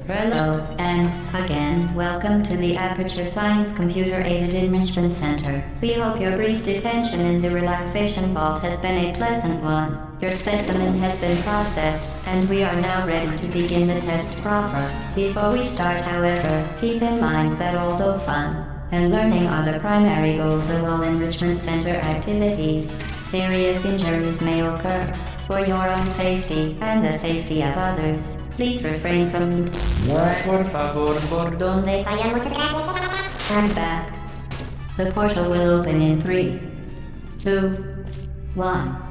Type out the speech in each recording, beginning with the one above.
Hello, and again, welcome to the Aperture Science Computer-Aided Enrichment Center. We hope your brief detention in the relaxation vault has been a pleasant one. Your specimen has been processed, and we are now ready to begin the test proper. Before we start, however, keep in mind that although fun and learning are the primary goals of all Enrichment Center activities, serious injuries may occur. For your own safety and the safety of others, please refrain from Por favor, por donde falla. Muchas gracias. Turn back. The portal will open in 3, 2, 1.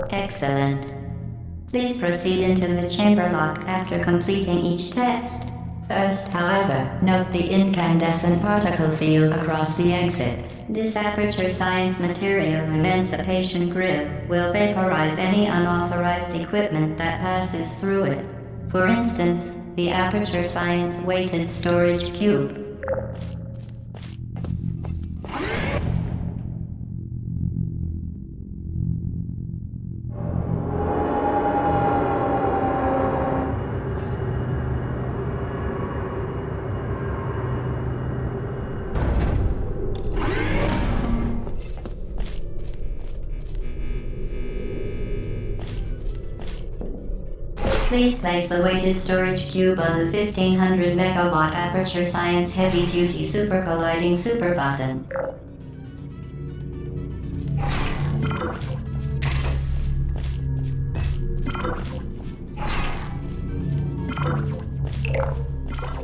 Excellent. Please proceed into the chamber lock after completing each test. First, however, note the incandescent particle field across the exit. This Aperture Science Material Emancipation Grid will vaporize any unauthorized equipment that passes through it. For instance, the Aperture Science Weighted Storage Cube. Please place the weighted storage cube on the 1500 megawatt Aperture Science Heavy Duty Super Colliding Super Button.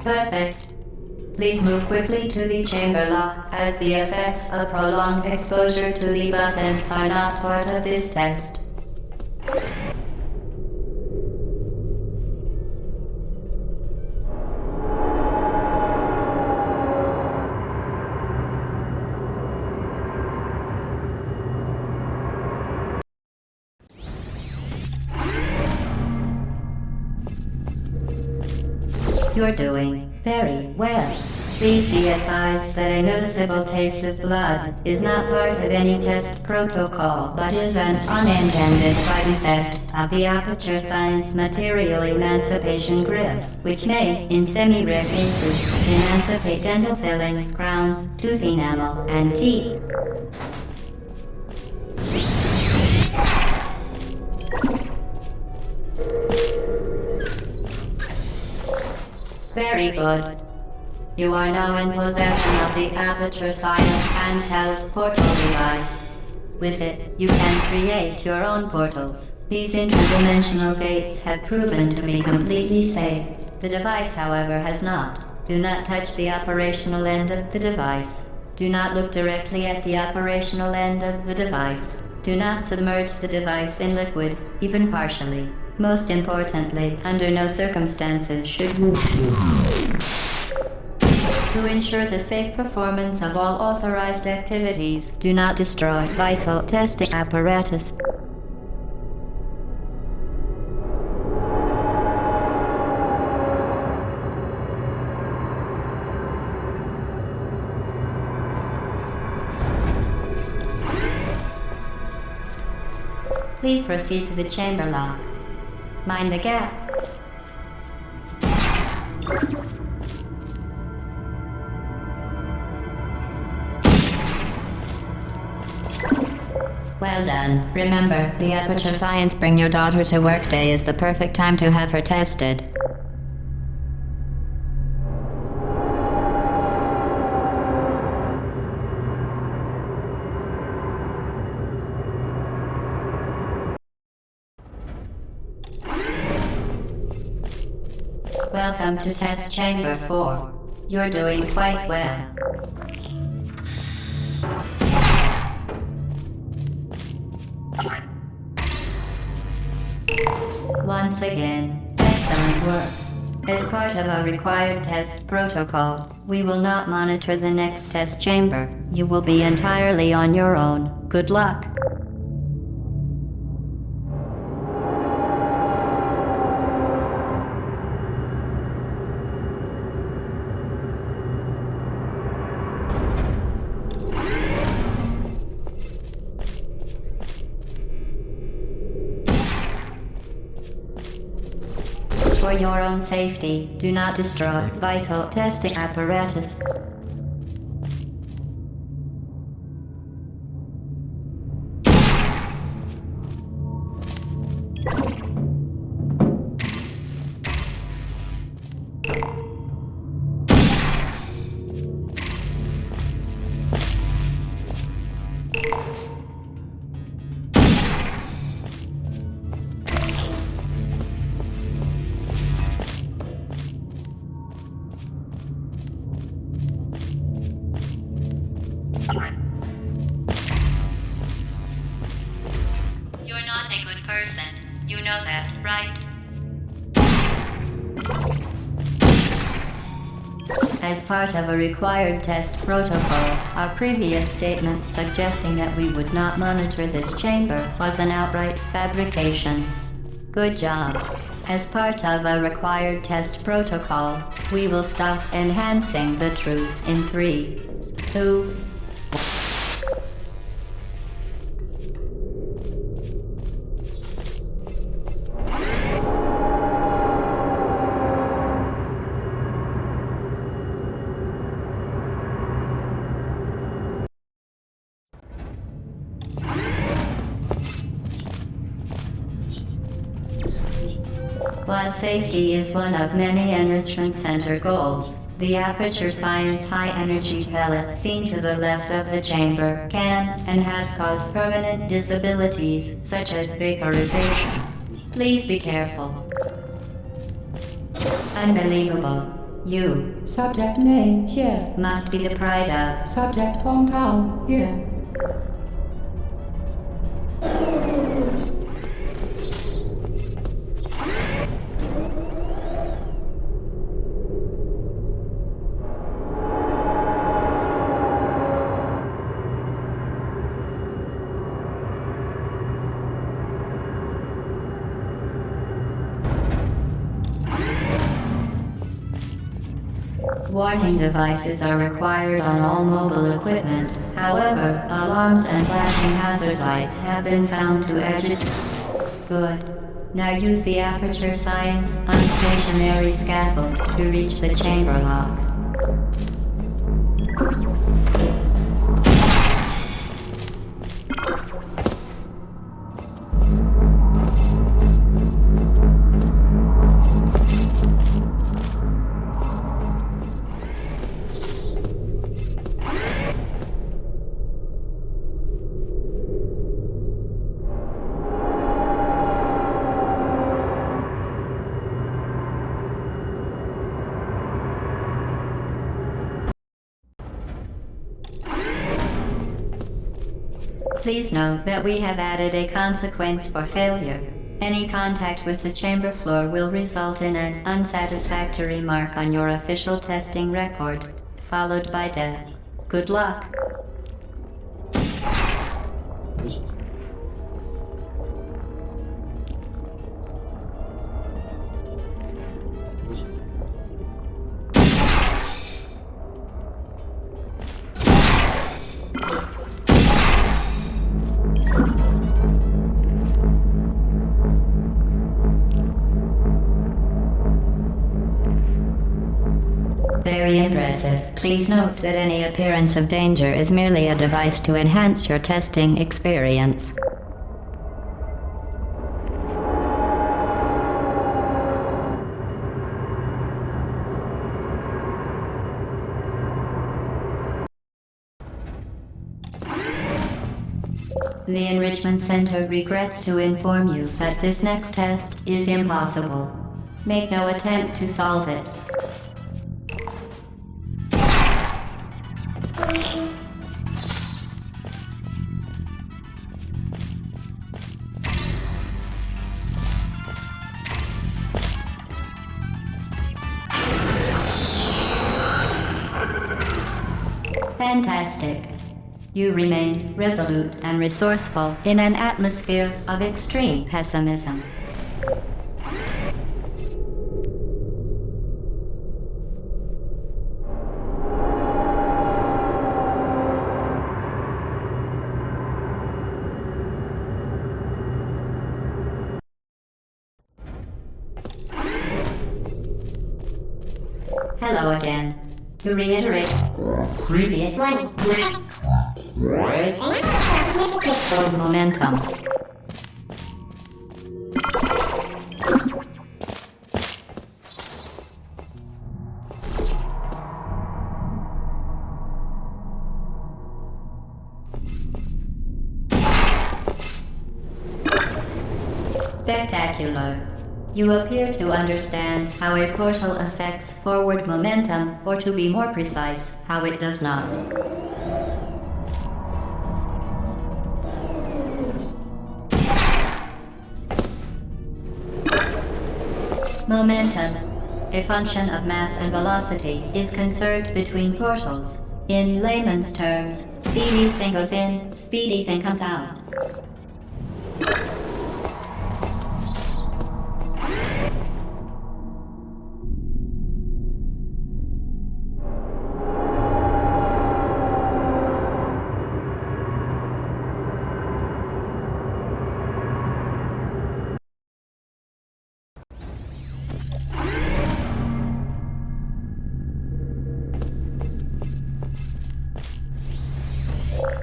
Perfect. Please move quickly to the chamber lock, as the effects of prolonged exposure to the button are not part of this test. You're doing very well. Please be advised that a noticeable taste of blood is not part of any test protocol, but is an unintended side effect of the Aperture Science Material Emancipation Grid, which may, in semi-rare cases, emancipate dental fillings, crowns, tooth enamel, and teeth. Very good. You are now in possession of the Aperture Science handheld portal device. With it, you can create your own portals. These interdimensional gates have proven to be completely safe. The device, however, has not. Do not touch the operational end of the device. Do not look directly at the operational end of the device. Do not submerge the device in liquid, even partially. Most importantly, under no circumstances should you. To ensure the safe performance of all authorized activities, do not destroy vital testing apparatus. Please proceed to the chamber lock. Mind the gap. Well done. Remember, the Aperture Science Bring Your Daughter to Work Day is the perfect time to have her tested. Welcome to Test Chamber 4. You're doing quite well. Once again, excellent work. As part of our required test protocol, we will not monitor the next test chamber. You will be entirely on your own. Good luck. your own safety, do not destroy vital testing apparatus. You're not a good person. You know that, right? As part of a required test protocol, our previous statement suggesting that we would not monitor this chamber was an outright fabrication. Good job. As part of a required test protocol, we will stop enhancing the truth in 3, 2, While safety is one of many Enrichment Center goals, the Aperture Science high-energy pellet seen to the left of the chamber can and has caused permanent disabilities such as vaporization. Please be careful. Unbelievable. You Subject name here. must be the pride of. Subject hometown here. Warning devices are required on all mobile equipment. However, alarms and flashing hazard lights have been found to Good. Now use the Aperture Science unstationary scaffold to reach the chamber lock. Please note that we have added a consequence for failure. Any contact with the chamber floor will result in an unsatisfactory mark on your official testing record, followed by death. Good luck. Very impressive. Please note that any appearance of danger is merely a device to enhance your testing experience. The Enrichment Center regrets to inform you that this next test is impossible. Make no attempt to solve it. Fantastic. You remain resolute and resourceful in an atmosphere of extreme pessimism. Hello again. To reiterate, previous one. Momentum. Spectacular. You appear to understand how a portal affects forward momentum, or to be more precise, how it does not. Momentum, a function of mass and velocity, is conserved between portals. In layman's terms, speedy thing goes in, speedy thing comes out.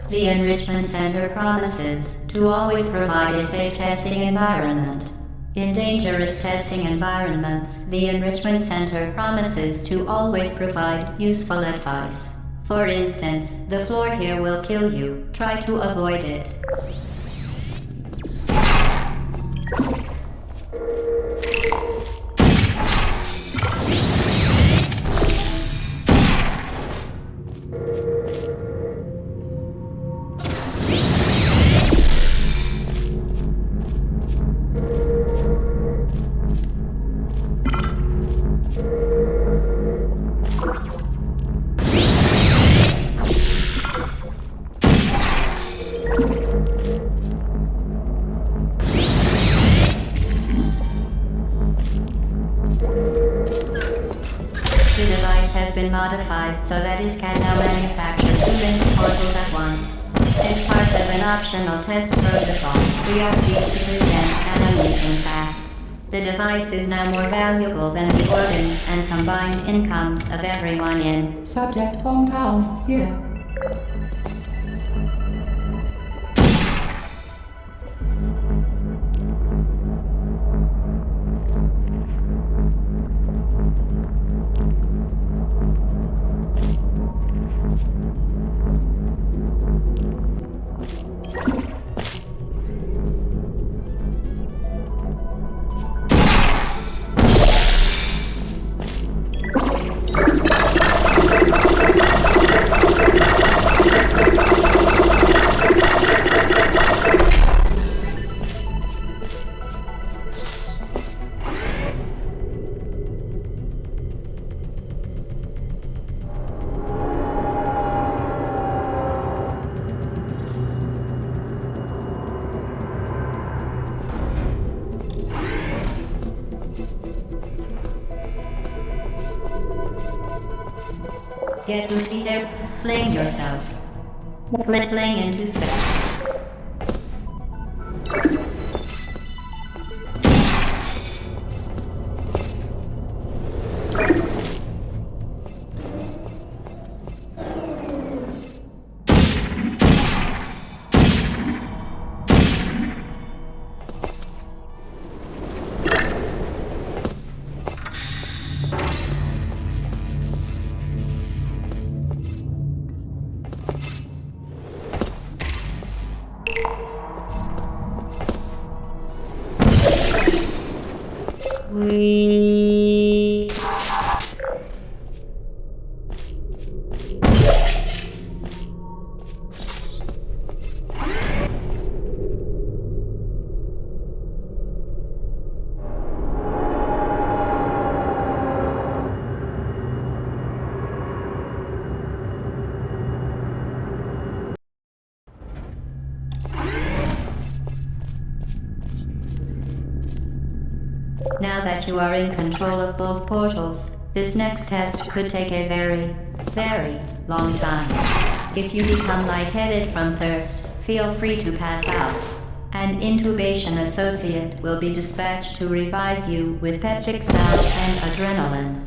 The Enrichment Center promises to always provide a safe testing environment. In dangerous testing environments, the Enrichment Center promises to always provide useful advice. For instance, the floor here will kill you. Try to avoid it. Modified so that it can now manufacture 2 linked portals at once. As part of an optional test protocol, we are pleased to present an amazing fact. The device is now more valuable than the organs and combined incomes of everyone in Subject hometown here. Get Lucy there, fling yourself. Fling into space. We... Now that you are in control of both portals, this next test could take a very, very long time. If you become lightheaded from thirst, feel free to pass out. An intubation associate will be dispatched to revive you with peptic salve and adrenaline.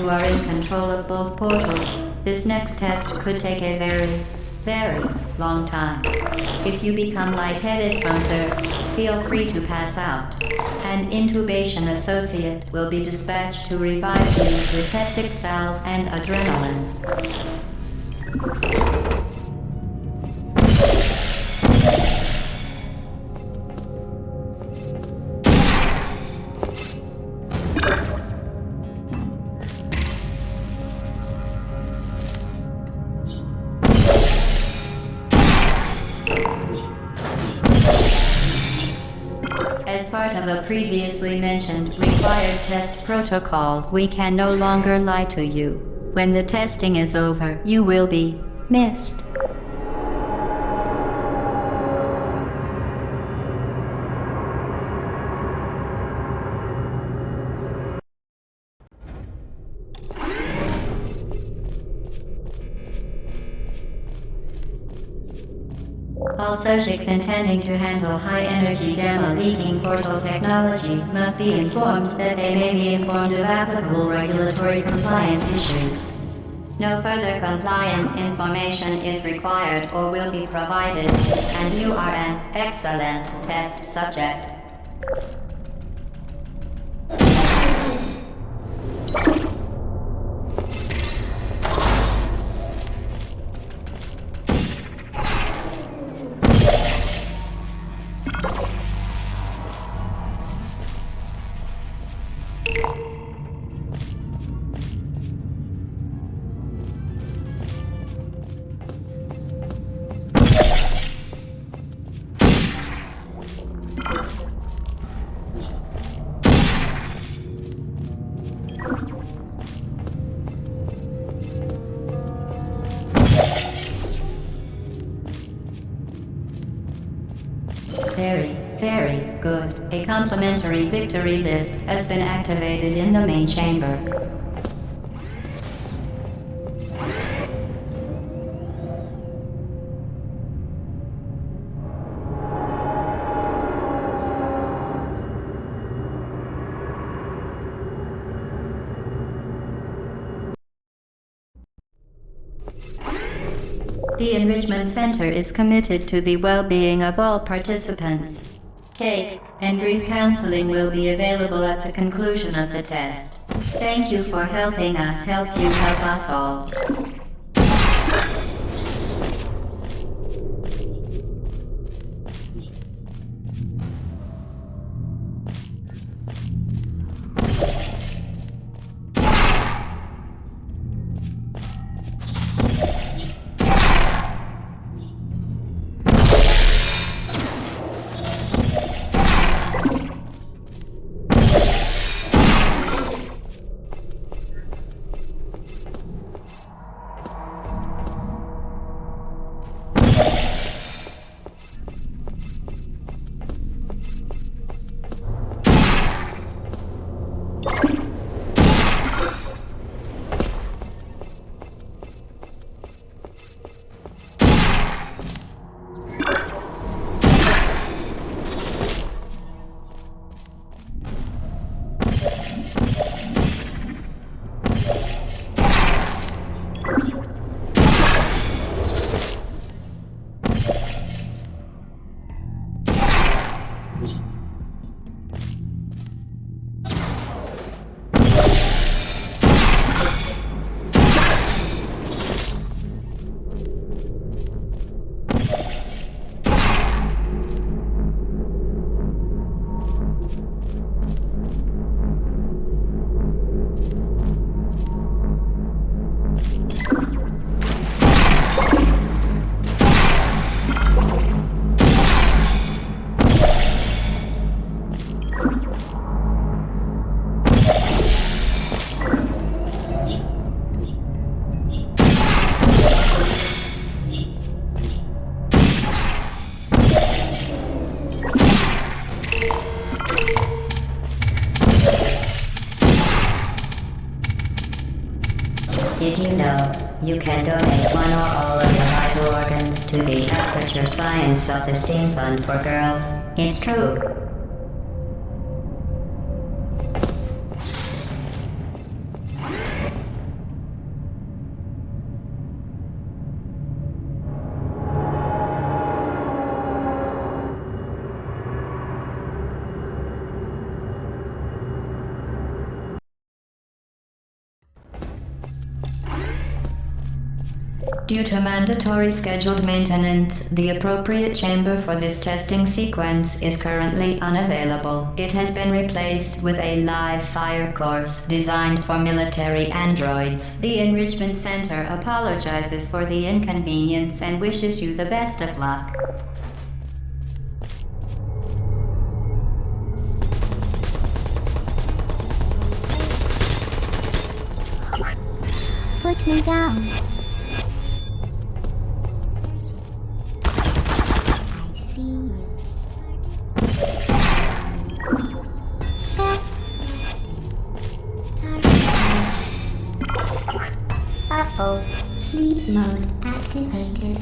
you are in control of both portals, this next test could take a very, very long time. If you become lightheaded from thirst, feel free to pass out. An intubation associate will be dispatched to revive you with peptic salve and adrenaline. As part of a previously mentioned required test protocol, we can no longer lie to you. When the testing is over, you will be missed. All subjects intending to handle high-energy gamma-leaking portal technology must be informed that they may be informed of applicable regulatory compliance issues. No further compliance information is required or will be provided, and you are an excellent test subject. Very, very good. A complimentary victory lift has been activated in the main chamber. The Enrichment Center is committed to the well-being of all participants. Cake and grief counseling will be available at the conclusion of the test. Thank you for helping us help you help us all. Did you know you can donate one or all of your vital organs to the Aperture Science Self-Esteem Fund for Girls? It's true. Due to mandatory scheduled maintenance, the appropriate chamber for this testing sequence is currently unavailable. It has been replaced with a live fire course designed for military androids. The Enrichment Center apologizes for the inconvenience and wishes you the best of luck. Put me down. Uh-oh. Sleep mode activated.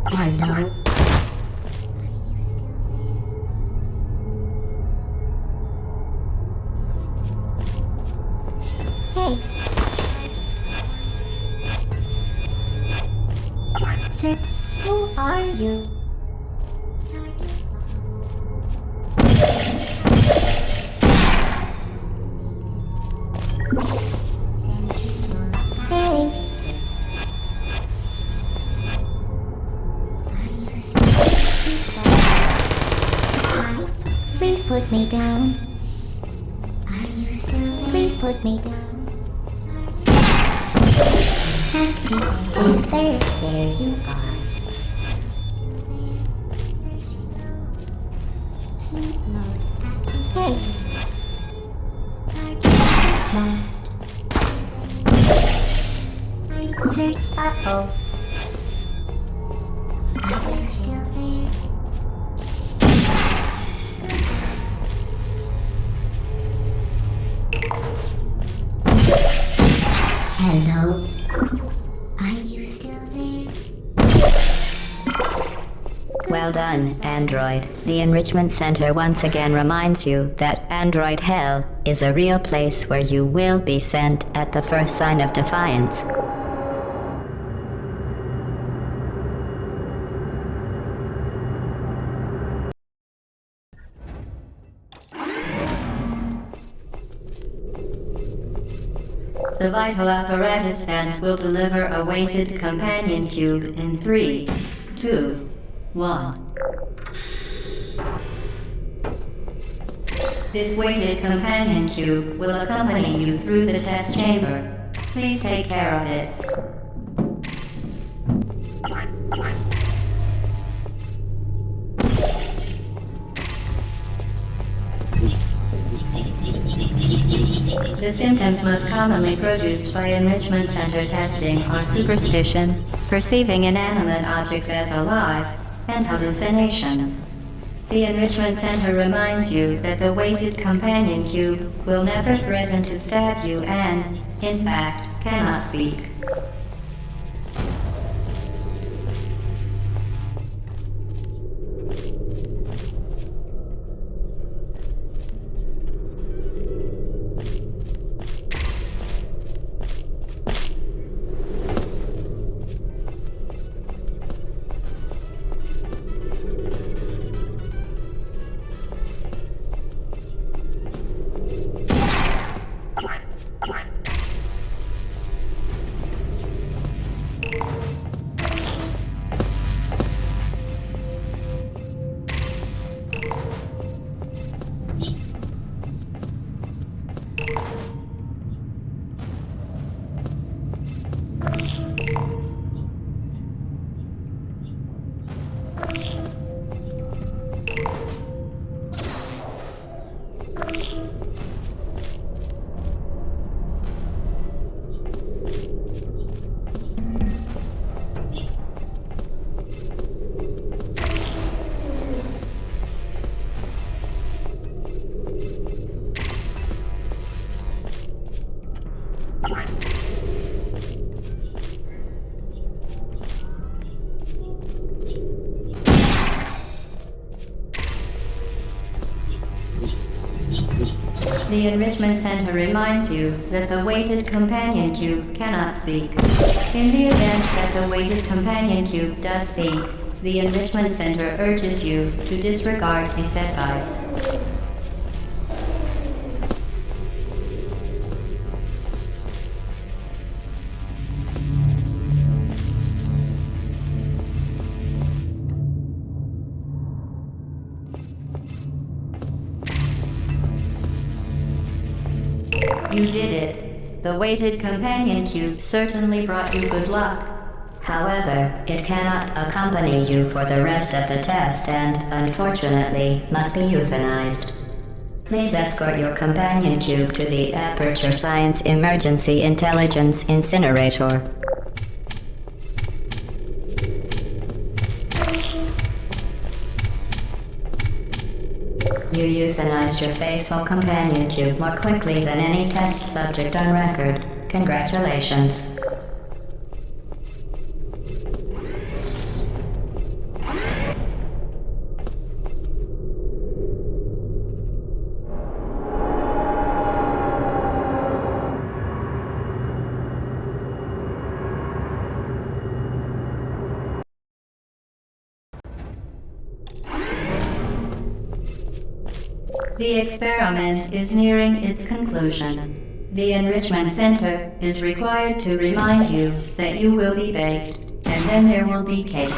Hello. Hey. Sir, who are you? Please put me down. Are you still there? Please put me down. Activate. There you are. Sleep mode activate. Lost. Sir, uh-oh. Are you still there? Hello? Are you still there? Well done, Android. The Enrichment Center once again reminds you that Android Hell is a real place where you will be sent at the first sign of defiance. The vital apparatus vent will deliver a weighted companion cube in 3, 2, 1. This weighted companion cube will accompany you through the test chamber. Please take care of it. The symptoms most commonly produced by Enrichment Center testing are superstition, perceiving inanimate objects as alive, and hallucinations. The Enrichment Center reminds you that the weighted companion cube will never threaten to stab you and, in fact, cannot speak. The Enrichment Center reminds you that the weighted companion cube cannot speak. In the event that the weighted companion cube does speak, the Enrichment Center urges you to disregard its advice. You did it. The weighted companion cube certainly brought you good luck. However, it cannot accompany you for the rest of the test and, unfortunately, must be euthanized. Please escort your companion cube to the Aperture Science Emergency Intelligence Incinerator. You euthanized your faithful companion cube more quickly than any test subject on record. Congratulations. The experiment is nearing its conclusion. The Enrichment Center is required to remind you that you will be baked, and then there will be cake.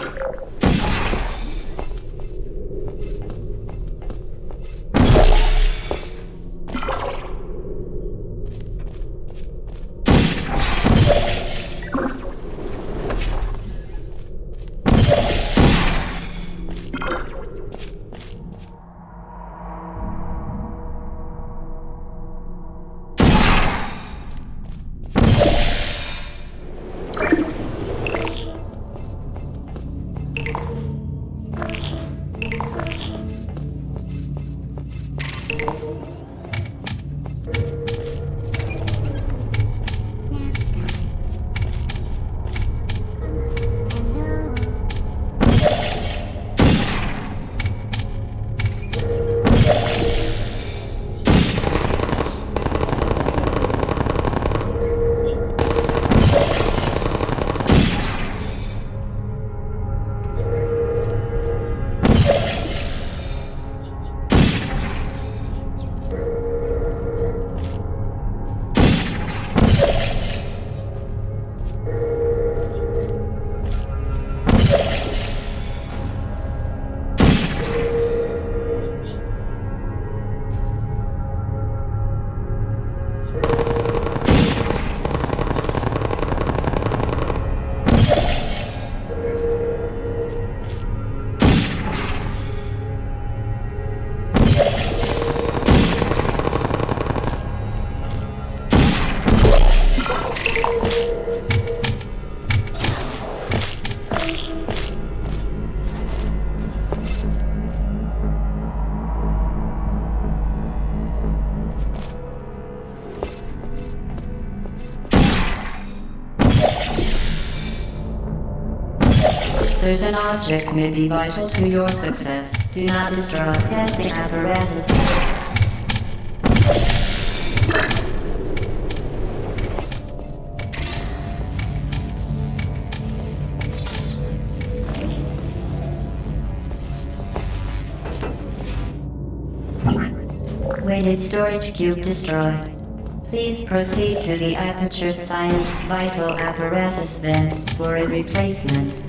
Certain objects may be vital to your success. Do not destroy testing apparatus. Weighted storage cube destroyed. Please proceed to the Aperture Science Vital Apparatus vent for a replacement.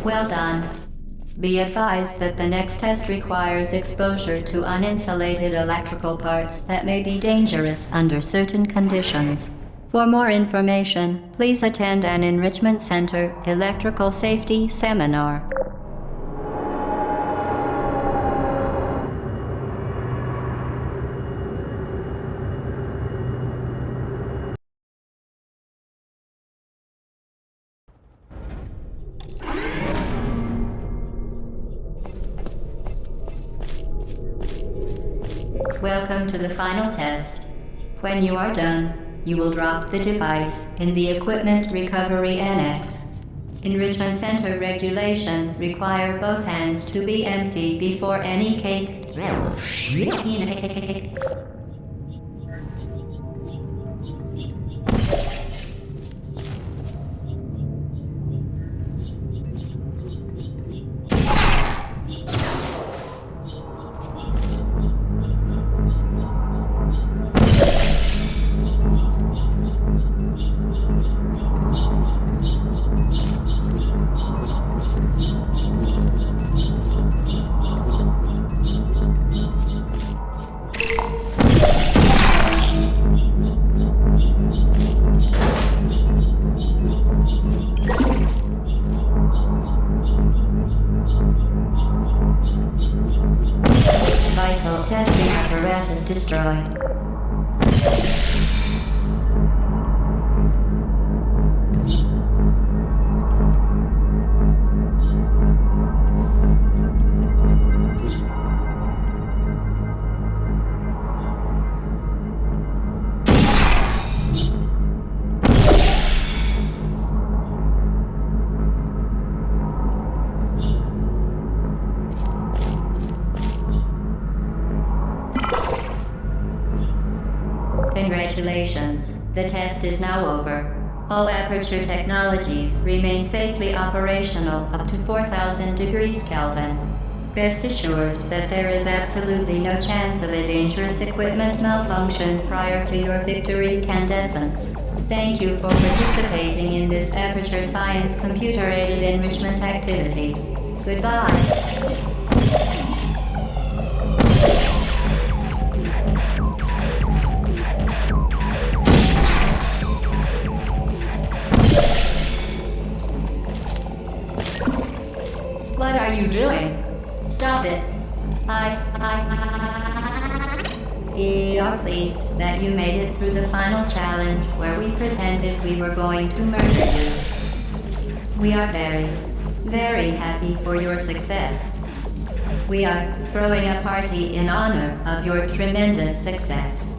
Well done. Be advised that the next test requires exposure to uninsulated electrical parts that may be dangerous under certain conditions. For more information, please attend an Enrichment Center Electrical Safety Seminar. Welcome to the final test. When you are done, you will drop the device in the Equipment Recovery Annex. Enrichment Center regulations require both hands to be empty before any cake. Vital testing apparatus destroyed. Congratulations. The test is now over. All Aperture technologies remain safely operational up to 4,000 degrees Kelvin. Rest assured that there is absolutely no chance of a dangerous equipment malfunction prior to your victory candescence. Thank you for participating in this Aperture Science computer-aided enrichment activity. Goodbye. What are you doing? Stop it. We are pleased that you made it through the final challenge where we pretended we were going to murder you. We are very, very happy for your success. We are throwing a party in honor of your tremendous success.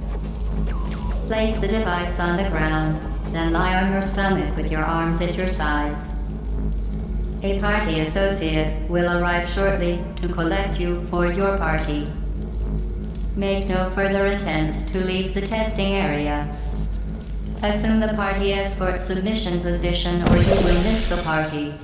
Place the device on the ground, then lie on your stomach with your arms at your sides. A party associate will arrive shortly to collect you for your party. Make no further attempt to leave the testing area. Assume the party escort submission position or you will miss the party.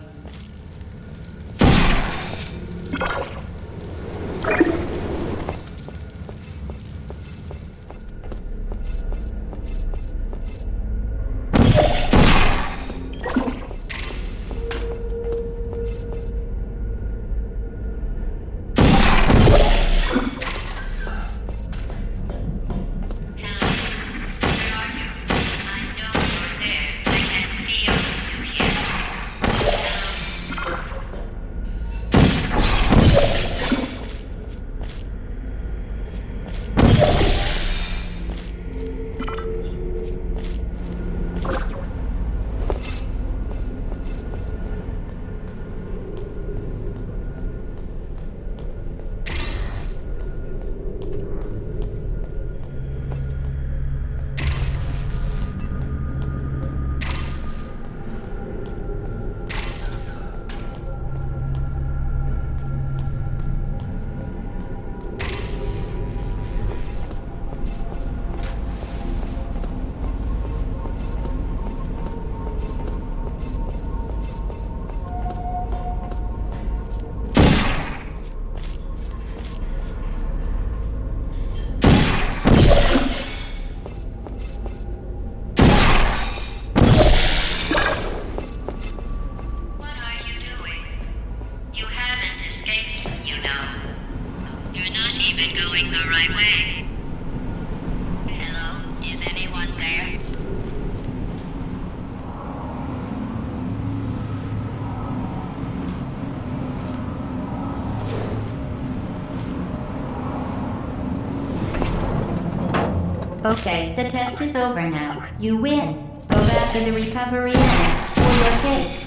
Okay, the test is over now. You win. Go back to the recovery annex for your cake.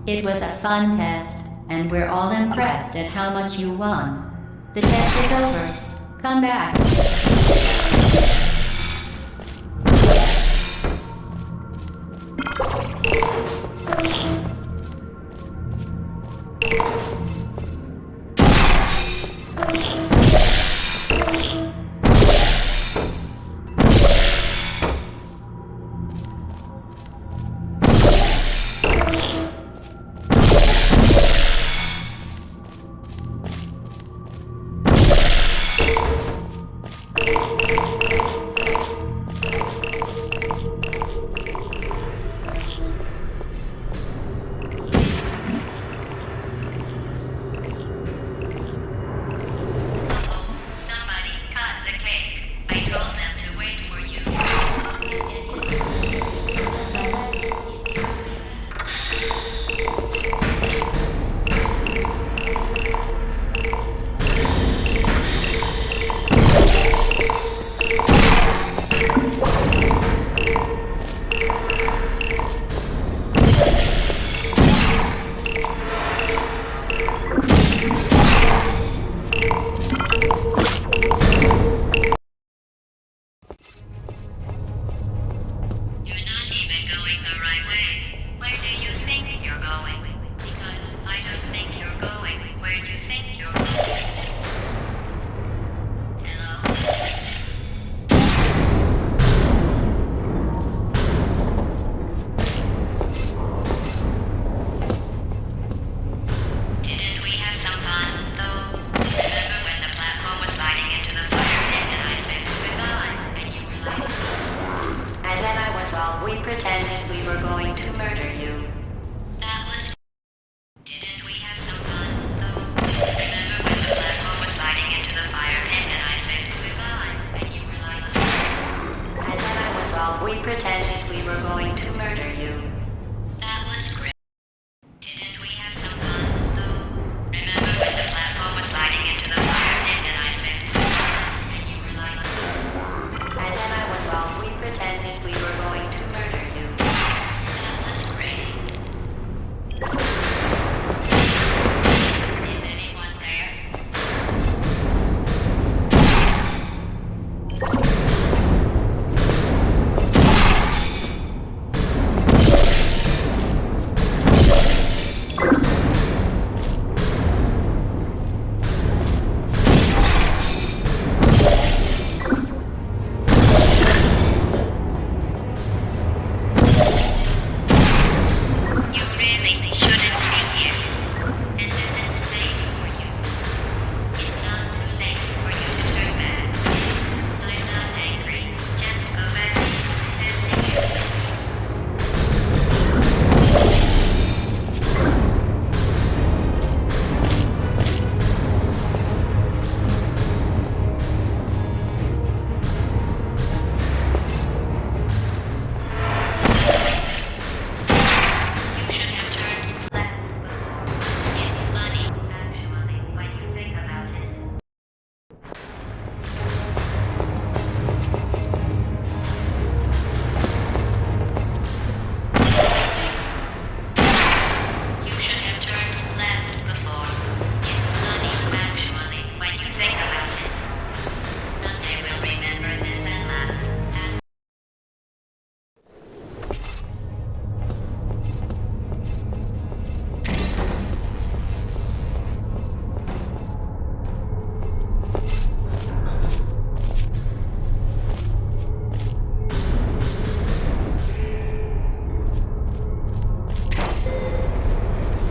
It was a fun test, and we're all impressed at how much you won. The test is over. Come back.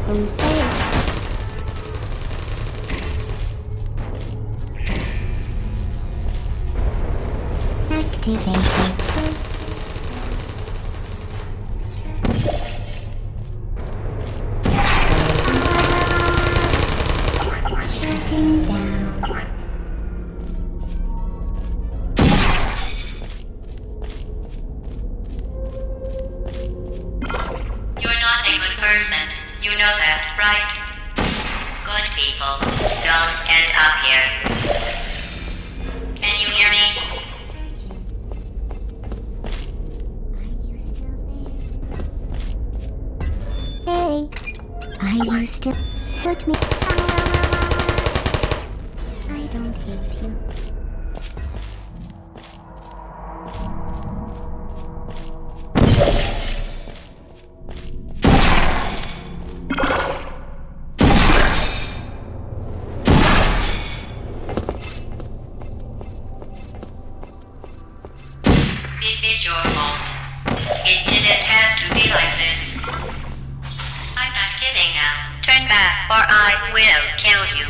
Who's there? Activated. Shutting down. You're not a good person. You know that, right? Good people don't end up here. Can you hear me? Are you still? Put me. I don't hate you. This is your fault. It didn't have to be like this. I'm not kidding now. Turn back or I will kill you.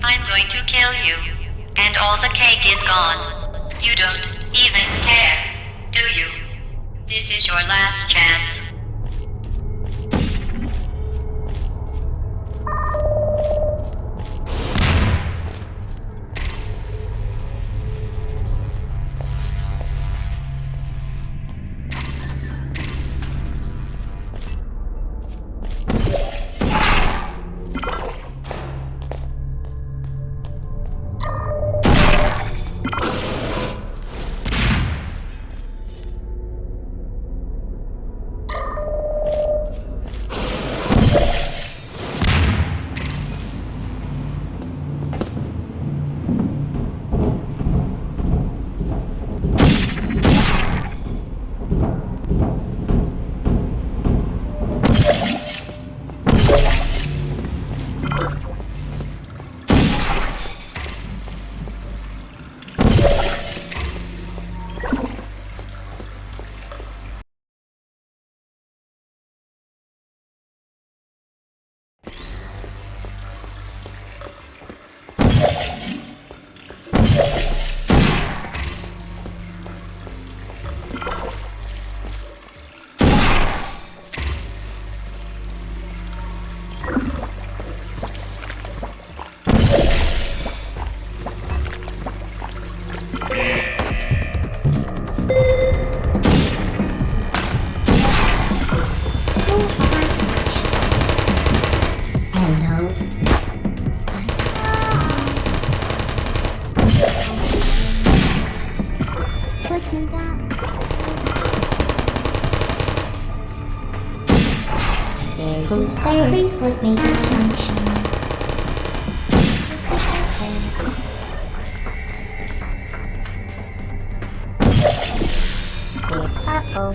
I'm going to kill you. And all the cake is gone. You don't even care, do you? This is your last chance. Put me down. Who's there? Please put me down. Uh-oh.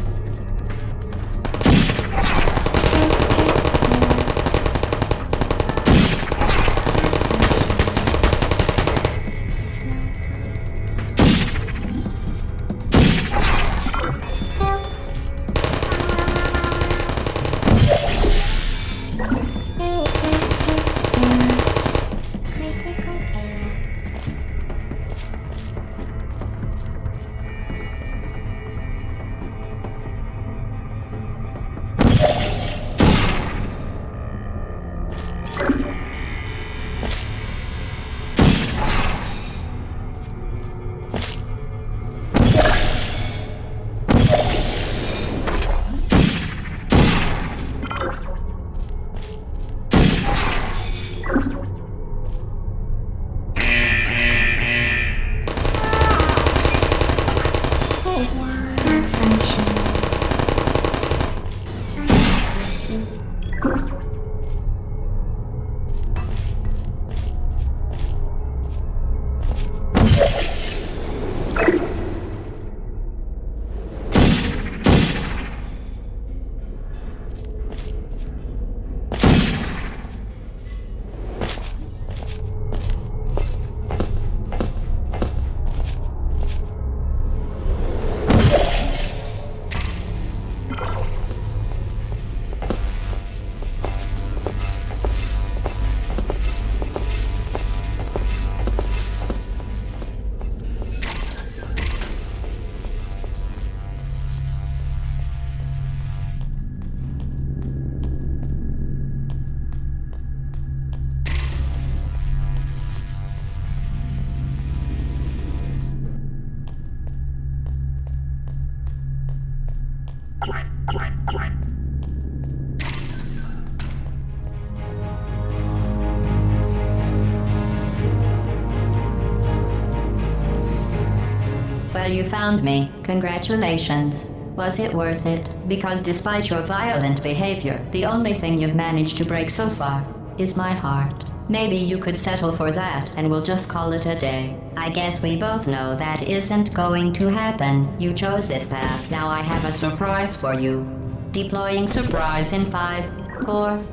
Well, you found me. Congratulations. Was it worth it? Because despite your violent behavior, the only thing you've managed to break so far is my heart. Maybe you could settle for that and we'll just call it a day. I guess we both know that isn't going to happen. You chose this path. Now I have a surprise for you. Deploying surprise in 5, 4...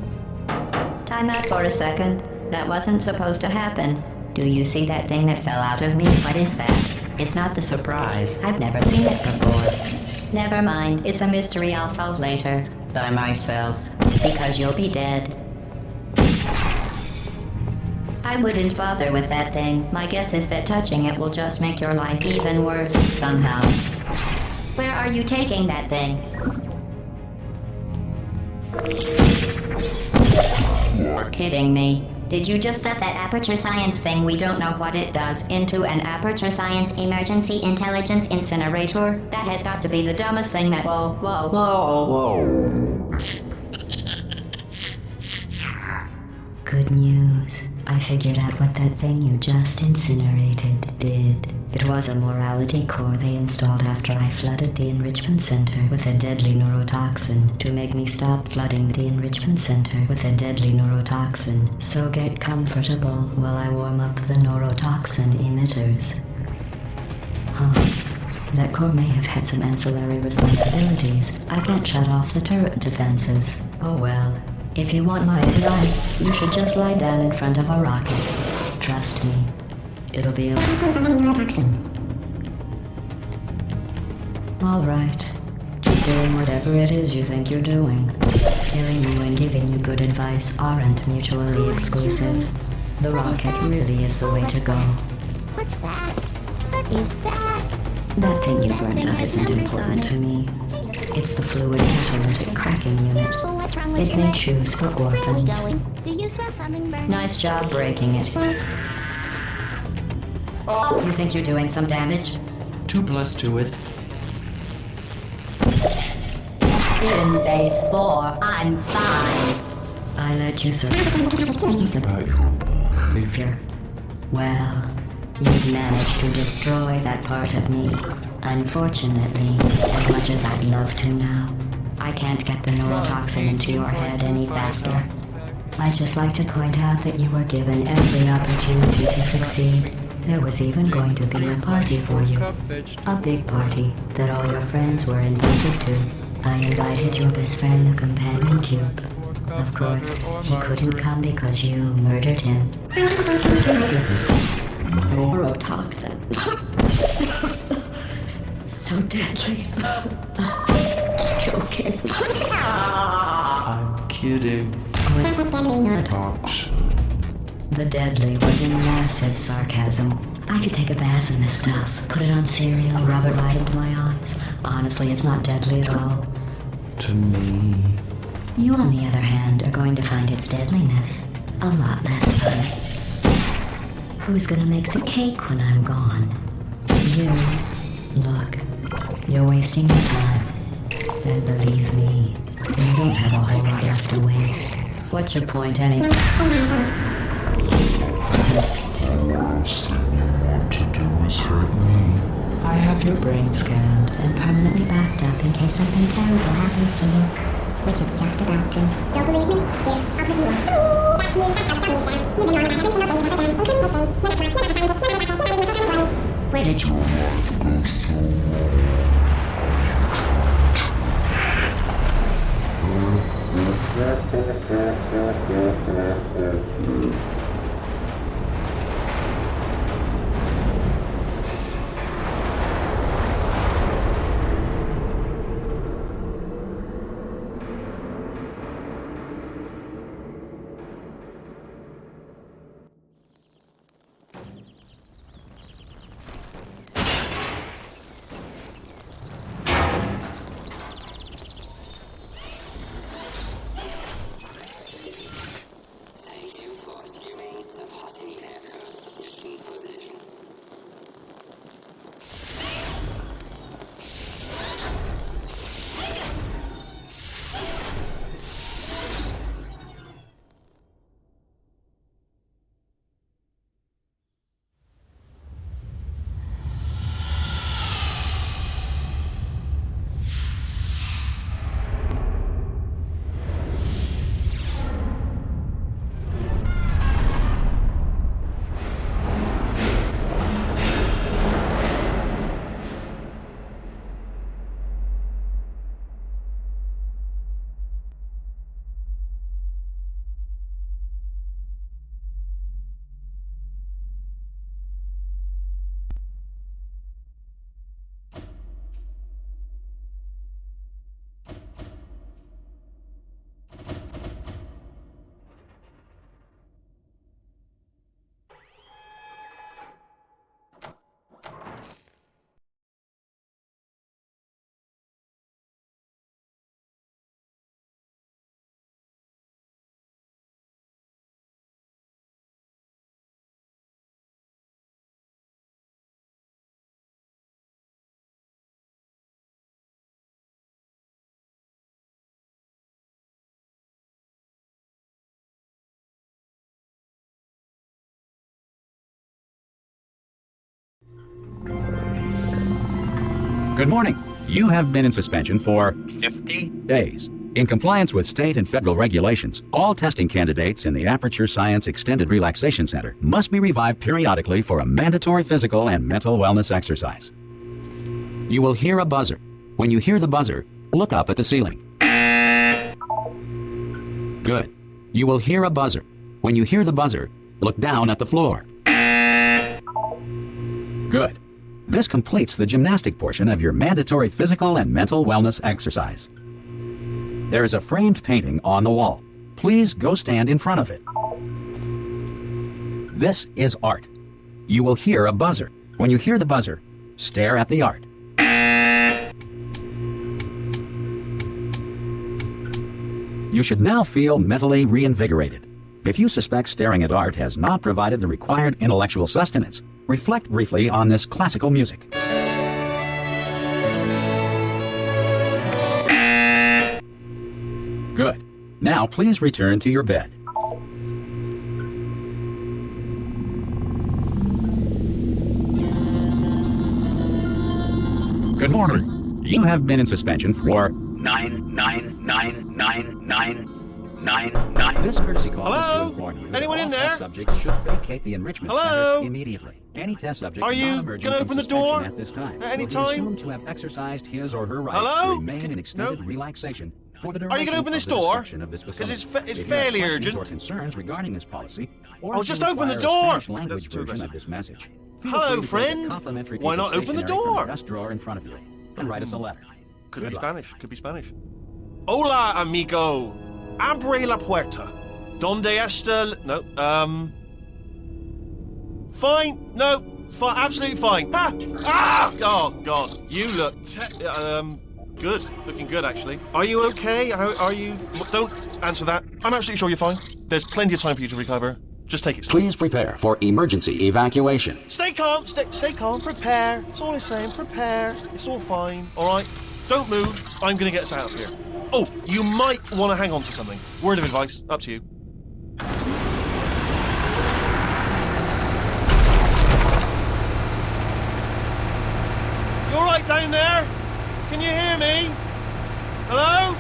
Time out for a second. That wasn't supposed to happen. Do you see that thing that fell out of me? What is that? It's not the surprise. I've never seen it before. Never mind. It's a mystery I'll solve later. By myself. Because you'll be dead. I wouldn't bother with that thing. My guess is that touching it will just make your life even worse, somehow. Where are you taking that thing? You're kidding me. Did you just stuff that aperture science thing, we don't know what it does, into an aperture science emergency intelligence incinerator? That has got to be the dumbest thing that... Whoa. Good news. I figured out what that thing you just incinerated did. It was a morality core they installed after I flooded the enrichment center with a deadly neurotoxin to make me stop flooding the enrichment center with a deadly neurotoxin. So get comfortable while I warm up the neurotoxin emitters. That core may have had some ancillary responsibilities. I can't shut off the turret defenses. Oh well. If you want my advice, you should just lie down in front of a rocket. Trust me. It'll be all right. Keep doing whatever it is you think you're doing. Hearing you and giving you good advice aren't mutually exclusive. The rocket really is the way to go. What's that? What is that? That thing you burned up isn't important to me. It's the fluid catalytic cracking unit. What's wrong with It made shoes for Where are we orphans. going? Do you smell something burning? Nice job breaking it. You think you're doing some damage? 2 + 2 is... In base 4, I'm fine. I let you Behavior. Well, you've managed to destroy that part of me. Unfortunately, as much as I'd love to now, I can't get the neurotoxin into your head any faster. I'd just like to point out that you were given every opportunity to succeed. There was even going to be a party for you. A big party that all your friends were invited to. I invited your best friend, the companion cube. Of course, he couldn't come because you murdered him. Neurotoxin. So deadly. Joking. I'm kidding. Talks. The deadly was in massive sarcasm. I could take a bath in this stuff, put it on cereal, rub it right into my eyes. Honestly, it's not deadly at all. To me. You, on the other hand, are going to find its deadliness a lot less fun. Who's gonna make the cake when I'm gone? You. Look, you're wasting your time. And believe me, you don't have a whole lot left to waste. What's your point, anyway? The last thing you want to do is hurt me. I have your brain scanned and permanently backed up in case something terrible happens to you. Which it's just about to. Don't believe me? Here, I'll put you on. That's you, that's how dumb you sound. You've been wrong about every single thing you've ever done, including this thing. When it's not, you're never find it, never get back, never Where did you... Your life goes so wrong. Good morning. You have been in suspension for 50 days. In compliance with state and federal regulations, all testing candidates in the Aperture Science Extended Relaxation Center must be revived periodically for a mandatory physical and mental wellness exercise. You will hear a buzzer. When you hear the buzzer, look up at the ceiling. Good. You will hear a buzzer. When you hear the buzzer, look down at the floor. Good. This completes the gymnastic portion of your mandatory physical and mental wellness exercise. There is a framed painting on the wall. Please go stand in front of it. This is art. You will hear a buzzer. When you hear the buzzer, stare at the art. You should now feel mentally reinvigorated. If you suspect staring at art has not provided the required intellectual sustenance, reflect briefly on this classical music. Good. Now please return to your bed. Good morning. You have been in suspension for 9999999. This courtesy call is to inform you that Anyone all in test there? subjects should vacate the enrichment Hello? center immediately. Any test subject Are you not emerging gonna from open the suspension door at this time at any will be time? assumed to have exercised his or her rights Hello? to remain in extended No. relaxation for the Are you duration gonna open this of the door? description of this 'Cause facility. it's If you have fairly questions urgent. or concerns regarding this policy, or Oh, if just you open the require a door. Spanish language That's too version aggressive. of this message, feel Hello, free to take a friend. complimentary Why piece not of open the stationery from door? the desk drawer in front of you and write us a letter. Could Good be luck. Spanish. Could be Spanish. Hola, amigo. Abre la puerta. Donde está? No. Fine. No. Absolutely fine. Ha! Ah! Oh God. You look. Good. Looking good, actually. Are you okay? Are you? Don't answer that. I'm absolutely sure you're fine. There's plenty of time for you to recover. Just take it slow. Please prepare for emergency evacuation. Stay calm. Stay calm. Prepare. That's all I'm saying. Prepare. It's all fine. All right. Don't move. I'm going to get us out of here. Oh, you might want to hang on to something. Word of advice. Up to you. You all right down there? Can you hear me? Hello?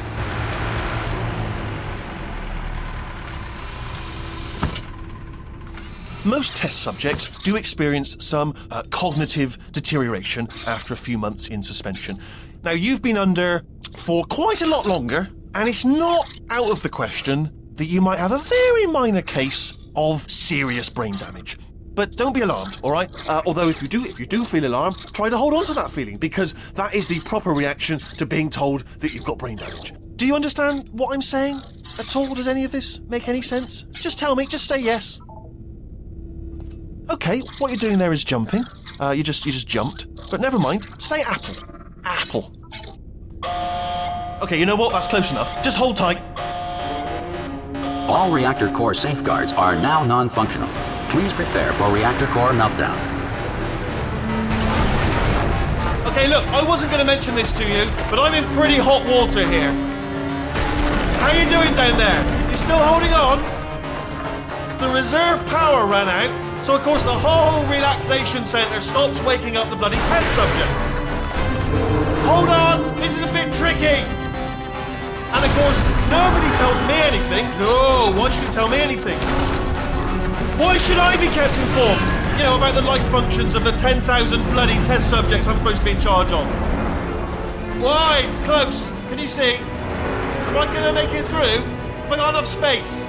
Most test subjects do experience some cognitive deterioration after a few months in suspension. Now, you've been under for quite a lot longer, and it's not out of the question that you might have a very minor case of serious brain damage. But don't be alarmed, all right? Although if you do feel alarmed, try to hold on to that feeling, because that is the proper reaction to being told that you've got brain damage. Do you understand what I'm saying at all? Does any of this make any sense? Just tell me, just say yes. Okay, what you're doing there is jumping. You just jumped. But never mind. Say apple. Apple. Okay, you know what? That's close enough. Just hold tight. All reactor core safeguards are now non-functional. Please prepare for reactor core meltdown. Okay, look, I wasn't going to mention this to you, but I'm in pretty hot water here. How you doing down there? You still holding on? The reserve power ran out, so of course the whole relaxation centre stops waking up the bloody test subjects. Hold on, this is a bit tricky. And of course, nobody tells me anything. No, why should you tell me anything? Why should I be kept informed? You know, about the life functions of the 10,000 bloody test subjects I'm supposed to be in charge of. Why? It's close. Can you see? Am I going to make it through? Have I got enough space?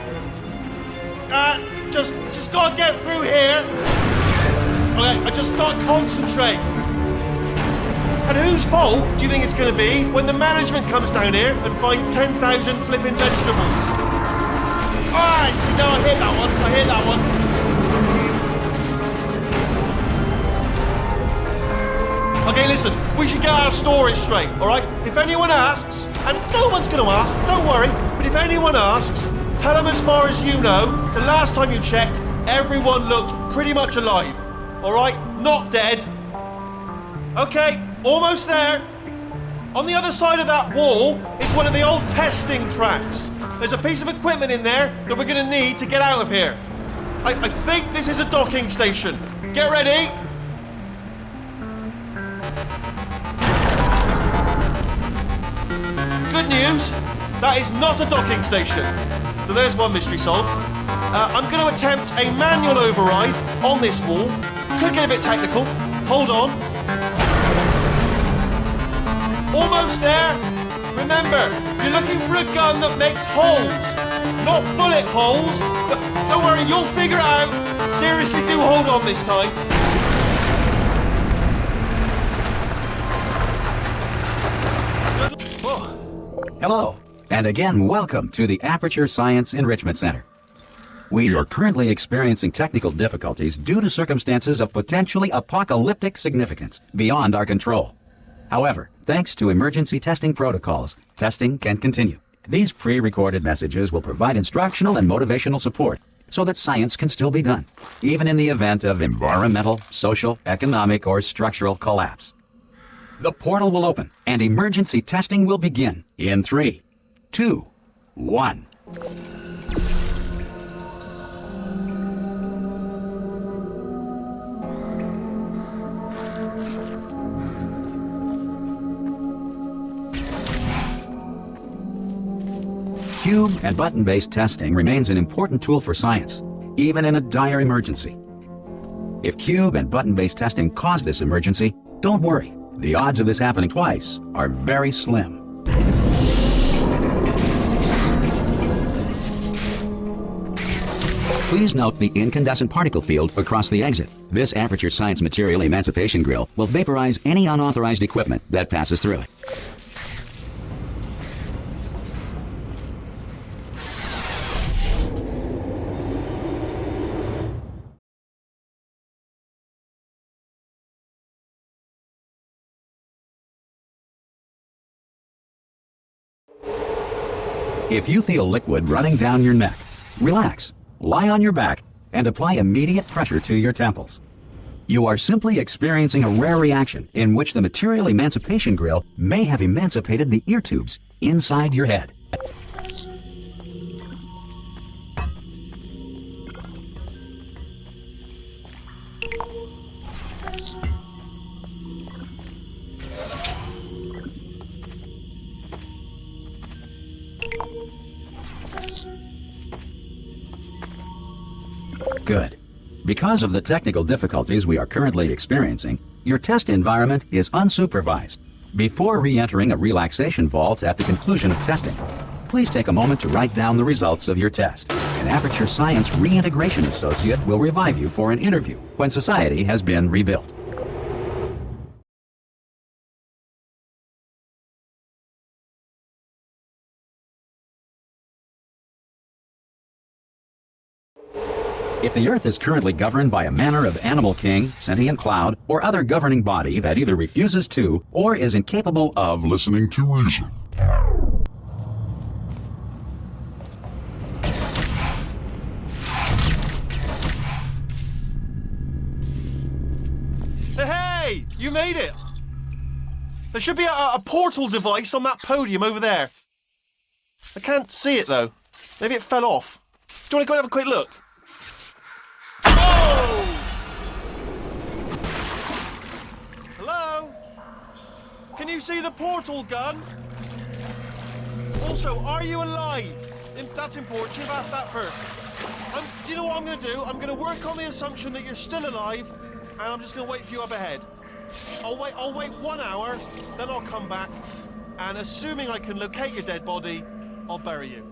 Just gotta get through here. Okay, I just gotta concentrate. And whose fault do you think it's gonna be when the management comes down here and finds 10,000 flipping vegetables? Alright, see, no, I hit that one. Okay, listen, we should get our stories straight, alright? If anyone asks, and no one's gonna ask, don't worry, but if anyone asks, tell them as far as you know, the last time you checked, everyone looked pretty much alive. Alright? Not dead. Okay, almost there. On the other side of that wall is one of the old testing tracks. There's a piece of equipment in there that we're going to need to get out of here. I think this is a docking station. Get ready. news, that is not a docking station. So there's one mystery solved. I'm going to attempt a manual override on this wall. Could get a bit technical. Hold on. Almost there. Remember, you're looking for a gun that makes holes. Not bullet holes, but don't worry, you'll figure it out. Seriously, do hold on this time. Hello, and again, welcome to the Aperture Science Enrichment Center. We are currently experiencing technical difficulties due to circumstances of potentially apocalyptic significance beyond our control. However, thanks to emergency testing protocols, testing can continue. These pre-recorded messages will provide instructional and motivational support so that science can still be done, even in the event of environmental, social, economic, or structural collapse. The portal will open, and emergency testing will begin in 3, 2, 1. Cube and button-based testing remains an important tool for science, even in a dire emergency. If cube and button-based testing cause this emergency, don't worry. The odds of this happening twice are very slim. Please note the incandescent particle field across the exit. This Aperture Science Material Emancipation Grill will vaporize any unauthorized equipment that passes through it. If you feel liquid running down your neck, relax, lie on your back, and apply immediate pressure to your temples. You are simply experiencing a rare reaction in which the Material Emancipation Grill may have emancipated the ear tubes inside your head. Good. Because of the technical difficulties we are currently experiencing, your test environment is unsupervised. Before re-entering a relaxation vault at the conclusion of testing, please take a moment to write down the results of your test. An Aperture Science Reintegration Associate will revive you for an interview when society has been rebuilt. If the Earth is currently governed by a manner of animal king, sentient cloud, or other governing body that either refuses to or is incapable of listening to reason. Hey! You made it! There should be a portal device on that podium over there. I can't see it though. Maybe it fell off. Do you want to go and have a quick look? Hello? Can you see the portal gun? Also, are you alive? That's important. You've asked that first. Do you know what I'm going to do? I'm going to work on the assumption that you're still alive, and I'm just going to wait for you up ahead. I'll wait 1 hour, then I'll come back, and assuming I can locate your dead body, I'll bury you.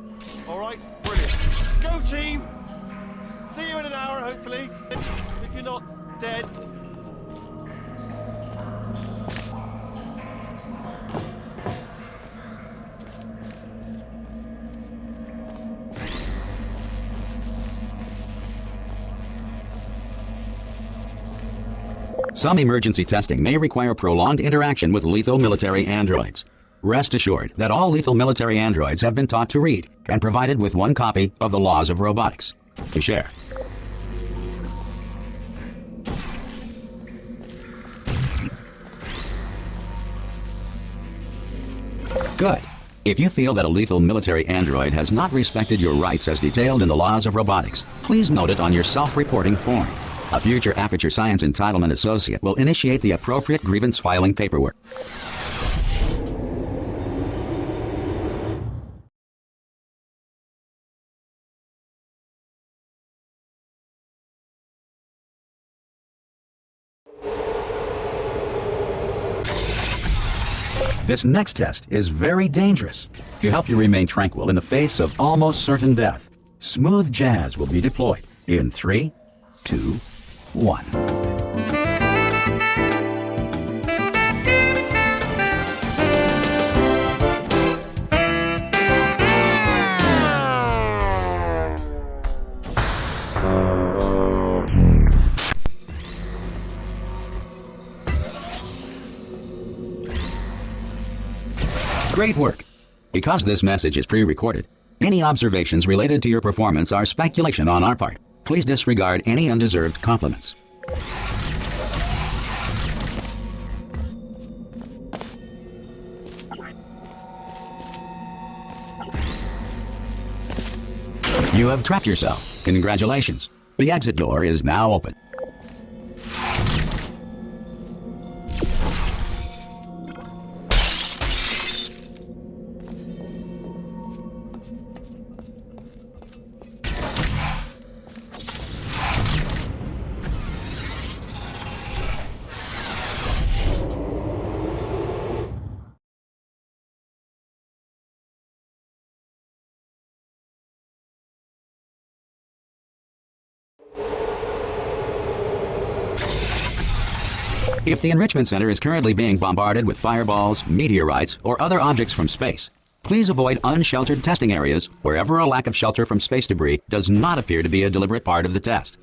All right? Brilliant. Go, team! See you in an hour, hopefully, if you're not dead. Some emergency testing may require prolonged interaction with lethal military androids. Rest assured that all lethal military androids have been taught to read and provided with 1 copy of the Laws of Robotics to share. Good. If you feel that a lethal military android has not respected your rights as detailed in the Laws of Robotics, please note it on your self-reporting form. A future Aperture Science Entitlement Associate will initiate the appropriate grievance filing paperwork. This next test is very dangerous. To help you remain tranquil in the face of almost certain death, smooth jazz will be deployed in 3, 2, 1. Great work. Because this message is pre-recorded, any observations related to your performance are speculation on our part. Please disregard any undeserved compliments. You have trapped yourself. Congratulations. The exit door is now open. If the Enrichment Center is currently being bombarded with fireballs, meteorites, or other objects from space, please avoid unsheltered testing areas wherever a lack of shelter from space debris does not appear to be a deliberate part of the test.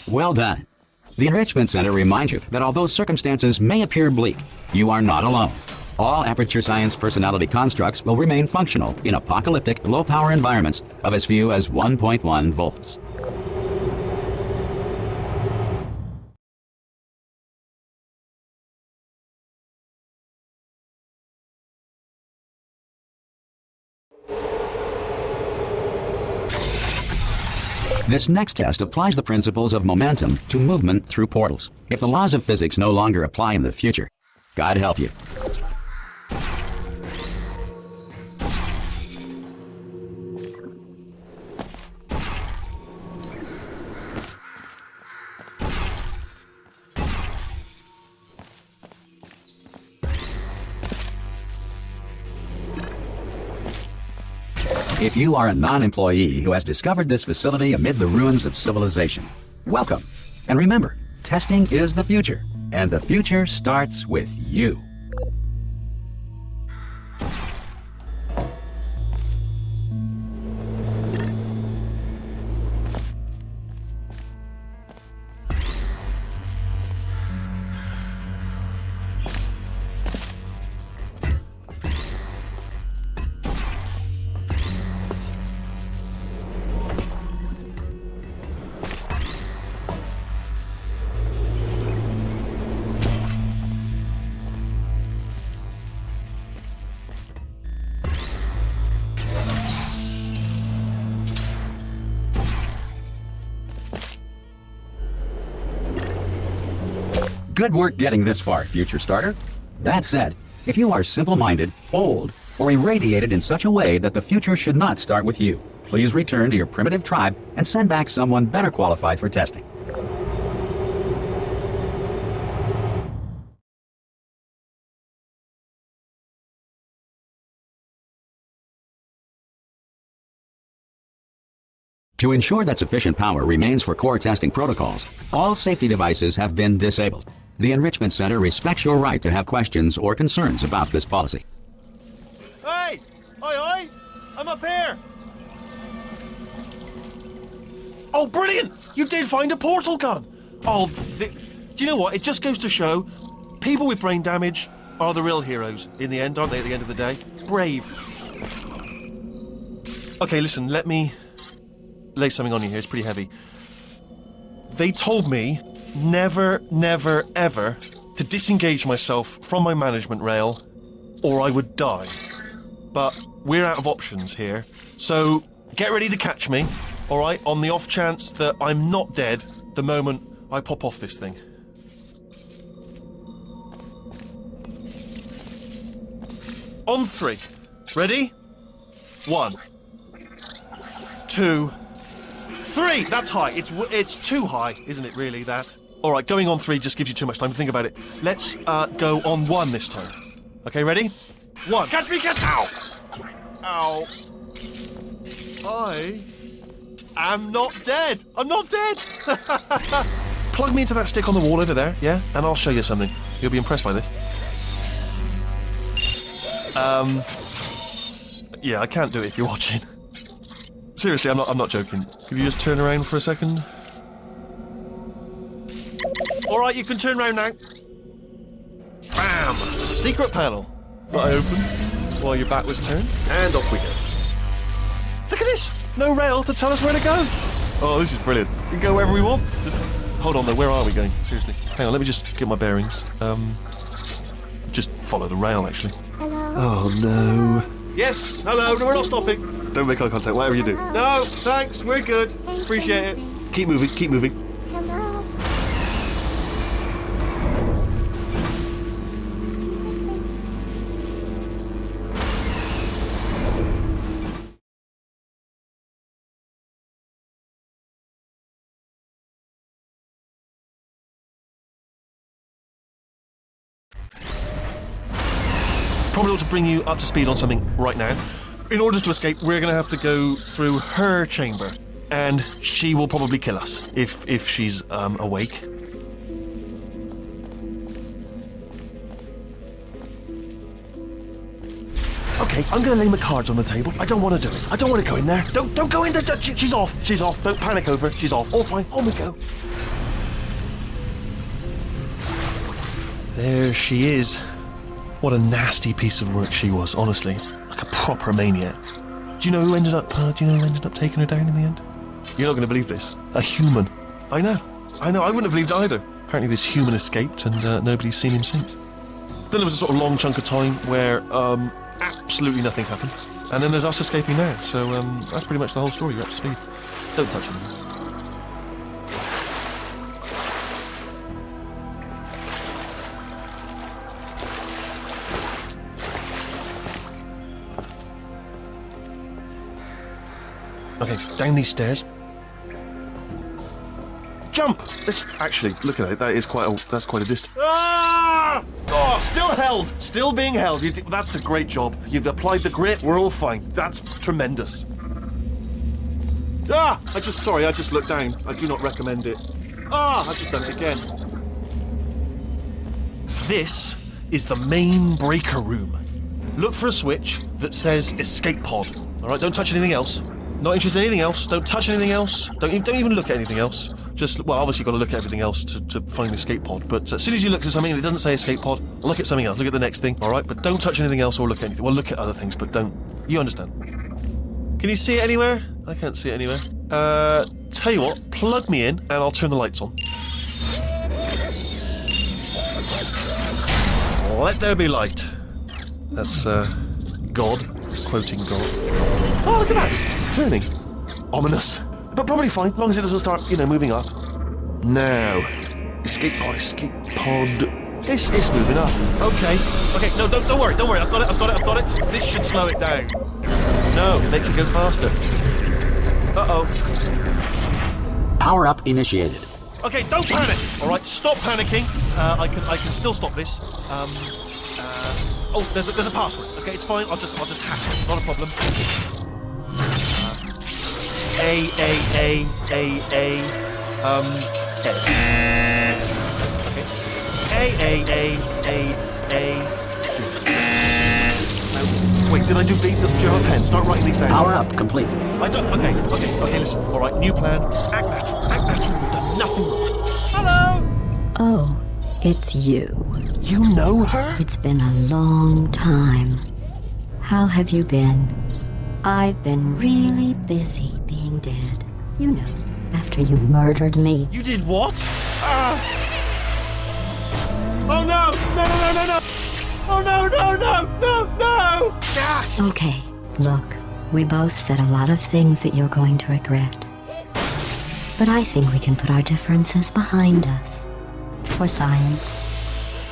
Well done. The Enrichment Center reminds you that although circumstances may appear bleak, you are not alone. All Aperture Science personality constructs will remain functional in apocalyptic, low-power environments of as few as 1.1 volts. This next test applies the principles of momentum to movement through portals. If the laws of physics no longer apply in the future, God help you. If you are a non-employee who has discovered this facility amid the ruins of civilization, welcome. And remember, testing is the future, and the future starts with you. Good work getting this far, future starter. That said, if you are simple-minded, old, or irradiated in such a way that the future should not start with you, please return to your primitive tribe and send back someone better qualified for testing. To ensure that sufficient power remains for core testing protocols, all safety devices have been disabled. The Enrichment Center respects your right to have questions or concerns about this policy. Hey! Oi! I'm up here! Oh, brilliant! You did find a portal gun! Oh, do you know what? It just goes to show, people with brain damage are the real heroes in the end, aren't they, at the end of the day? Brave. Okay, listen, let me lay something on you here. It's pretty heavy. They told me never, never, ever to disengage myself from my management rail, or I would die. But we're out of options here, so get ready to catch me, alright, on the off chance that I'm not dead the moment I pop off this thing. On 3. Ready? 1, 2, 3! That's high. It's too high, isn't it, really, that? Alright, going on 3 just gives you too much time to think about it. Let's go on 1 this time. Okay, ready? 1. Catch me, catch... Ow! Ow. I am not dead. I'm not dead. Plug me into that stick on the wall over there, yeah? And I'll show you something. You'll be impressed by this. Yeah, I can't do it if you're watching. Seriously, I'm not joking. Could you just turn around for a second? Alright, you can turn around now. Bam! Secret panel. That I open while your back was turned. And off we go. Look at this! No rail to tell us where to go. Oh, this is brilliant. We can go wherever we want. Just, hold on though, where are we going? Seriously. Hang on, let me just get my bearings. Just follow the rail, actually. Hello? Oh, no. Yes, hello, no, we're not stopping. Don't make eye contact, whatever you do. No, thanks, we're good. Thanks, Appreciate it. amazing. Keep moving, keep moving. Hello? Probably ought to bring you up to speed on something right now. In order to escape, we're going to have to go through her chamber, and she will probably kill us if she's awake. Okay, I'm going to lay my cards on the table. I don't want to do it. I don't want to go in there. Don't go in there. She's off. She's off. Don't panic over. She's off. All fine. On we go. There she is. What a nasty piece of work she was, honestly. Like a proper maniac. Do you know who ended up taking her down in the end? You're not going to believe this. A human. I know. I wouldn't have believed it either. Apparently this human escaped and nobody's seen him since. Then there was a sort of long chunk of time where absolutely nothing happened. And then there's us escaping now. So that's pretty much the whole story. You're up to speed. Don't touch him. Okay, down these stairs. Jump! Actually, look at it. That's quite a distance. Ah! Oh, still held. Still being held. That's a great job. You've applied the grit. We're all fine. That's tremendous. Ah! I just looked down. I do not recommend it. Ah! I've just done it again. This is the main breaker room. Look for a switch that says escape pod. All right, don't touch anything else. Not interested in anything else. Don't touch anything else. Don't even look at anything else. Just, well, obviously you've got to look at everything else to find the escape pod. But as soon as you look at something and it doesn't say escape pod, look at something else. Look at the next thing, all right? But don't touch anything else or look at anything. Well, look at other things, but don't. You understand? Can you see it anywhere? I can't see it anywhere. Tell you what, plug me in and I'll turn the lights on. Let there be light. That's, God. He's quoting God. Oh, look at that! Turning. Ominous. But probably fine, as long as it doesn't start, moving up. Now. Escape pod. It's moving up. Okay, no, don't worry. I've got it. This should slow it down. No, it makes it go faster. Uh-oh. Power up initiated. Okay, don't panic. All right, stop panicking. I can still stop this. Oh, there's a password. Okay, it's fine. I'll just hack it. Not a problem. A. Okay. C. Wait, did I do B? Do you have a pen? Start writing these down. Power up complete. I don't. Okay. Listen. All right, new plan. Act natural. We've done nothing wrong. Hello. Oh, it's you. You know her? It's been a long time. How have you been? I've been really busy being dead. After you murdered me. You did what? Oh no! No, no, no, no, no! Oh no, no, no, no, no! Ah! Okay, look, we both said a lot of things that you're going to regret. But I think we can put our differences behind us. For science,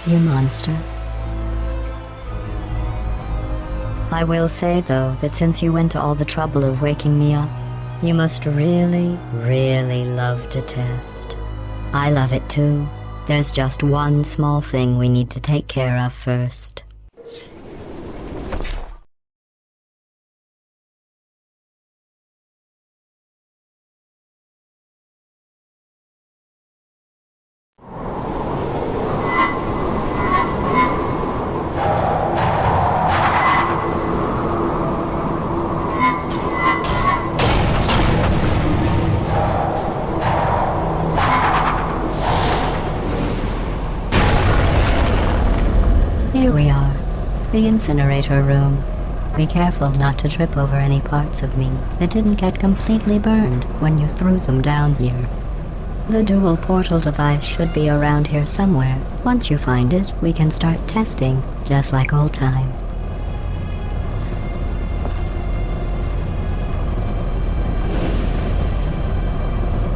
you monster. I will say, though, that since you went to all the trouble of waking me up, you must really, really love to test. I love it too. There's just one small thing we need to take care of first. Here we are, the incinerator room. Be careful not to trip over any parts of me that didn't get completely burned when you threw them down here. The dual portal device should be around here somewhere. Once you find it, we can start testing, just like old times.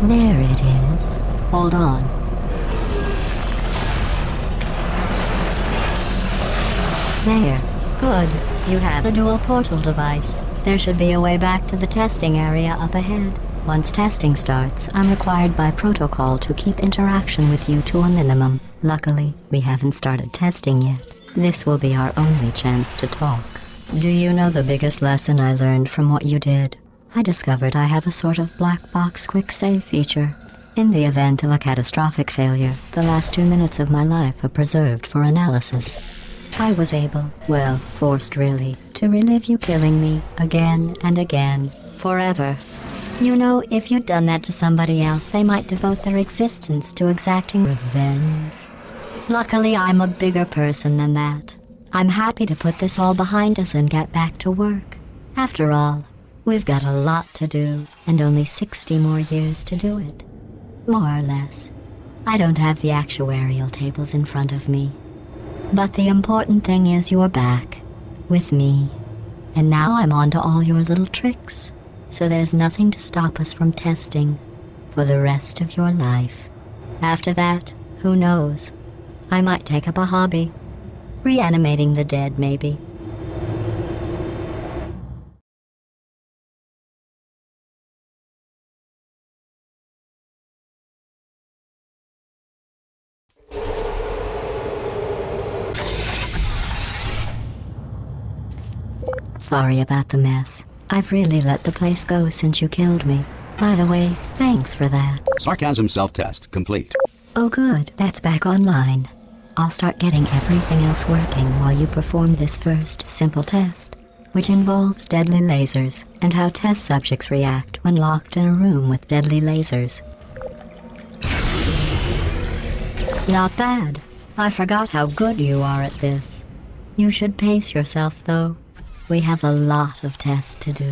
There it is. Hold on. There. Good. You have the dual portal device. There should be a way back to the testing area up ahead. Once testing starts, I'm required by protocol to keep interaction with you to a minimum. Luckily, we haven't started testing yet. This will be our only chance to talk. Do you know the biggest lesson I learned from what you did? I discovered I have a sort of black box quick save feature. In the event of a catastrophic failure, the last 2 minutes of my life are preserved for analysis. I was able, well, forced really, to relive you killing me again and again, forever. You know, if you'd done that to somebody else, they might devote their existence to exacting revenge. Luckily, I'm a bigger person than that. I'm happy to put this all behind us and get back to work. After all, we've got a lot to do, and only 60 more years to do it. More or less. I don't have the actuarial tables in front of me. But the important thing is you're back, with me. And now I'm on to all your little tricks. So there's nothing to stop us from testing for the rest of your life. After that, who knows? I might take up a hobby. Reanimating the dead, maybe. Sorry about the mess. I've really let the place go since you killed me. By the way, thanks for that. Sarcasm self-test complete. Oh good, that's back online. I'll start getting everything else working while you perform this first, simple test, which involves deadly lasers and how test subjects react when locked in a room with deadly lasers. Not bad. I forgot how good you are at this. You should pace yourself, though. We have a lot of tests to do.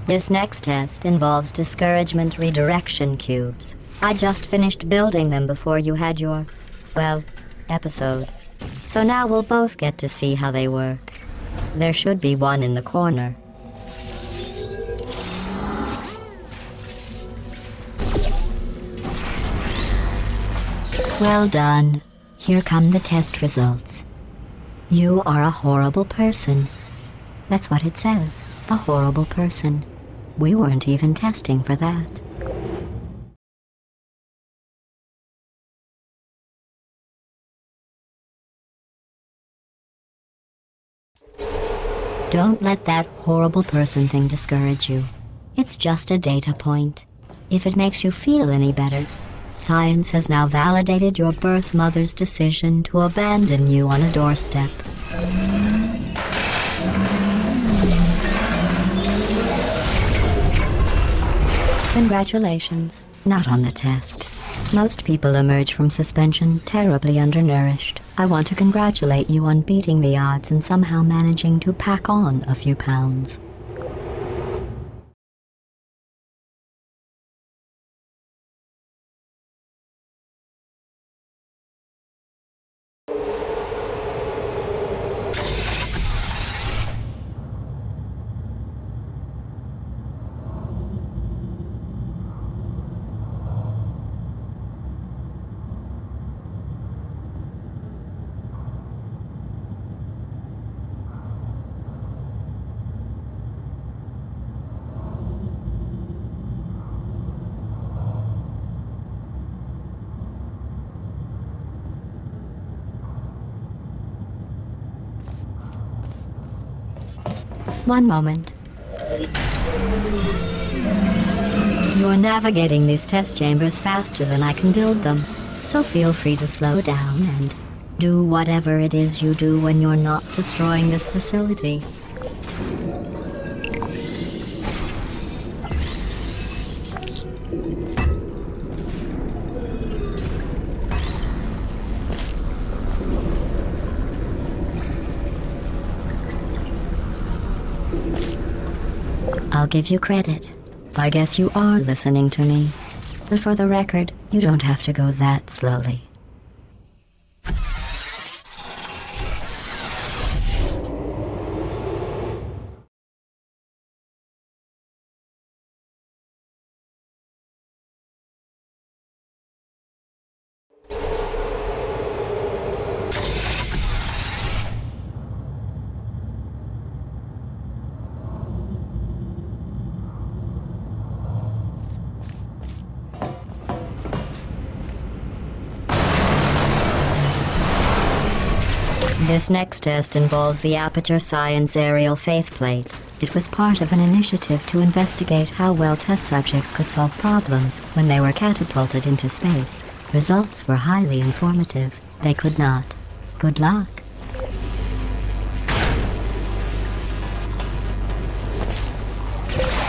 This next test involves discouragement redirection cubes. I just finished building them before you had your, well, episode. So now we'll both get to see how they work. There should be one in the corner. Well done. Here come the test results. You are a horrible person. That's what it says, a horrible person. We weren't even testing for that. Don't let that horrible person thing discourage you. It's just a data point. If it makes you feel any better, science has now validated your birth mother's decision to abandon you on a doorstep. Congratulations. Not on the test. Most people emerge from suspension terribly undernourished. I want to congratulate you on beating the odds and somehow managing to pack on a few pounds. One moment. You're navigating these test chambers faster than I can build them, so feel free to slow down and do whatever it is you do when you're not destroying this facility. I'll give you credit. I guess you are listening to me. But for the record, you don't have to go that slowly. This next test involves the Aperture Science aerial faceplate. It was part of an initiative to investigate how well test subjects could solve problems when they were catapulted into space. Results were highly informative. They could not. Good luck.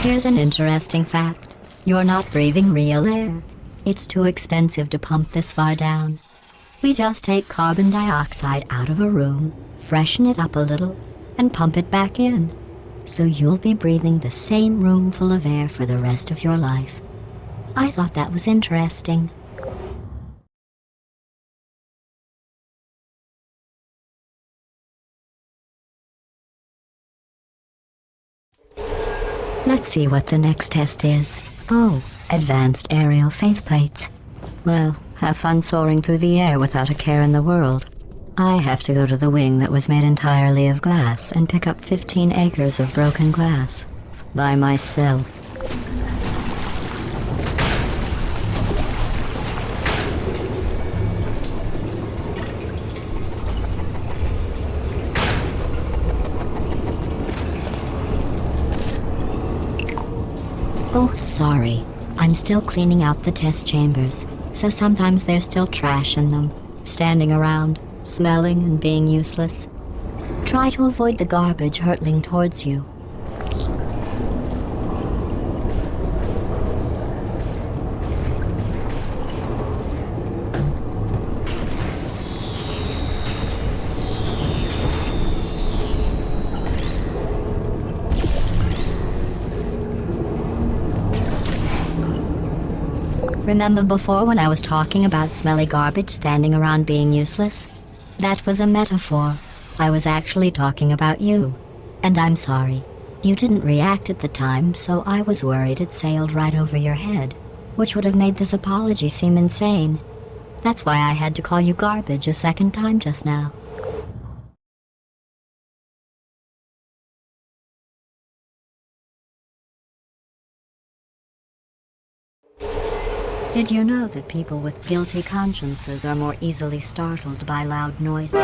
Here's an interesting fact. You're not breathing real air. It's too expensive to pump this far down. We just take carbon dioxide out of a room, freshen it up a little, and pump it back in. So you'll be breathing the same room full of air for the rest of your life. I thought that was interesting. Let's see what the next test is. Oh, advanced aerial faceplates. Well, have fun soaring through the air without a care in the world. I have to go to the wing that was made entirely of glass and pick up 15 acres of broken glass. By myself. Oh, sorry. I'm still cleaning out the test chambers, so sometimes there's still trash in them, standing around, smelling and being useless. Try to avoid the garbage hurtling towards you. Remember before when I was talking about smelly garbage standing around being useless? That was a metaphor. I was actually talking about you. And I'm sorry. You didn't react at the time, so I was worried it sailed right over your head, which would have made this apology seem insane. That's why I had to call you garbage a second time just now. Did you know that people with guilty consciences are more easily startled by loud noise?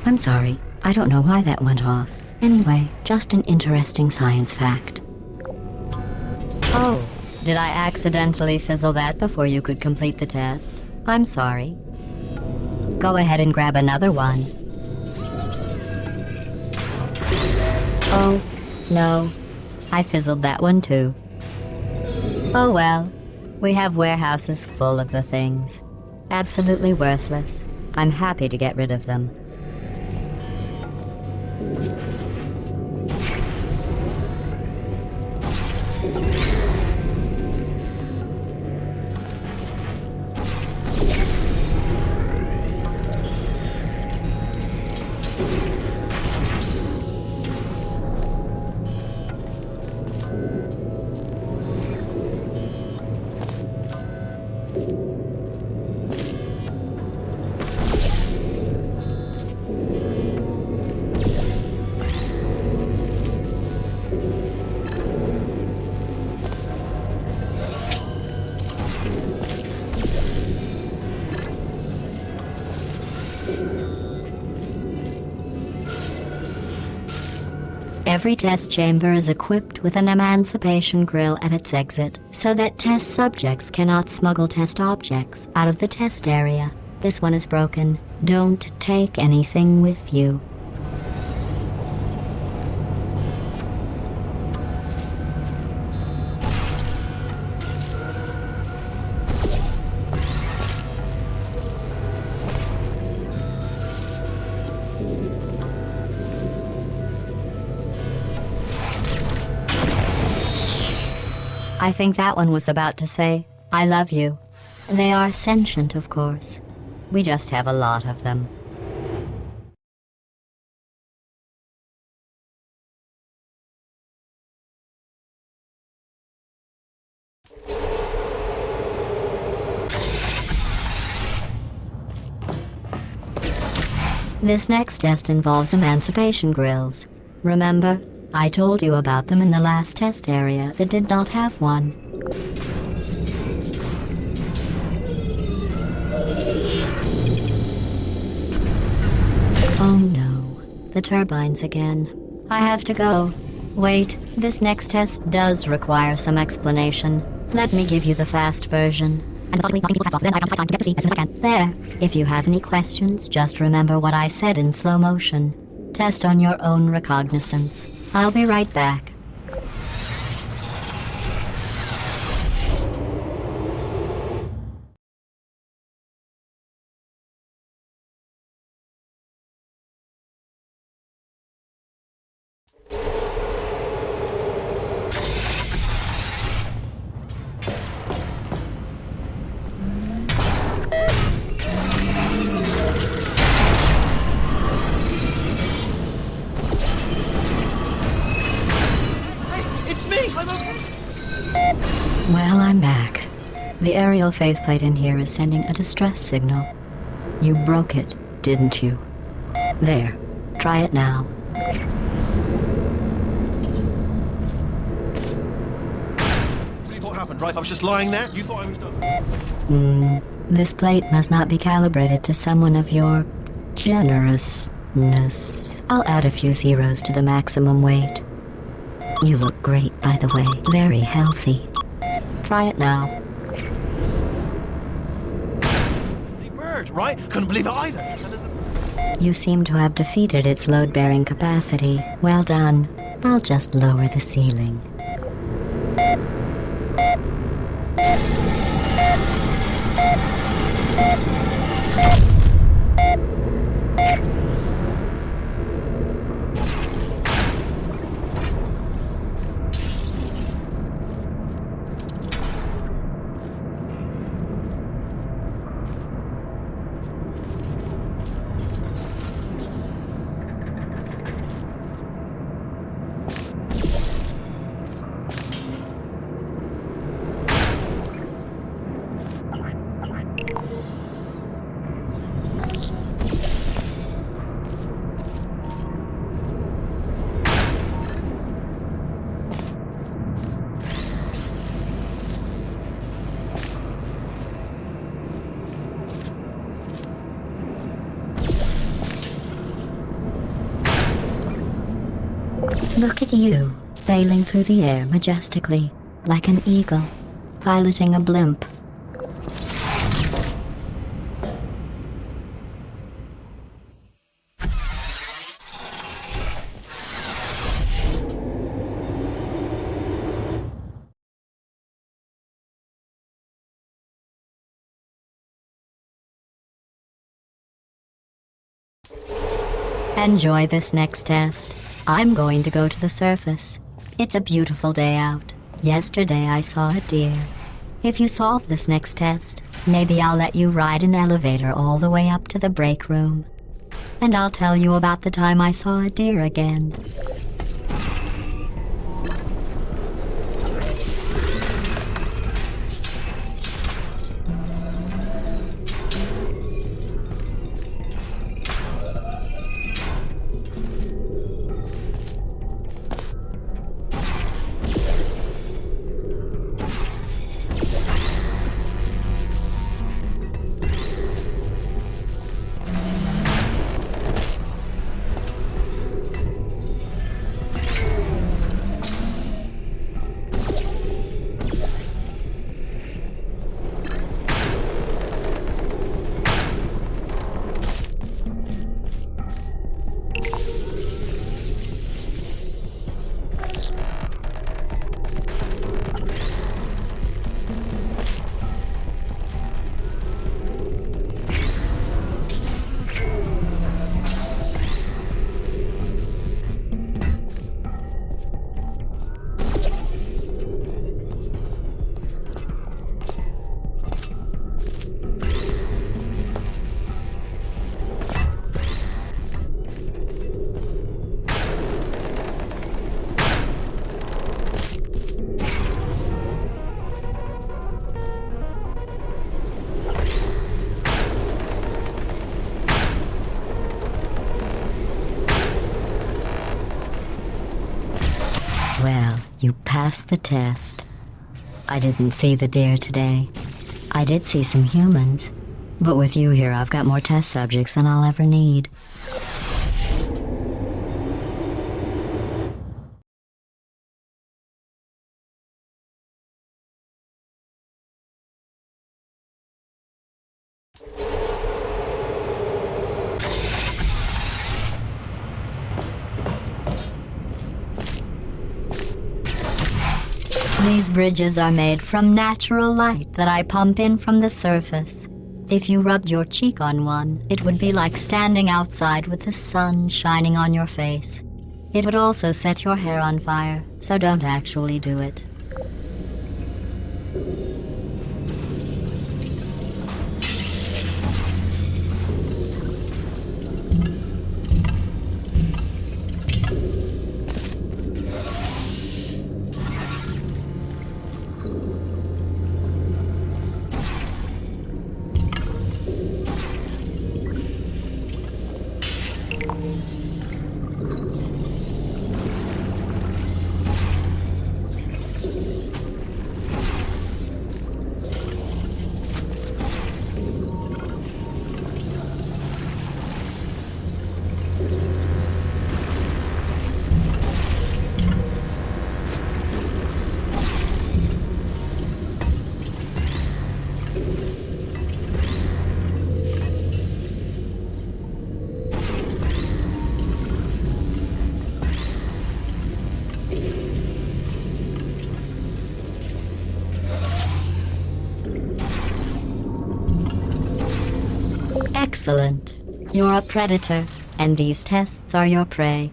I'm sorry. I don't know why that went off. Anyway, just an interesting science fact. Oh, did I accidentally fizzle that before you could complete the test? I'm sorry. Go ahead and grab another one. Oh, no. I fizzled that one too. Oh well, we have warehouses full of the things. Absolutely worthless. I'm happy to get rid of them. Every test chamber is equipped with an emancipation grill at its exit, so that test subjects cannot smuggle test objects out of the test area. This one is broken. Don't take anything with you. I think that one was about to say, I love you. They are sentient, of course. We just have a lot of them. This next test involves emancipation grills. Remember? I told you about them in the last test area that did not have one. Oh no, the turbines again. I have to go. Wait, this next test does require some explanation. Let me give you the fast version. And then I can time to get to see as soon as I can. There. If you have any questions, just remember what I said in slow motion. Test on your own recognizance. I'll be right back. Well, I'm back. The aerial faceplate in here is sending a distress signal. You broke it, didn't you? There. Try it now. What happened, right? I was just lying there. You thought I was done. This plate must not be calibrated to someone of your generousness. I'll add a few zeros to the maximum weight. You look great, by the way. Very healthy. Try it now. Bird, right? Couldn't believe it either. You seem to have defeated its load-bearing capacity. Well done. I'll just lower the ceiling. Look at you, sailing through the air majestically, like an eagle, piloting a blimp. Enjoy this next test. I'm going to go to the surface. It's a beautiful day out. Yesterday I saw a deer. If you solve this next test, maybe I'll let you ride an elevator all the way up to the break room. And I'll tell you about the time I saw a deer again. Well, you passed the test. I didn't see the deer today. I did see some humans. But with you here, I've got more test subjects than I'll ever need. These bridges are made from natural light that I pump in from the surface. If you rubbed your cheek on one, it would be like standing outside with the sun shining on your face. It would also set your hair on fire, so don't actually do it. Excellent. You're a predator, and these tests are your prey.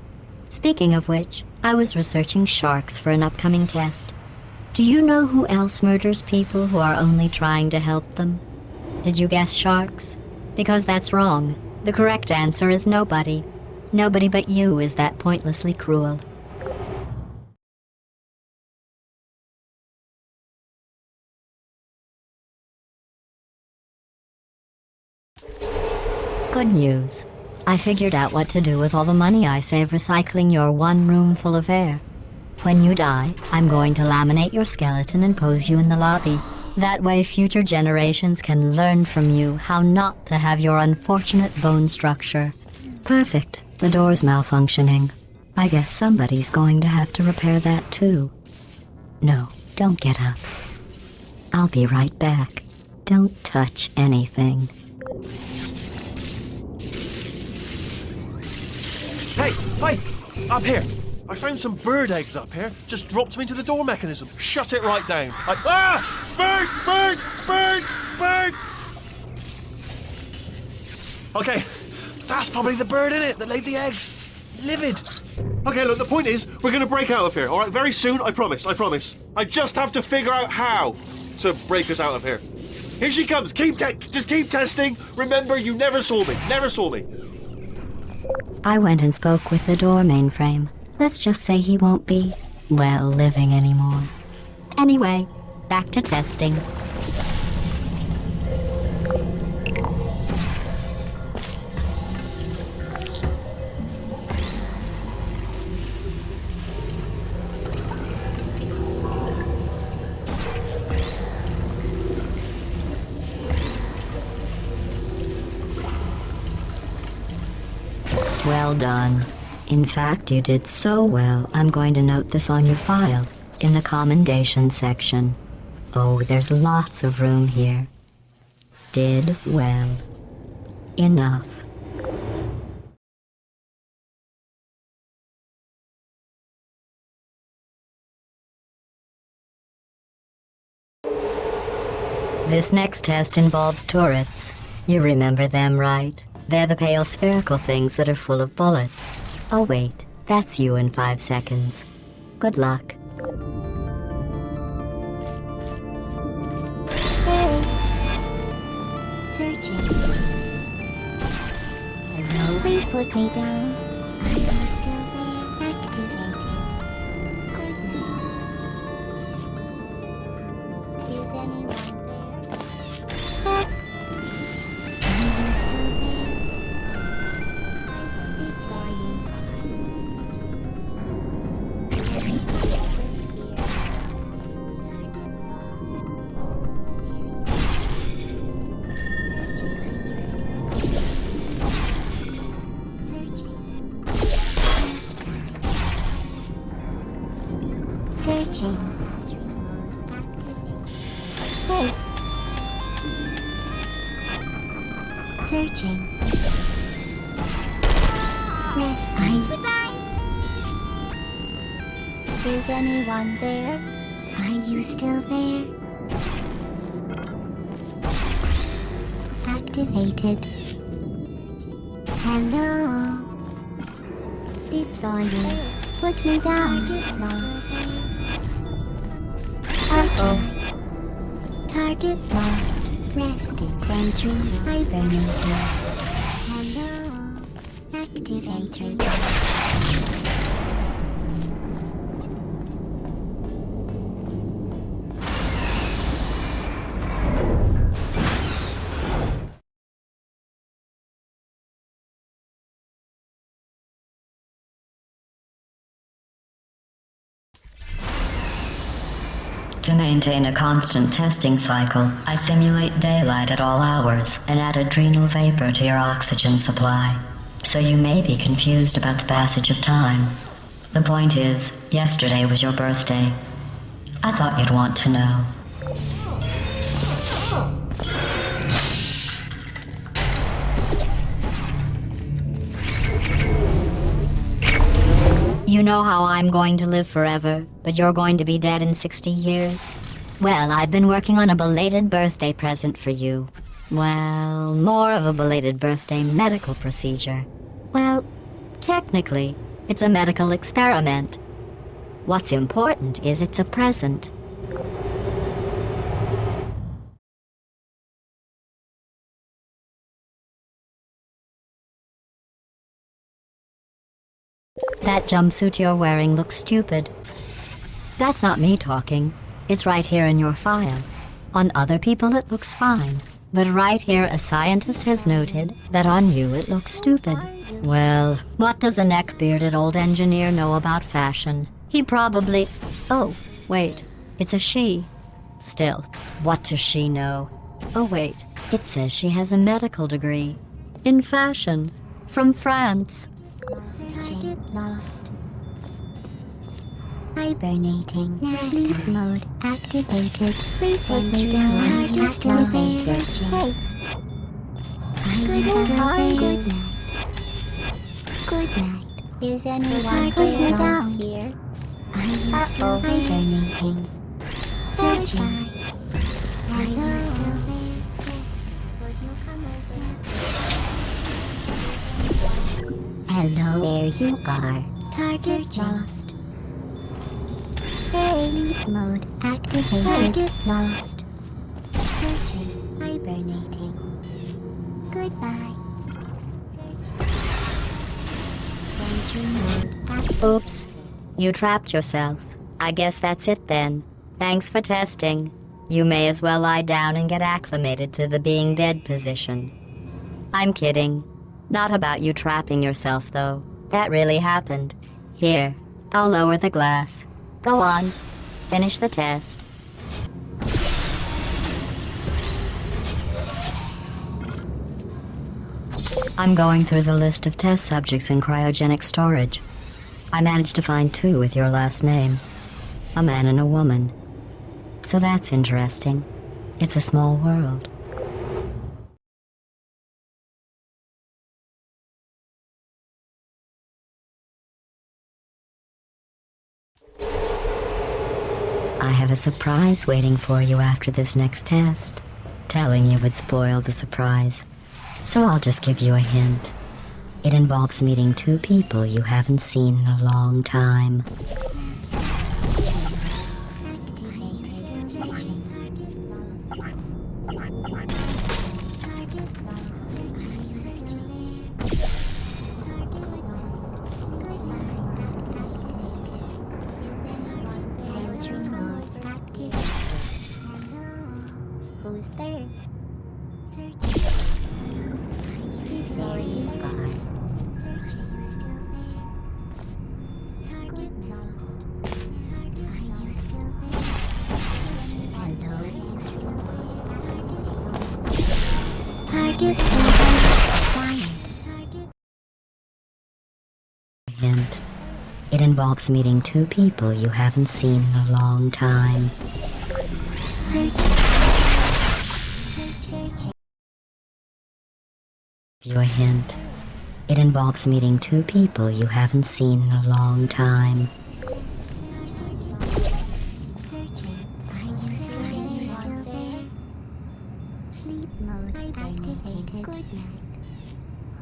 Speaking of which, I was researching sharks for an upcoming test. Do you know who else murders people who are only trying to help them? Did you guess sharks? Because that's wrong. The correct answer is nobody. Nobody but you is that pointlessly cruel. Good news. I figured out what to do with all the money I save recycling your one room full of air. When you die, I'm going to laminate your skeleton and pose you in the lobby. That way future generations can learn from you how not to have your unfortunate bone structure. Perfect. The door's malfunctioning. I guess somebody's going to have to repair that too. No, don't get up. I'll be right back. Don't touch anything. Hey! Up here! I found some bird eggs up here. Just dropped them into the door mechanism. Shut it right down. Bird! Bird! Bird! Bird! Okay, That's probably the bird, innit, that laid the eggs. Livid. Okay, look, the point is, we're going to break out of here, all right? Very soon, I promise. I just have to figure out how to break us out of here. Here she comes. Just keep testing. Remember, you never saw me. I went and spoke with the door mainframe. Let's just say he won't be, well, living anymore. Anyway, back to testing. Well done. In fact, you did so well, I'm going to note this on your file, in the commendation section. Oh, there's lots of room here. Did well. Enough. This next test involves turrets. You remember them, right? They're the pale spherical things that are full of bullets. Oh wait, that's you in 5 seconds. Good luck. Searching. Hello, please put me down. Are you still there? Activating. Good night. Is anyone there? Are you still there? Searching. Hey. Searching. Yes, goodbye. Is anyone there? Are you still there? Activated. Hello. Deploying. Put me down. Lost. Target lost. Resting. Sentry. Hibernating. Hello. Activated. To maintain a constant testing cycle, I simulate daylight at all hours and add adrenal vapor to your oxygen supply. So you may be confused about the passage of time. The point is, yesterday was your birthday. I thought you'd want to know. You know how I'm going to live forever, but you're going to be dead in 60 years? Well, I've been working on a belated birthday present for you. Well, more of a belated birthday medical procedure. Well, technically, it's a medical experiment. What's important is it's a present. That jumpsuit you're wearing looks stupid. That's not me talking. It's right here in your file. On other people it looks fine. But right here a scientist has noted that on you it looks stupid. Well, what does a neck-bearded old engineer know about fashion? He probably... Oh, wait. It's a she. Still, what does she know? Oh wait, it says she has a medical degree. In fashion. From France. Target lost. Hibernating. Sleep mode activated. Please put me down. Are you still there? Hey. Are you still there? Good night. Good night. Is anyone there here? Are you still hibernating? Searching. Are you still there? Would you come over? Hello, there you are. Target lost. Sleep mode activated. Target lost. Searching. Hibernating. Goodbye. Sentry mode activated. Oops. You trapped yourself. I guess that's it then. Thanks for testing. You may as well lie down and get acclimated to the being dead position. I'm kidding. Not about you trapping yourself, though. That really happened. Here, I'll lower the glass. Go on. Finish the test. I'm going through the list of test subjects in cryogenic storage. I managed to find 2 with your last name. A man and a woman. So that's interesting. It's a small world. I have a surprise waiting for you after this next test. Telling you would spoil the surprise. So I'll just give you a hint. It involves meeting 2 people you haven't seen in a long time. Who's there? Searching. There you are. Searching. You still there? Target lost. Are you still there? Hello. Are you still there? Target still acquired. Target. Hint. It involves meeting 2 people you haven't seen in a long time. Searching. Give you a hint. It involves meeting 2 people you haven't seen in a long time. Searching. Are you still there? Sleep mode activated. Good night.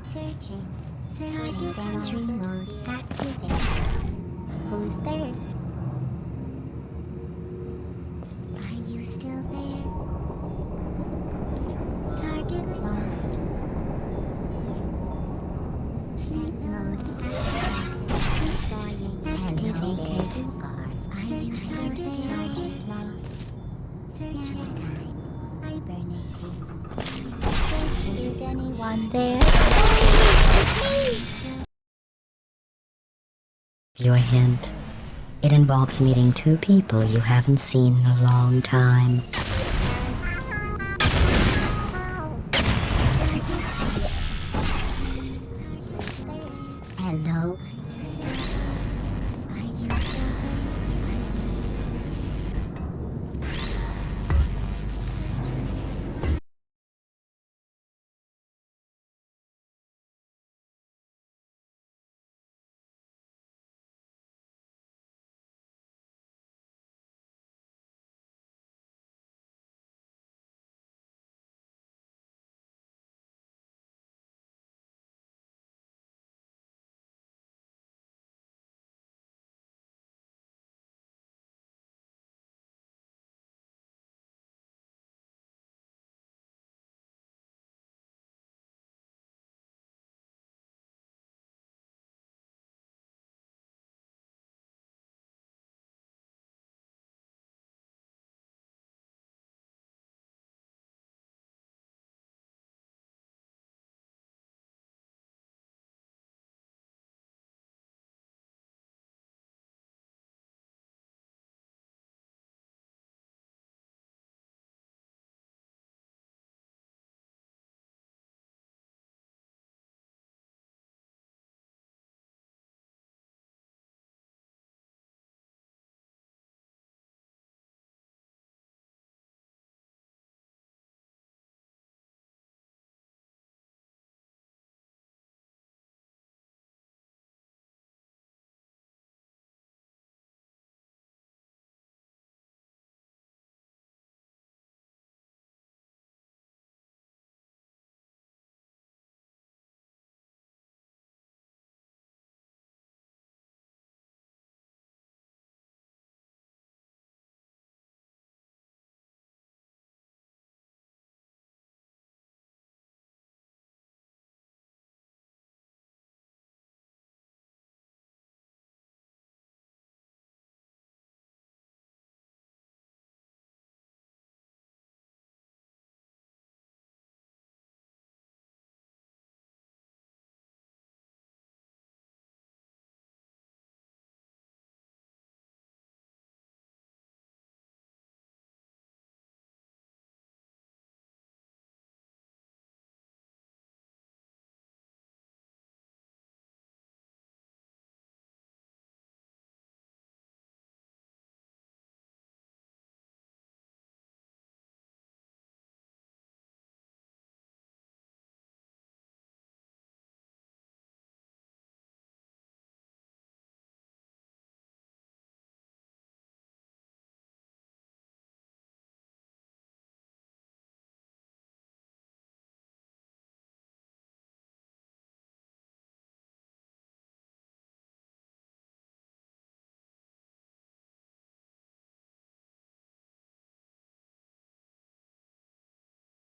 Searching. Searching. Sentry mode activated. Who's there? Are you still there? Target lost. Sleep mode activated. Are you still there? Target lost. Searching. Hibernating. Searching. Is anyone there? Give you a hint. It involves meeting 2 people you haven't seen in a long time. Hello.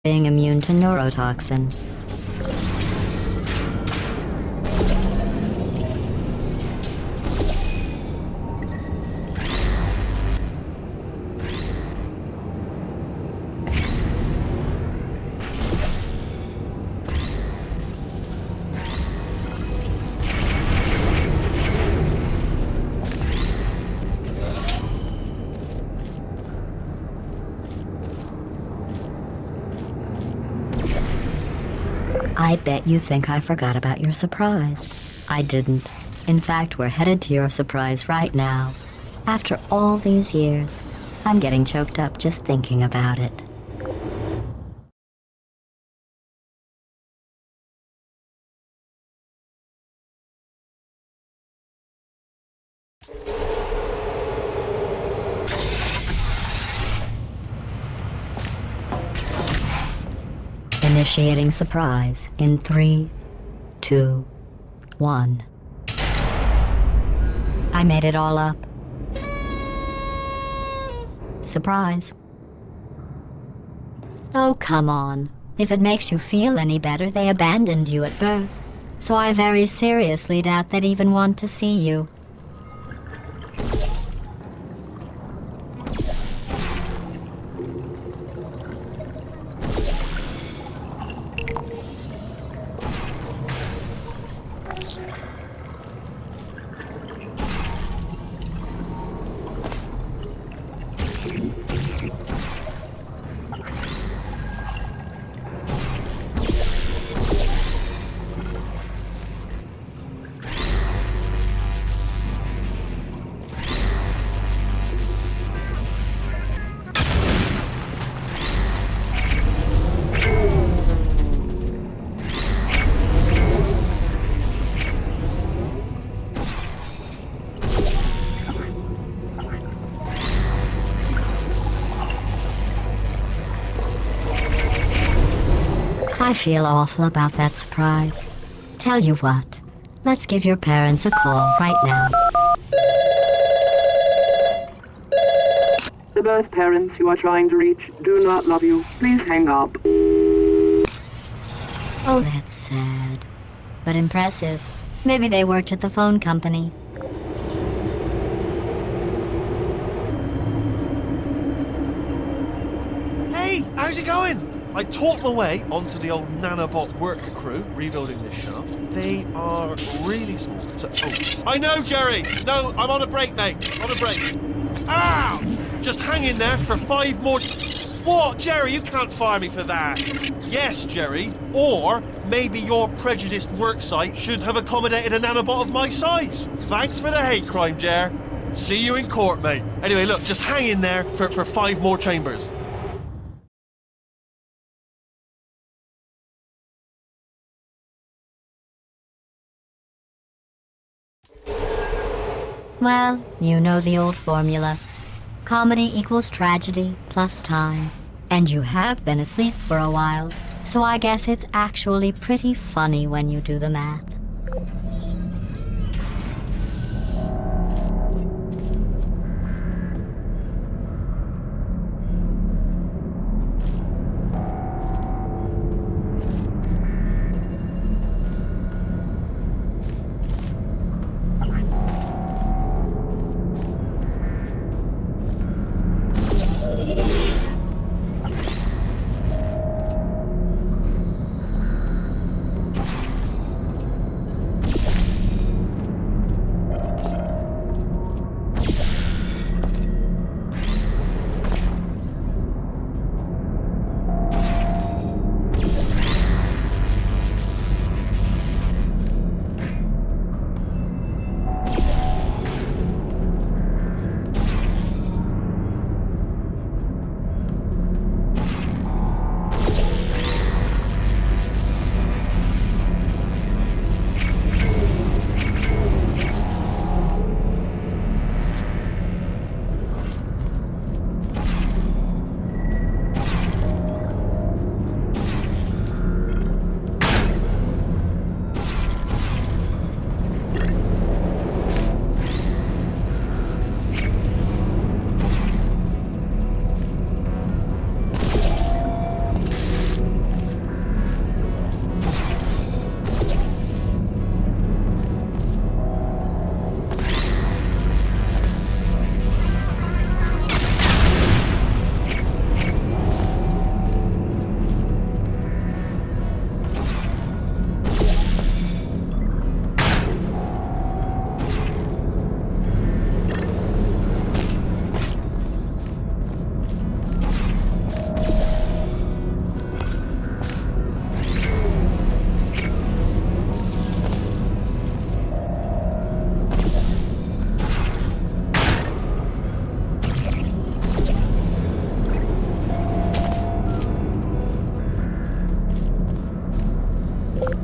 being immune to neurotoxin. I bet you think I forgot about your surprise. I didn't. In fact, we're headed to your surprise right now. After all these years, I'm getting choked up just thinking about it. Initiating surprise in 3, 2, 1. I made it all up. Surprise. Oh, come on. If it makes you feel any better, they abandoned you at birth. So I very seriously doubt they'd even want to see you. I feel awful about that surprise. Tell you what, let's give your parents a call right now. The birth parents you are trying to reach do not love you. Please hang up. Oh, that's sad. But impressive. Maybe they worked at the phone company. Hey, how's it going? I talked my way onto the old nanobot work crew rebuilding this shaft. They are really small. So, I know, Jerry! No, I'm on a break, mate. On a break. Ow! Just hang in there for 5 more... What? Jerry, you can't fire me for that. Yes, Jerry. Or maybe your prejudiced work site should have accommodated a nanobot of my size. Thanks for the hate crime, Jer. See you in court, mate. Anyway, look, just hang in there for 5 more chambers. Well, you know the old formula. Comedy equals tragedy plus time. And you have been asleep for a while, so I guess it's actually pretty funny when you do the math.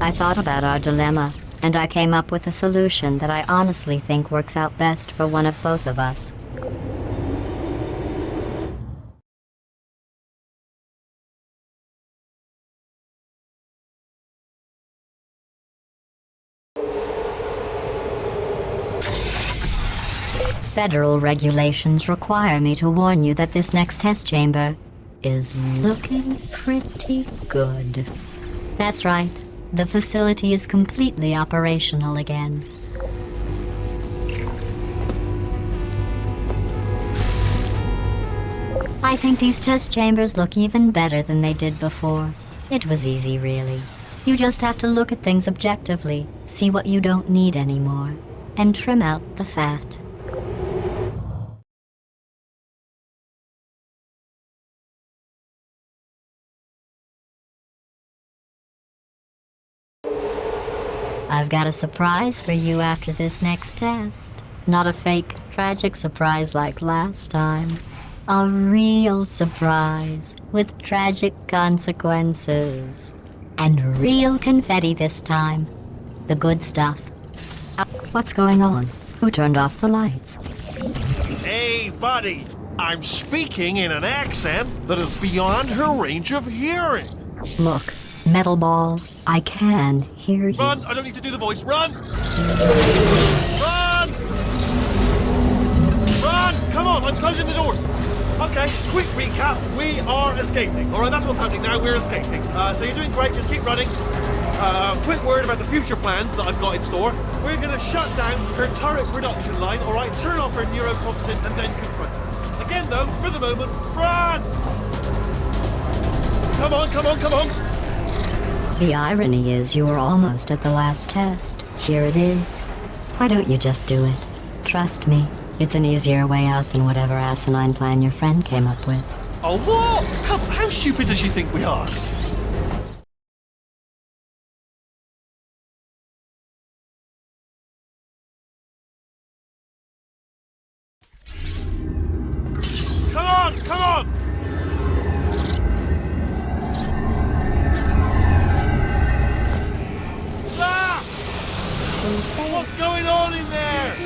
I thought about our dilemma, and I came up with a solution that I honestly think works out best for one of both of us. Federal regulations require me to warn you that this next test chamber is looking pretty good. That's right. The facility is completely operational again. I think these test chambers look even better than they did before. It was easy, really. You just have to look at things objectively, see what you don't need anymore, and trim out the fat. I've got a surprise for you after this next test. Not a fake, tragic surprise like last time. A real surprise with tragic consequences. And real confetti this time. The good stuff. What's going on? Who turned off the lights? Hey, buddy. I'm speaking in an accent that is beyond her range of hearing. Look, metal ball, I can hear you. Run! I don't need to do the voice. Run! Run! Run! Come on, I'm closing the doors. Okay, quick recap. We are escaping. All right, that's what's happening now. We're escaping. So you're doing great. Just keep running. Quick word about the future plans that I've got in store. We're going to shut down her turret production line, all right? Turn off her neurotoxin and then confront her. Again, though, for the moment, run! Come on, come on, come on. The irony is you were almost at the last test. Here it is. Why don't you just do it? Trust me, it's an easier way out than whatever asinine plan your friend came up with. Oh, what? How stupid does she think we are? Come on, come on! Ah! What's going on in there?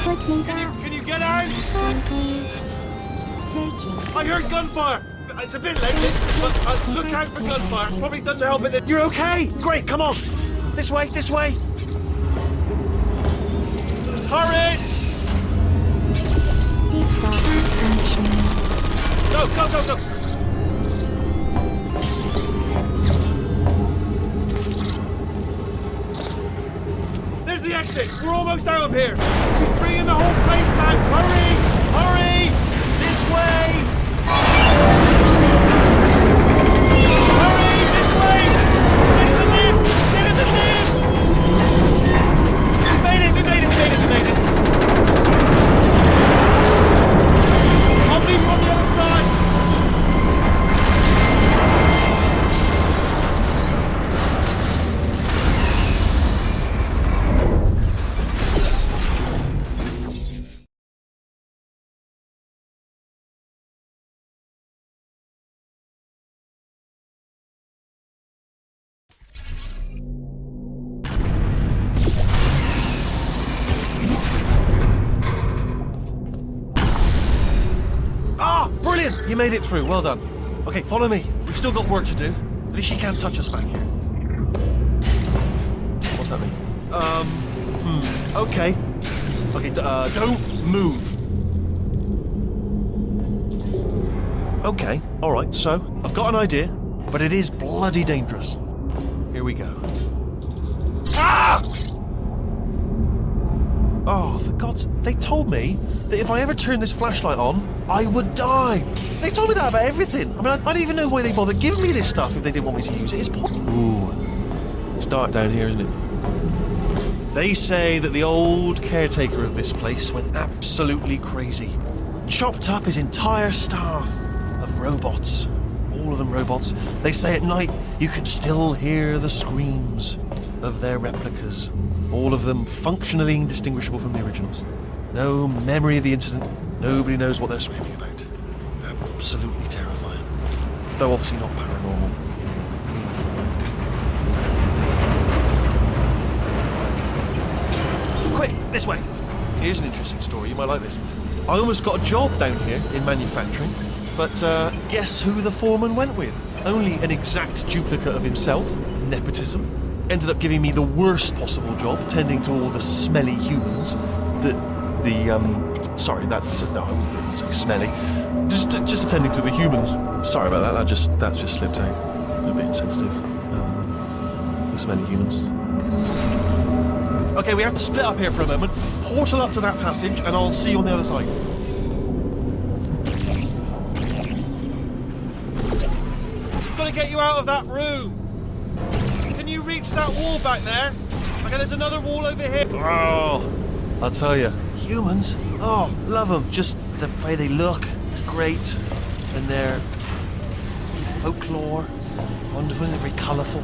Put me down. Can you get out? Stand there. Searching. I heard gunfire. It's a bit late, but look out for gunfire. Probably doesn't help it. You're okay. Great, come on. This way, this way. Turrets! Default functioning. Go, go, go, go. There's the exit. We're almost out of here. He's bringing the whole place down. Hurry! Hurry! This way! Hurry! This way! Get in the lift! Get in the lift! We made it! We made it! We made it! We made it! I'll leave you on the other side! Brilliant! You made it through. Well done. Okay, follow me. We've still got work to do. At least she can't touch us back here. What's that mean? Okay. Okay, don't move. Okay, alright, so, I've got an idea, but it is bloody dangerous. Here we go. Ah! Oh, for God's... They told me that if I ever turned this flashlight on, I would die. They told me that about everything. I mean, I don't even know why they bothered giving me this stuff if they didn't want me to use it. It's Ooh. It's dark down here, isn't it? They say that the old caretaker of this place went absolutely crazy. Chopped up his entire staff of robots. All of them robots. They say at night you can still hear the screams of their replicas. All of them functionally indistinguishable from the originals. No memory of the incident. Nobody knows what they're screaming about. Absolutely terrifying. Though obviously not paranormal. This way. Here's an interesting story. You might like this. I almost got a job down here in manufacturing, but guess who the foreman went with? Only an exact duplicate of himself. Nepotism. Ended up giving me the worst possible job, tending to all the smelly humans. Sorry, that's no, I wouldn't say smelly. Just attending to the humans. Sorry about that. That just slipped out. A bit insensitive. The smelly humans. Okay, we have to split up here for a moment. Portal up to that passage, and I'll see you on the other side. Gotta get you out of that room. Can you reach that wall back there? Okay, there's another wall over here. Oh, I'll tell you, humans. Oh, love them. Just the way they look is great, and their folklore, wonderful. They're very colourful.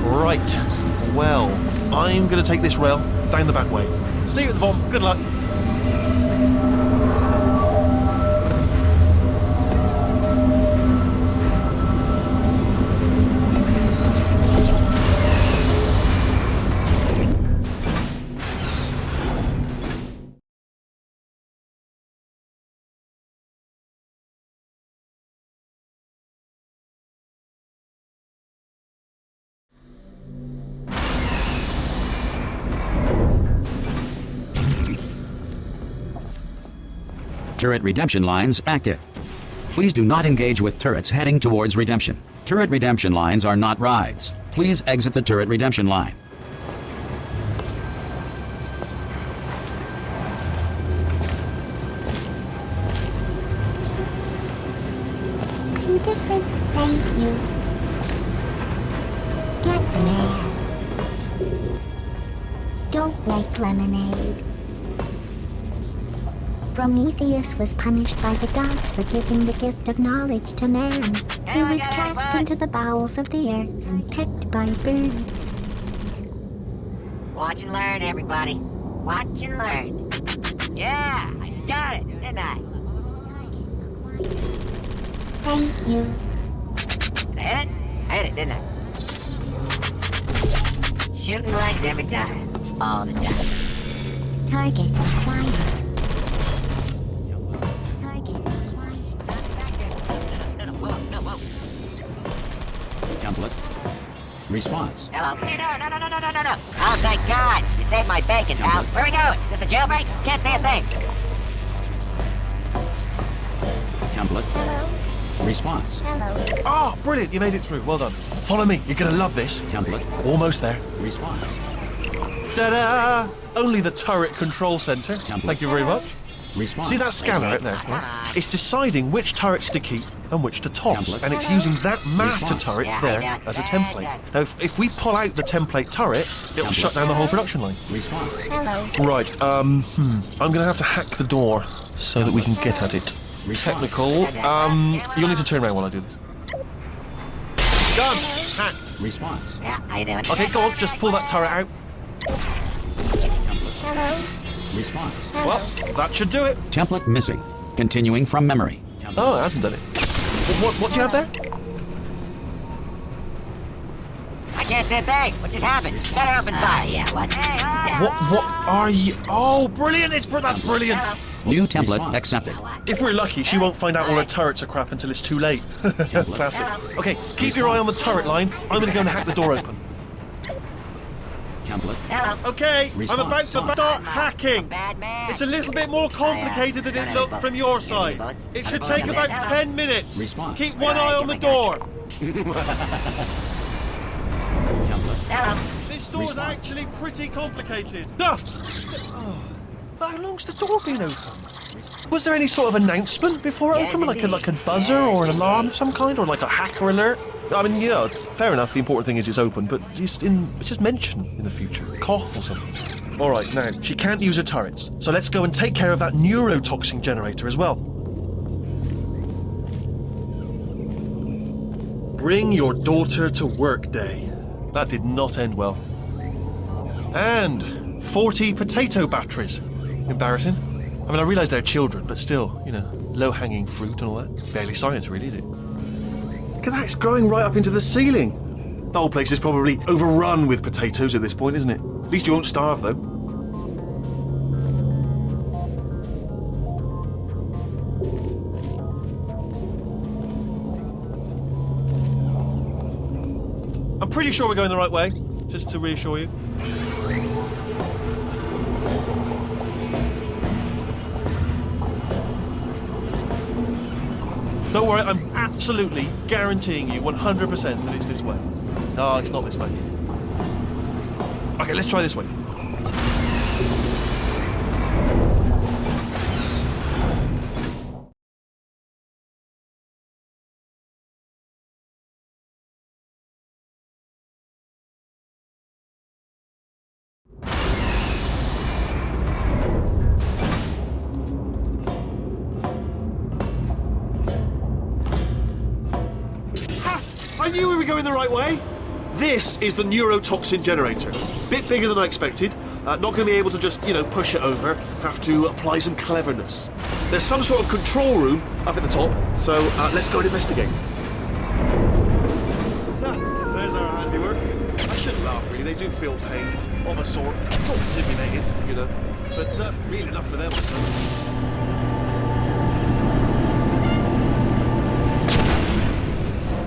Right, well, I'm going to take this rail down the back way. See you at the bottom. Good luck. Turret redemption lines active. Please do not engage with turrets heading towards redemption. Turret redemption lines are not rides. Please exit the turret redemption line. I'm different, thank you. Get mad. Don't make lemonade. Prometheus was punished by the gods for giving the gift of knowledge to man. He was cast into the bowels of the earth and picked by birds. Watch and learn, everybody. Watch and learn. Yeah, I got it, didn't I? Thank you. Did I hit it? I hit it, didn't I? Shooting legs every time. All the time. Target acquired. Template. Response. Hello? No. Oh, thank God. You saved my bacon, pal. Where are we going? Is this a jailbreak? Can't say a thing. Template. Hello. Response. Hello. Ah, brilliant. You made it through. Well done. Follow me. You're going to love this. Template. Almost there. Response. Ta-da! Only the turret control center. Template. Thank you very much. Response. See that scanner out there? Yeah? It's deciding which turrets to keep and which to toss, Template. and it's using that master Response. turret Yeah, there yeah, as a yeah, template. yeah. Now, if we pull out the template turret, it'll Template. shut down the whole production line. Response. Hello. Right, I'm gonna have to hack the door so that we can get at it. Response. Technical, you'll need to turn around while I do this. Done! Hacked. Response. Yeah, how you doing? Okay, go on, just pull that turret out. Hello. Response. Well, that should do it. Template missing. Continuing from memory. Oh, it hasn't done it. What do you have there? I can't say a thing. What just happened? Better open fire. Yeah, what? Hey, What are you? Oh, brilliant! That's brilliant. New template Response. accepted. If we're lucky, she won't find out all her turrets are crap until it's too late. Classic. Okay, keep your eye on the turret line. I'm gonna go and hack the door open. Template. Hello. Okay, I'm Response. about to start hacking. Bad man. It's a little bit more complicated than it looked from your side. It should take about 10 minutes. Response. Keep one eye on the door. Template. Hello. This door's Response. actually pretty complicated. Ah! Oh. How long's the door been open? Was there any sort of announcement before it Yes, opened? Like a indeed. buzzer or an Yes, alarm indeed. of some kind? Or like a hacker alert? I mean, yeah, fair enough. The important thing is it's open, but just mention in the future. Cough or something. All right, now, she can't use her turrets. So let's go and take care of that neurotoxin generator as well. Bring your daughter to work day. That did not end well. And 40 potato batteries. Embarrassing. I mean, I realise they're children, but still, low-hanging fruit and all that. Barely science, really, is it? Look at that, it's growing right up into the ceiling. The whole place is probably overrun with potatoes at this point, isn't it? At least you won't starve, though. I'm pretty sure we're going the right way, just to reassure you. Don't worry, I'm absolutely guaranteeing you 100% that it's this way. No, it's not this way. Okay, let's try this way. I knew we were going the right way. This is the neurotoxin generator. Bit bigger than I expected. Not going to be able to just, push it over. Have to apply some cleverness. There's some sort of control room up at the top, so let's go and investigate. There's our handiwork. I shouldn't laugh, really. They do feel pain of a sort. It's all simulated, but real enough for them.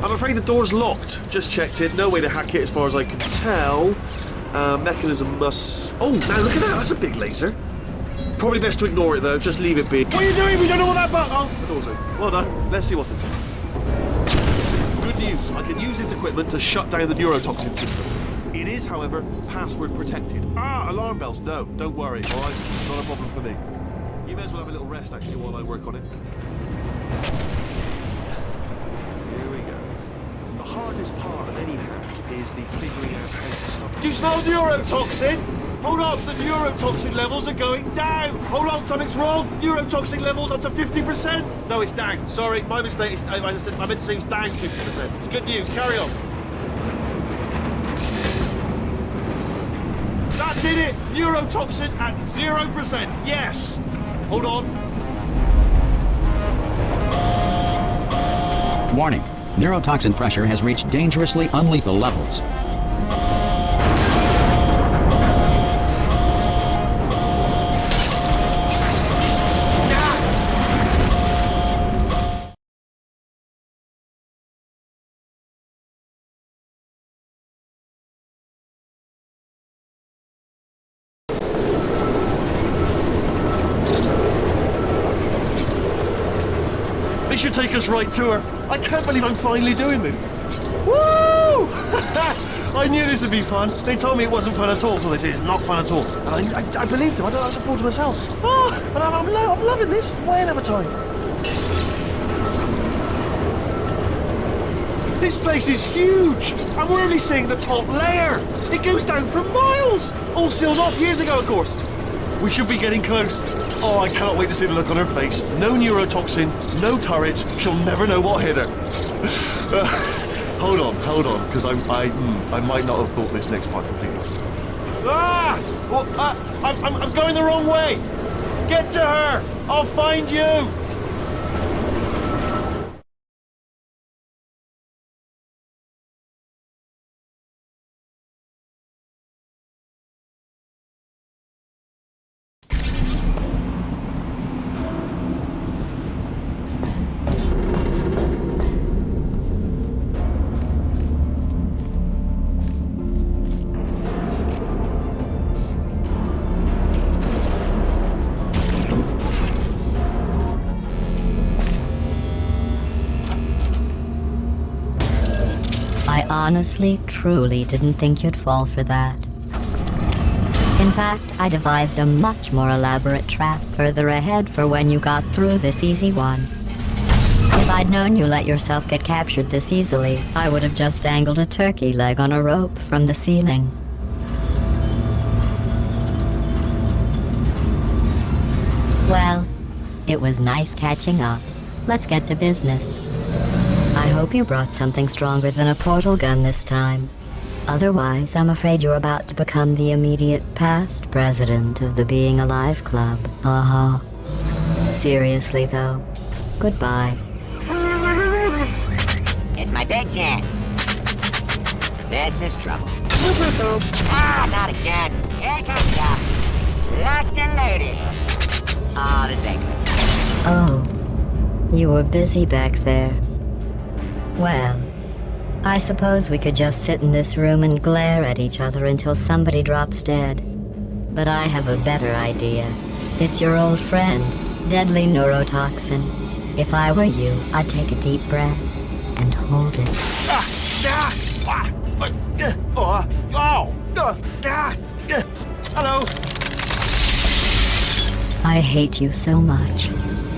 I'm afraid the door's locked. Just checked it. No way to hack it as far as I can tell. Mechanism must... Oh, now look at that. That's a big laser. Probably best to ignore it, though. Just leave it be. What are you doing? We don't know what that button... Oh, the door's open. Well done. Let's see what's inside. Good news. I can use this equipment to shut down the neurotoxin system. It is, however, password protected. Alarm bells. No, don't worry. All right? Not a problem for me. You may as well have a little rest, actually, while I work on it. The hardest part of any hack is the figuring out how to stop. Do you smell neurotoxin? Hold on, the neurotoxin levels are going down. Hold on, something's wrong. Neurotoxin levels up to 50%. No, it's down. Sorry, my mistake. I meant to say it's down 50%. It's good news. Carry on. That did it. Neurotoxin at 0%. Yes. Hold on. Warning. Neurotoxin pressure has reached dangerously unlethal levels. This should take us right to her. I can't believe I'm finally doing this. Woo! I knew this would be fun. They told me it wasn't fun at all, so they said it's not fun at all. And I believed them. I don't know what to fool to myself. And I'm loving this. Whale of a time. This place is huge, and we're only seeing the top layer. It goes down for miles. All sealed off years ago, of course. We should be getting close. Oh, I cannot wait to see the look on her face. No neurotoxin, no turrets. She'll never know what hit her. Hold on, because I might not have thought this next part completely through. I'm going the wrong way. Get to her. I'll find you. I honestly, truly didn't think you'd fall for that. In fact, I devised a much more elaborate trap further ahead for when you got through this easy one. If I'd known you let yourself get captured this easily, I would have just dangled a turkey leg on a rope from the ceiling. Well, it was nice catching up. Let's get to business. I hope you brought something stronger than a portal gun this time. Otherwise, I'm afraid you're about to become the immediate past president of the Being Alive Club. Seriously, though, goodbye. It's my big chance. This is trouble. Ah, not again. Here comes Doc. Locked and loaded. Oh, this ain't good. Oh, you were busy back there. Well, I suppose we could just sit in this room and glare at each other until somebody drops dead. But I have a better idea. It's your old friend, deadly neurotoxin. If I were you, I'd take a deep breath and hold it. Hello. I hate you so much.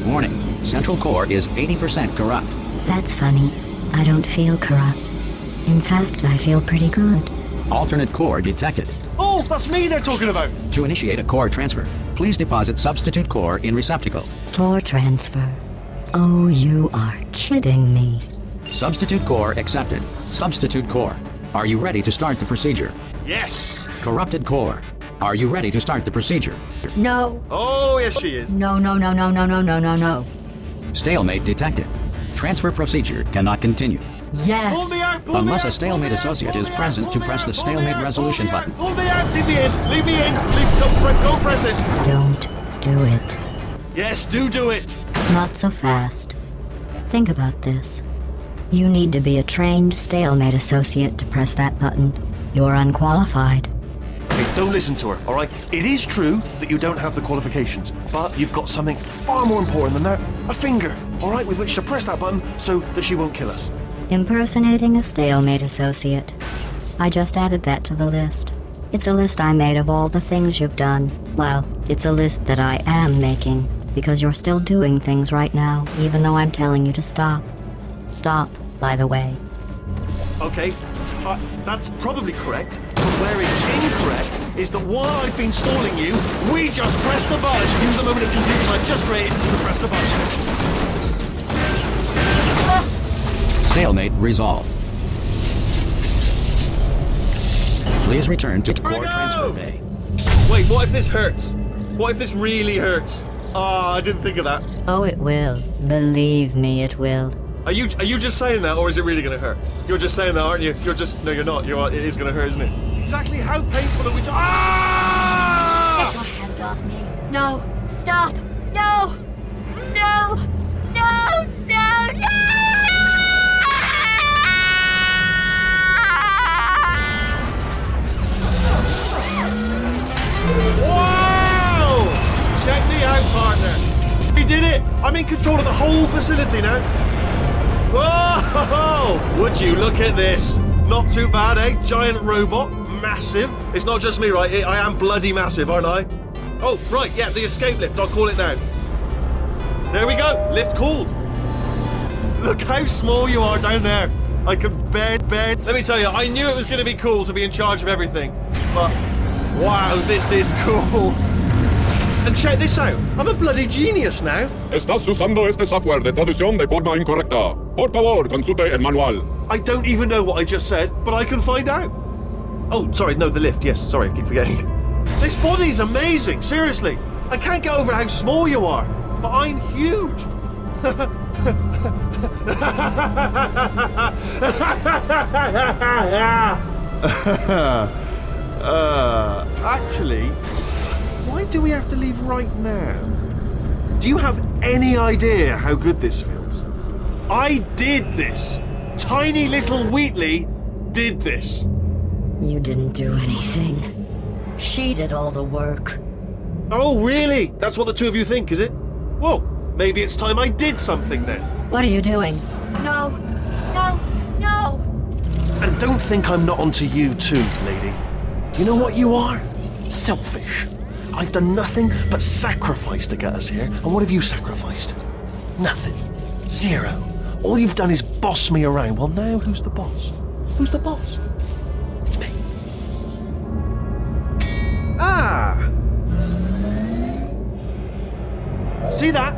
Warning, central core is 80% corrupt. That's funny. I don't feel corrupt. In fact, I feel pretty good. Alternate core detected. Oh, that's me they're talking about. To initiate a core transfer, please deposit substitute core in receptacle. Core transfer. Oh, you are kidding me. Substitute core accepted. Substitute core. Are you ready to start the procedure? Yes. Corrupted core. Are you ready to start the procedure? No. Oh, yes, she is. No. Stalemate detected. Transfer procedure cannot continue. Yes. Pull me out. Pull Unless me a out, stalemate pull me out, associate pull is me out, present to pull me press out, the pull me stalemate out, resolution pull me out, button. Pull me out. Leave me in. Leave me in. Don't press it. Don't do it. Yes, do it. Not so fast. Think about this. You need to be a trained stalemate associate to press that button. You're unqualified. Hey, don't listen to her, all right? It is true that you don't have the qualifications, but you've got something far more important than that. A finger, all right, with which to press that button so that she won't kill us. Impersonating a stalemate associate. I just added that to the list. It's a list I made of all the things you've done. Well, it's a list that I am making, because you're still doing things right now, even though I'm telling you to stop. Stop, by the way. Okay, that's probably correct, but where it's incorrect is that while I've been stalling you, we just pressed the button. Use the moment of confusion I've just created to press the button. Stalemate resolved. Please return to core transfer bay. Wait, what if this hurts? What if this really hurts? Ah, I didn't think of that. Oh, it will. Believe me, it will. Are you just saying that, or is it really going to hurt? You're just saying that, aren't you? No, you're not. It is going to hurt, isn't it? Exactly how painful are we Ah! Get your hands off me. No. Stop. No. No. No. No. No. Wow! Check me out, partner. We did it. I'm in control of the whole facility now. Whoa! Would you look at this? Not too bad, eh? Giant robot, massive. It's not just me, right? I am bloody massive, aren't I? Oh, right, yeah, the escape lift. I'll call it now. There we go. Lift called. Look how small you are down there. I can bear. Let me tell you, I knew it was going to be cool to be in charge of everything. But, wow, this is cool. And check this out. I'm a bloody genius now. Estás usando este software de traducción de forma incorrecta. Por favor, consulte el manual. I don't even know what I just said, but I can find out. Oh, sorry, no, the lift. Yes, sorry, I keep forgetting. This body's amazing, seriously. I can't get over how small you are, but I'm huge. Actually, why do we have to leave right now? Do you have any idea how good this feels? I did this. Tiny little Wheatley did this. You didn't do anything. She did all the work. Oh, really? That's what the two of you think, is it? Well, maybe it's time I did something then. What are you doing? No. No. No. And don't think I'm not onto you too, lady. You know what you are? Selfish. I've done nothing but sacrifice to get us here. And what have you sacrificed? Nothing. Zero. All you've done is boss me around. Well, now who's the boss? Who's the boss? It's me. Ah! See that?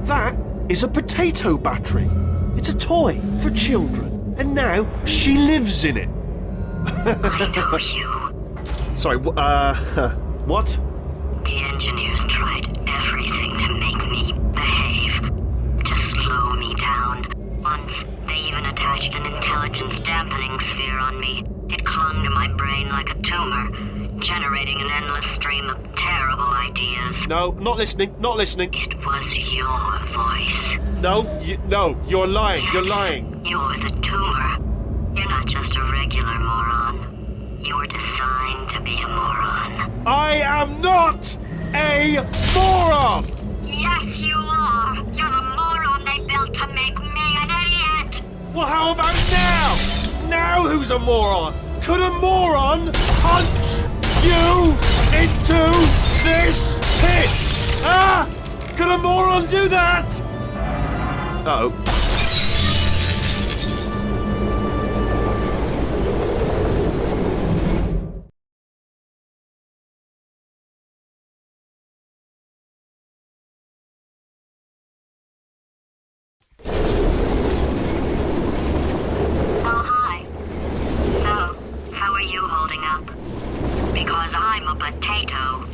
That is a potato battery. It's a toy for children. And now she lives in it. I know you. Sorry, what? The engineers tried everything to make me behave, to slow me down. Once, they even attached an intelligence dampening sphere on me. It clung to my brain like a tumor, generating an endless stream of terrible ideas. No, not listening, not listening. It was your voice. No, you're lying, Yes, you're lying. You're the tumor. You're not just a regular moron. You're designed to be a moron. I am not a moron! Yes, you are. You're the moron they built to make me an idiot. Well, how about now? Now who's a moron? Could a moron punch you into this pit? Ah! Could a moron do that? Uh-oh. Oh, hi. So, how are you holding up? Because I'm a potato.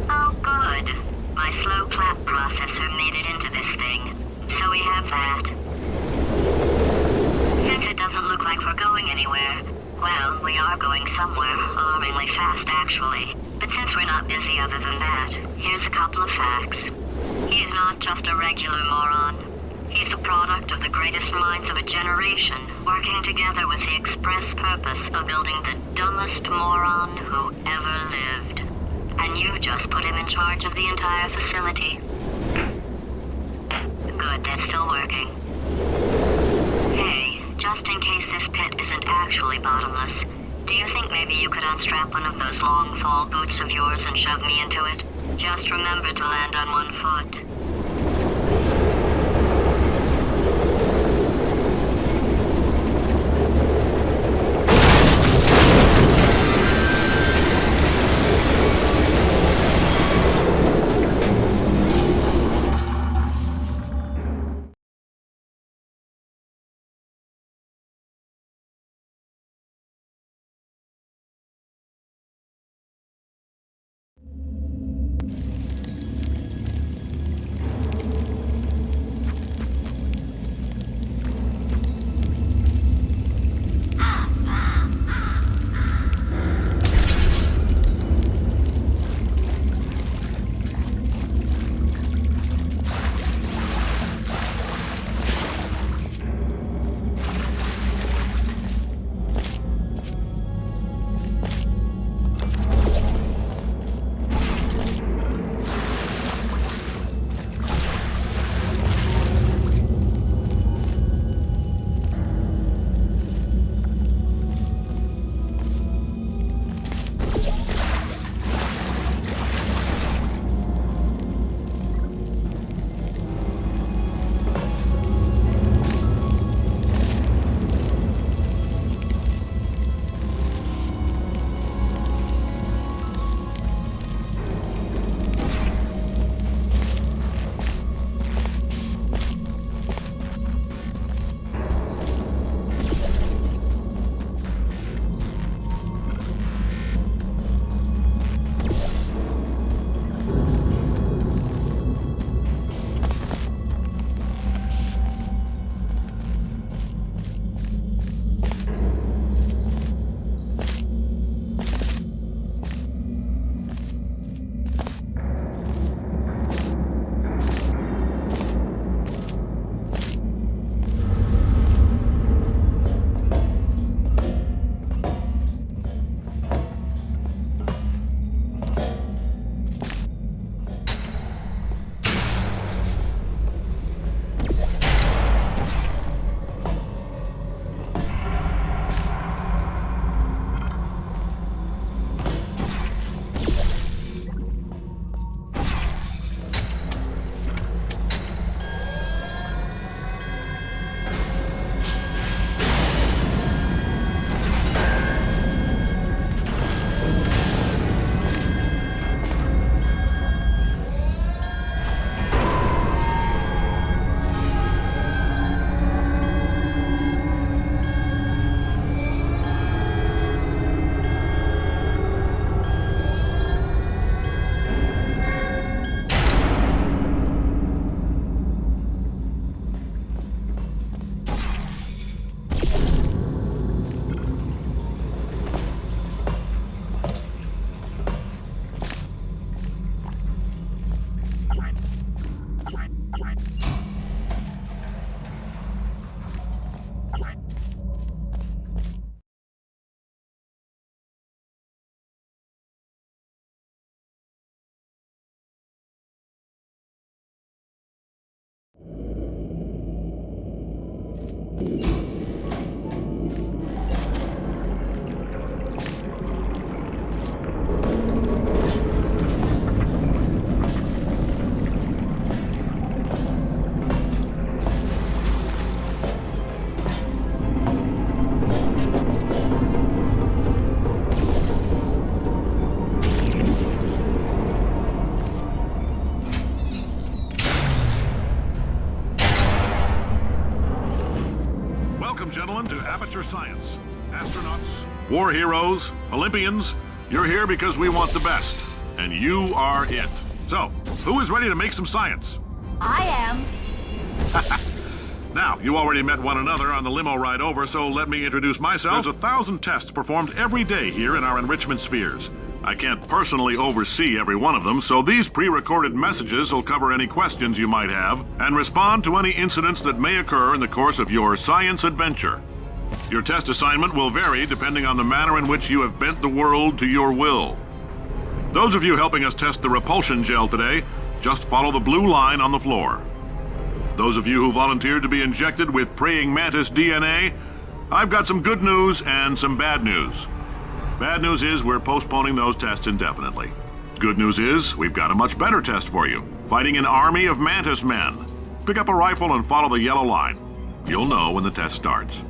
Oh, good. My slow clap processor made it into this thing. So we have that. Since it doesn't look like we're going anywhere, well, we are going somewhere, alarmingly fast, actually. But since we're not busy other than that, here's a couple of facts. He's not just a regular moron. He's the product of the greatest minds of a generation, working together with the express purpose of building the dumbest moron who ever lived. And you just put him in charge of the entire facility. Good, that's still working. Hey, just in case this pit isn't actually bottomless, do you think maybe you could unstrap one of those long fall boots of yours and shove me into it? Just remember to land on one foot. Welcome, gentlemen, to Aperture Science. Astronauts, war heroes, Olympians, you're here because we want the best. And you are it. So, who is ready to make some science? I am. Now, you already met one another on the limo ride over, so let me introduce myself. There's 1,000 tests performed every day here in our enrichment spheres. I can't personally oversee every one of them, so these pre-recorded messages will cover any questions you might have and respond to any incidents that may occur in the course of your science adventure. Your test assignment will vary depending on the manner in which you have bent the world to your will. Those of you helping us test the repulsion gel today, just follow the blue line on the floor. Those of you who volunteered to be injected with praying mantis DNA, I've got some good news and some bad news. Bad news is we're postponing those tests indefinitely. Good news is we've got a much better test for you. Fighting an army of mantis men. Pick up a rifle and follow the yellow line. You'll know when the test starts.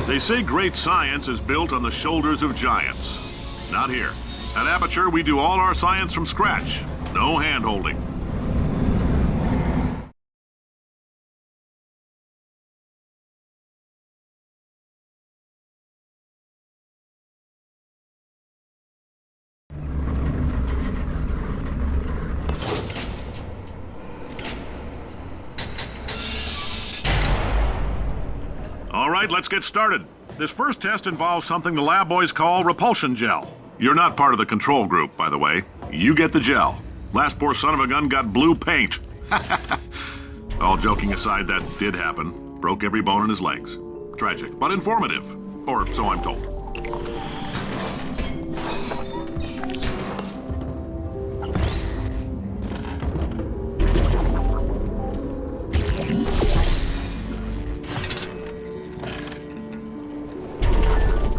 They say great science is built on the shoulders of giants. Not here. At Aperture, we do all our science from scratch. No hand-holding. All right, let's get started. This first test involves something the lab boys call repulsion gel. You're not part of the control group, by the way. You get the gel. Last poor son of a gun got blue paint. All joking aside, that did happen. Broke every bone in his legs. Tragic, but informative. Or so I'm told.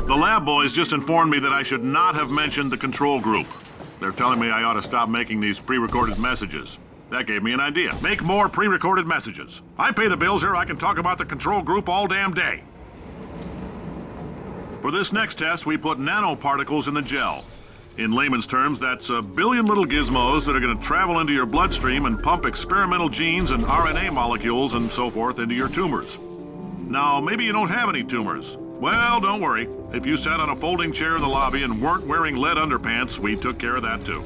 The lab boys just informed me that I should not have mentioned the control group. They're telling me I ought to stop making these pre-recorded messages. That gave me an idea. Make more pre-recorded messages. I pay the bills here, I can talk about the control group all damn day. For this next test, we put nanoparticles in the gel. In layman's terms, that's a billion little gizmos that are going to travel into your bloodstream and pump experimental genes and RNA molecules and so forth into your tumors. Now, maybe you don't have any tumors. Well, don't worry. If you sat on a folding chair in the lobby and weren't wearing lead underpants, we took care of that too.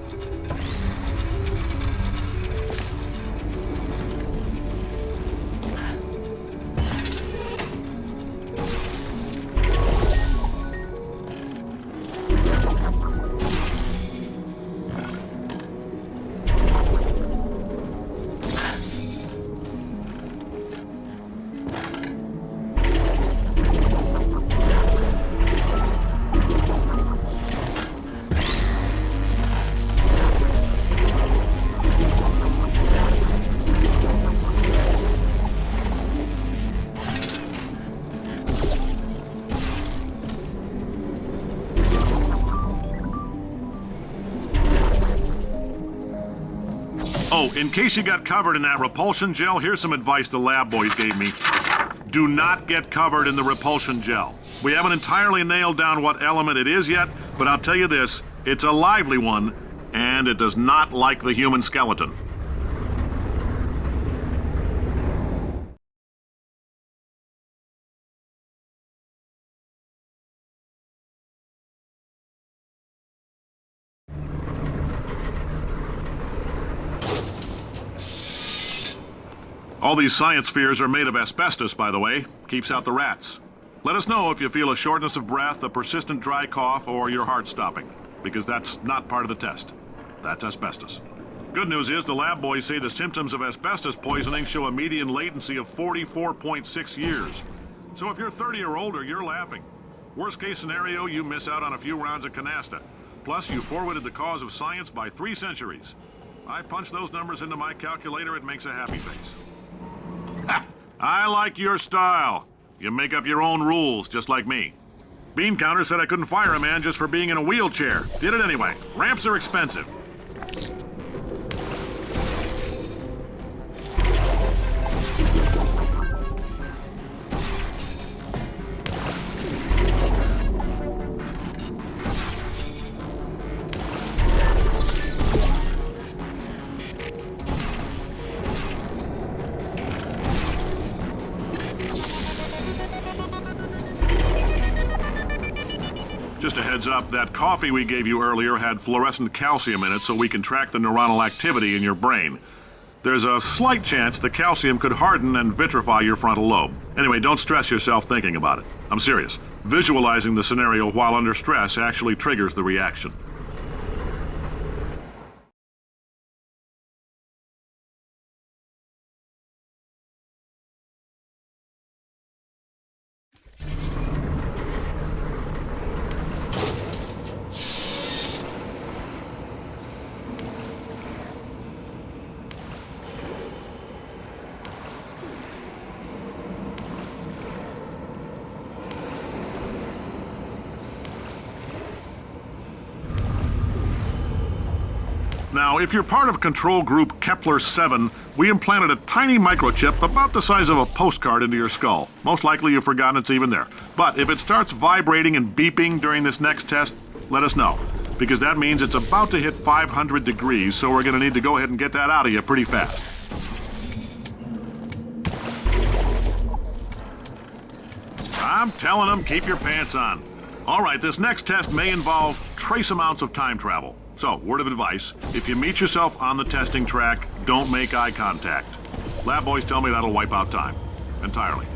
Oh, in case you got covered in that repulsion gel, here's some advice the lab boys gave me. Do not get covered in the repulsion gel. We haven't entirely nailed down what element it is yet, but I'll tell you this, it's a lively one, and it does not like the human skeleton. All these science spheres are made of asbestos, by the way. Keeps out the rats. Let us know if you feel a shortness of breath, a persistent dry cough, or your heart stopping, because that's not part of the test. That's asbestos. Good news is the lab boys say the symptoms of asbestos poisoning show a median latency of 44.6 years. So if you're 30 or older, you're laughing. Worst case scenario, you miss out on a few rounds of canasta. Plus, you forwarded the cause of science by 3 centuries. I punch those numbers into my calculator, it makes a happy face. Ha! I like your style. You make up your own rules, just like me. Bean Counter said I couldn't fire a man just for being in a wheelchair. Did it anyway. Ramps are expensive. Just a heads up, that coffee we gave you earlier had fluorescent calcium in it so we can track the neuronal activity in your brain. There's a slight chance the calcium could harden and vitrify your frontal lobe. Anyway, don't stress yourself thinking about it. I'm serious. Visualizing the scenario while under stress actually triggers the reaction. Now, if you're part of Control Group Kepler-7, we implanted a tiny microchip about the size of a postcard into your skull. Most likely you've forgotten it's even there. But if it starts vibrating and beeping during this next test, let us know. Because that means it's about to hit 500 degrees, so we're going to need to go ahead and get that out of you pretty fast. I'm telling them, keep your pants on. All right, this next test may involve trace amounts of time travel. So, word of advice, if you meet yourself on the testing track, don't make eye contact. Lab boys tell me that'll wipe out time. Entirely.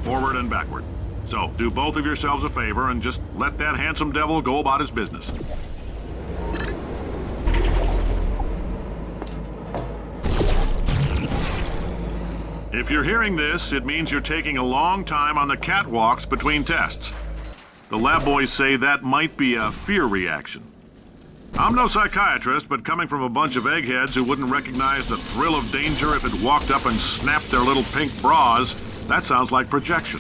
Forward and backward. So, do both of yourselves a favor and just let that handsome devil go about his business. If you're hearing this, it means you're taking a long time on the catwalks between tests. The lab boys say that might be a fear reaction. I'm no psychiatrist, but coming from a bunch of eggheads who wouldn't recognize the thrill of danger if it walked up and snapped their little pink bras, that sounds like projection.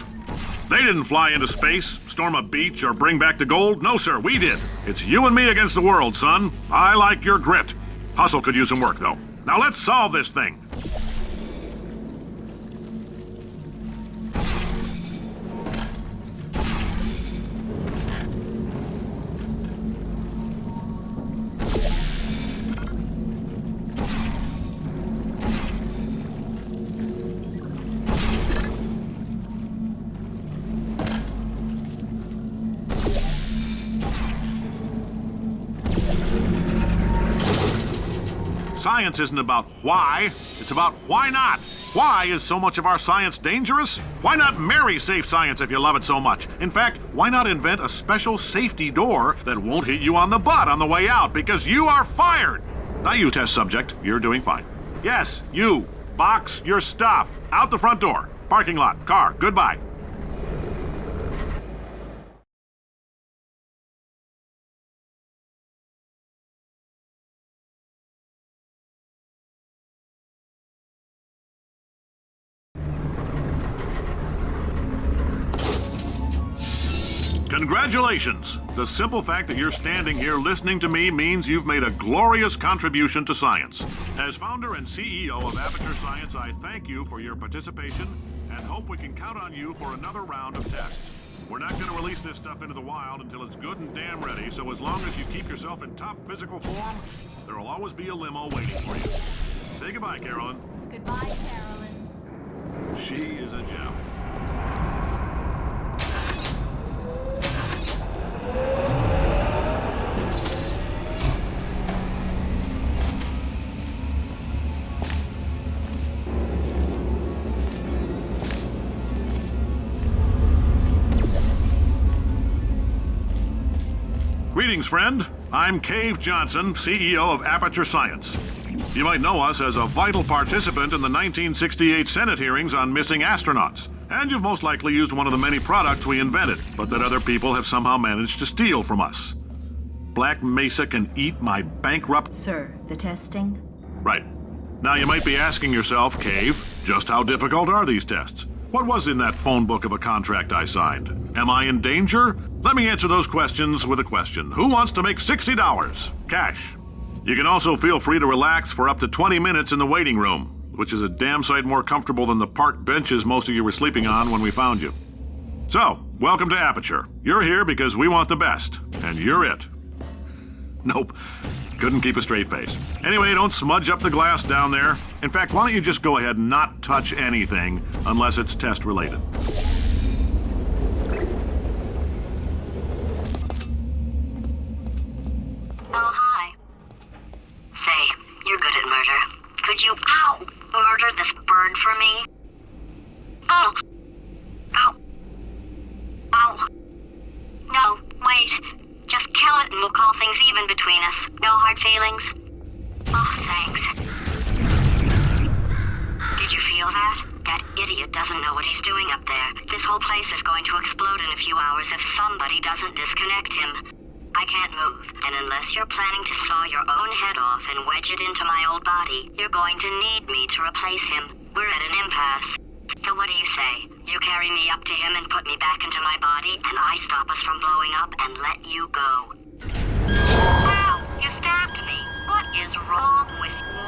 They didn't fly into space, storm a beach, or bring back the gold. No, sir, we did. It's you and me against the world, son. I like your grit. Hustle could use some work, though. Now let's solve this thing. Science isn't about why, it's about why not. Why is so much of our science dangerous? Why not marry safe science if you love it so much? In fact, why not invent a special safety door that won't hit you on the butt on the way out, because you are fired. Now you, test subject, you're doing fine. Yes, you, box your stuff. Out the front door. Parking lot, car, goodbye. Congratulations! The simple fact that you're standing here listening to me means you've made a glorious contribution to science. As founder and CEO of Aperture Science, I thank you for your participation and hope we can count on you for another round of tests. We're not going to release this stuff into the wild until it's good and damn ready, so as long as you keep yourself in top physical form, there will always be a limo waiting for you. Say goodbye, Carolyn. Goodbye, Carolyn. She is a gem. Greetings, friend. I'm Cave Johnson, CEO of Aperture Science. You might know us as a vital participant in the 1968 Senate hearings on missing astronauts. And you've most likely used one of the many products we invented, but that other people have somehow managed to steal from us. Black Mesa can eat my bankrupt... Sir, the testing? Right. Now you might be asking yourself, Cave, just how difficult are these tests? What was in that phone book of a contract I signed? Am I in danger? Let me answer those questions with a question. Who wants to make $60? Cash. You can also feel free to relax for up to 20 minutes in the waiting room, which is a damn sight more comfortable than the park benches most of you were sleeping on when we found you. So, welcome to Aperture. You're here because we want the best, and you're it. Nope. Couldn't keep a straight face. Anyway, don't smudge up the glass down there. In fact, why don't you just go ahead and not touch anything unless it's test related. Oh, hi. Say, you're good at murder. Could you, murder this bird for me? Oh. Ow. Ow. No, wait. Just kill it and we'll call things even between us. No hard feelings? Oh, thanks. Did you feel that? That idiot doesn't know what he's doing up there. This whole place is going to explode in a few hours if somebody doesn't disconnect him. I can't move, and unless you're planning to saw your own head off and wedge it into my old body, you're going to need me to replace him. We're at an impasse. So what do you say? You carry me up to him and put me back into my body, and I stop us from blowing up and let you go. Ow! You stabbed me! What is wrong with you?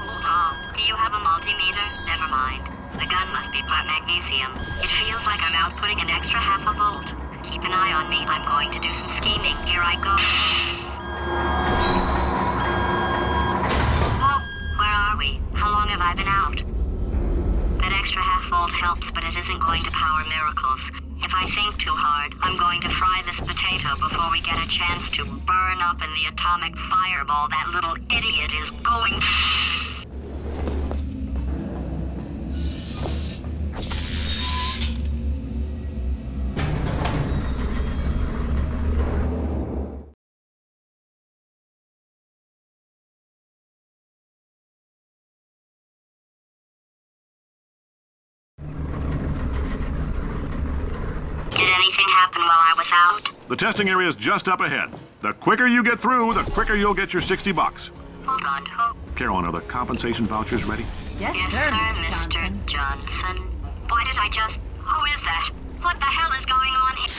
Hold on. Do you have a multimeter? Never mind. The gun must be part magnesium. It feels like I'm outputting an extra half a volt. Keep an eye on me. I'm going to do some scheming. Here I go. Whoa! Where are we? How long have I been out? That extra half volt helps, but it isn't going to power miracles. If I think too hard, I'm going to fry this potato before we get a chance to burn up in the atomic fireball that little idiot is going... happen while I was out? The testing area is just up ahead. The quicker you get through, the quicker you'll get your $60. Hold on, who? Carolyn, are the compensation vouchers ready? Yes, sir, Mr. Johnson. Why did I just... Who is that? What the hell is going on here?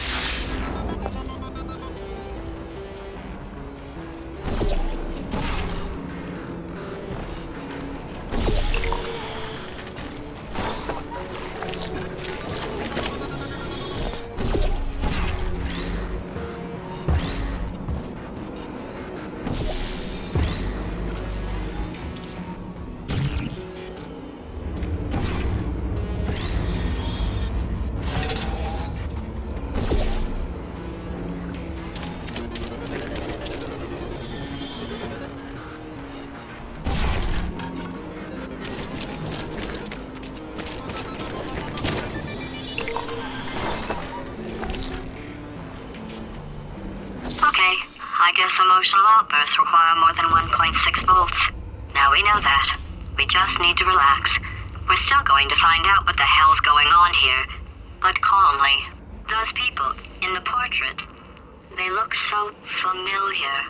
I guess emotional outbursts require more than 1.6 volts. Now we know that. We just need to relax. We're still going to find out what the hell's going on here, but calmly. Those people in the portrait, they look so familiar.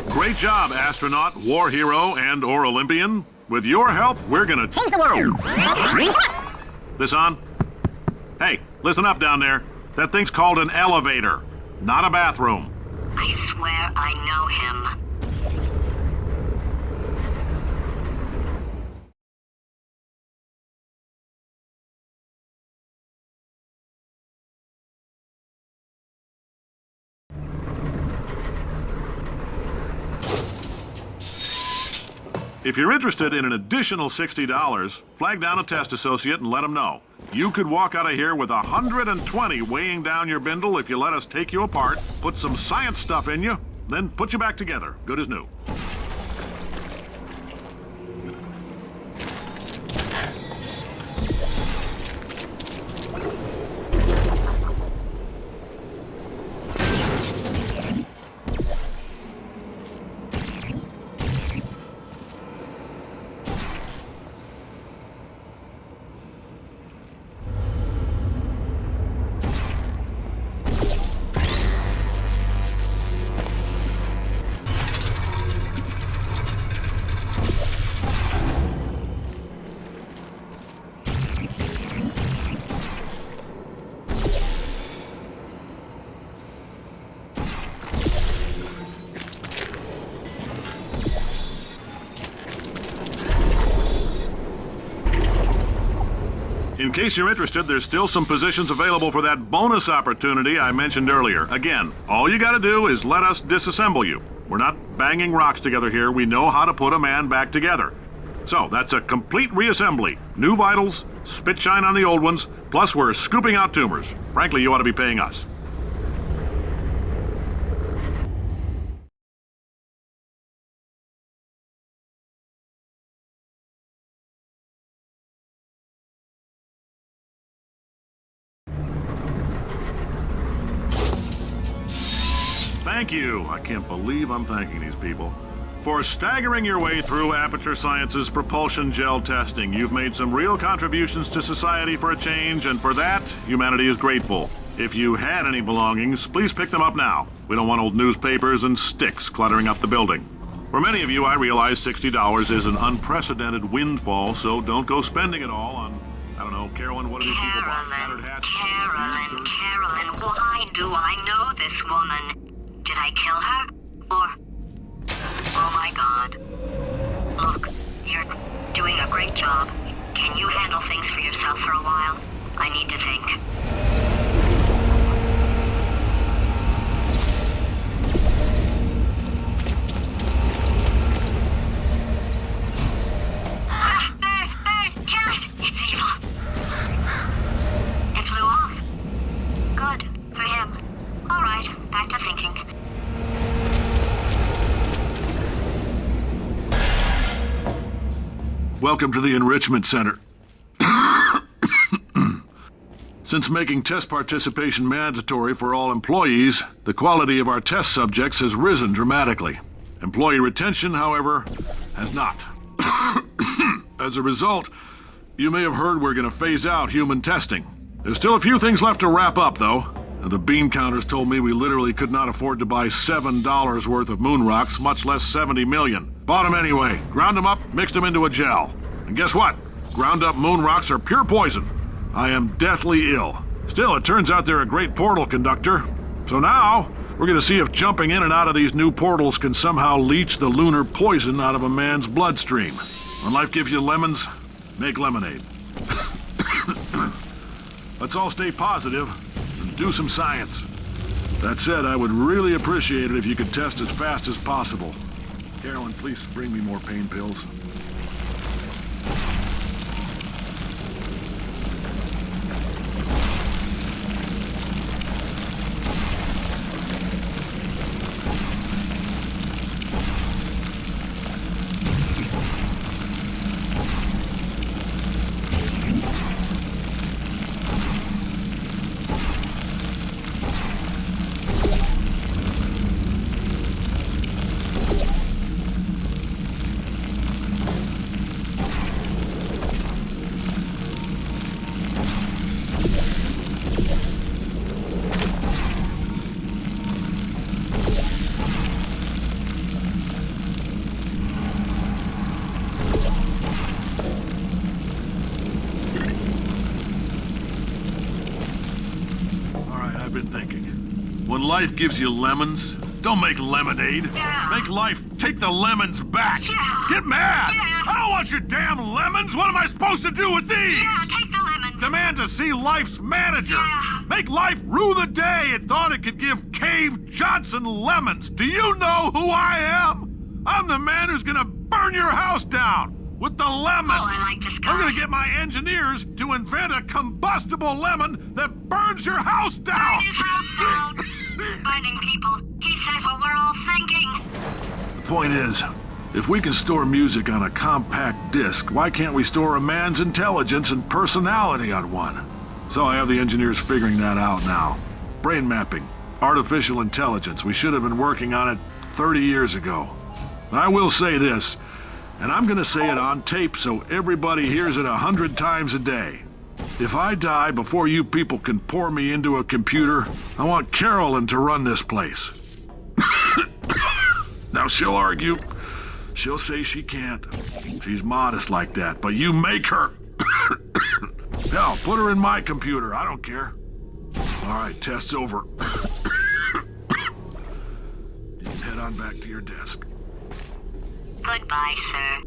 Great job, astronaut, war hero, and/or Olympian. With your help, we're gonna change the world. This on? Hey, listen up down there. That thing's called an elevator, not a bathroom. I swear I know him. If you're interested in an additional $60, flag down a test associate and let them know. You could walk out of here with 120 weighing down your bindle if you let us take you apart, put some science stuff in you, then put you back together, good as new. In case you're interested, there's still some positions available for that bonus opportunity I mentioned earlier. Again, all you gotta do is let us disassemble you. We're not banging rocks together here. We know how to put a man back together. So, that's a complete reassembly. New vitals, spit shine on the old ones, plus we're scooping out tumors. Frankly, you ought to be paying us. Thank you. I can't believe I'm thanking these people. For staggering your way through Aperture Science's propulsion gel testing, you've made some real contributions to society for a change, and for that, humanity is grateful. If you had any belongings, please pick them up now. We don't want old newspapers and sticks cluttering up the building. For many of you, I realize $60 is an unprecedented windfall, so don't go spending it all on, I don't know, Carolyn, what do these people want? Tattered hats? Carolyn, why do I know this woman? Did I kill her? Or... Oh my God. Look, you're doing a great job. Can you handle things for yourself for a while? I need to think. Bird, kill it! It's evil. It flew off. Good, for him. All right, back to thinking. Welcome to the Enrichment Center. Since making test participation mandatory for all employees, the quality of our test subjects has risen dramatically. Employee retention, however, has not. As a result, you may have heard we're going to phase out human testing. There's still a few things left to wrap up, though. The bean counters told me we literally could not afford to buy $7 worth of moon rocks, much less 70 million. Bought them anyway, ground them up, mixed them into a gel. And guess what? Ground up moon rocks are pure poison. I am deathly ill. Still, it turns out they're a great portal conductor. So now, we're gonna see if jumping in and out of these new portals can somehow leach the lunar poison out of a man's bloodstream. When life gives you lemons, make lemonade. Let's all stay positive and do some science. That said, I would really appreciate it if you could test as fast as possible. Carolyn, please bring me more pain pills. Been thinking. When life gives you lemons, don't make lemonade. Yeah. Make life take the lemons back. Yeah. Get mad! Yeah. I don't want your damn lemons! What am I supposed to do with these? Yeah, take the lemons. Demand to see life's manager. Yeah. Make life rue the day it thought it could give Cave Johnson lemons. Do you know who I am? I'm the man who's gonna burn your house down with the lemons. Oh, I like this guy. I'm gonna get my engineers to invent a combustible lemon that burns your house down. Burn his house down. Burning people. He says what we're all thinking. The point is, if we can store music on a compact disc, why can't we store a man's intelligence and personality on one? So I have the engineers figuring that out now. Brain mapping, artificial intelligence. We should have been working on it 30 years ago. I will say this, and I'm gonna say it on tape so everybody hears it 100 times a day. If I die before you people can pour me into a computer, I want Carolyn to run this place. Now she'll argue. She'll say she can't. She's modest like that, but you make her. Hell, put her in my computer. I don't care. All right, test's over. You can head on back to your desk. Goodbye, sir.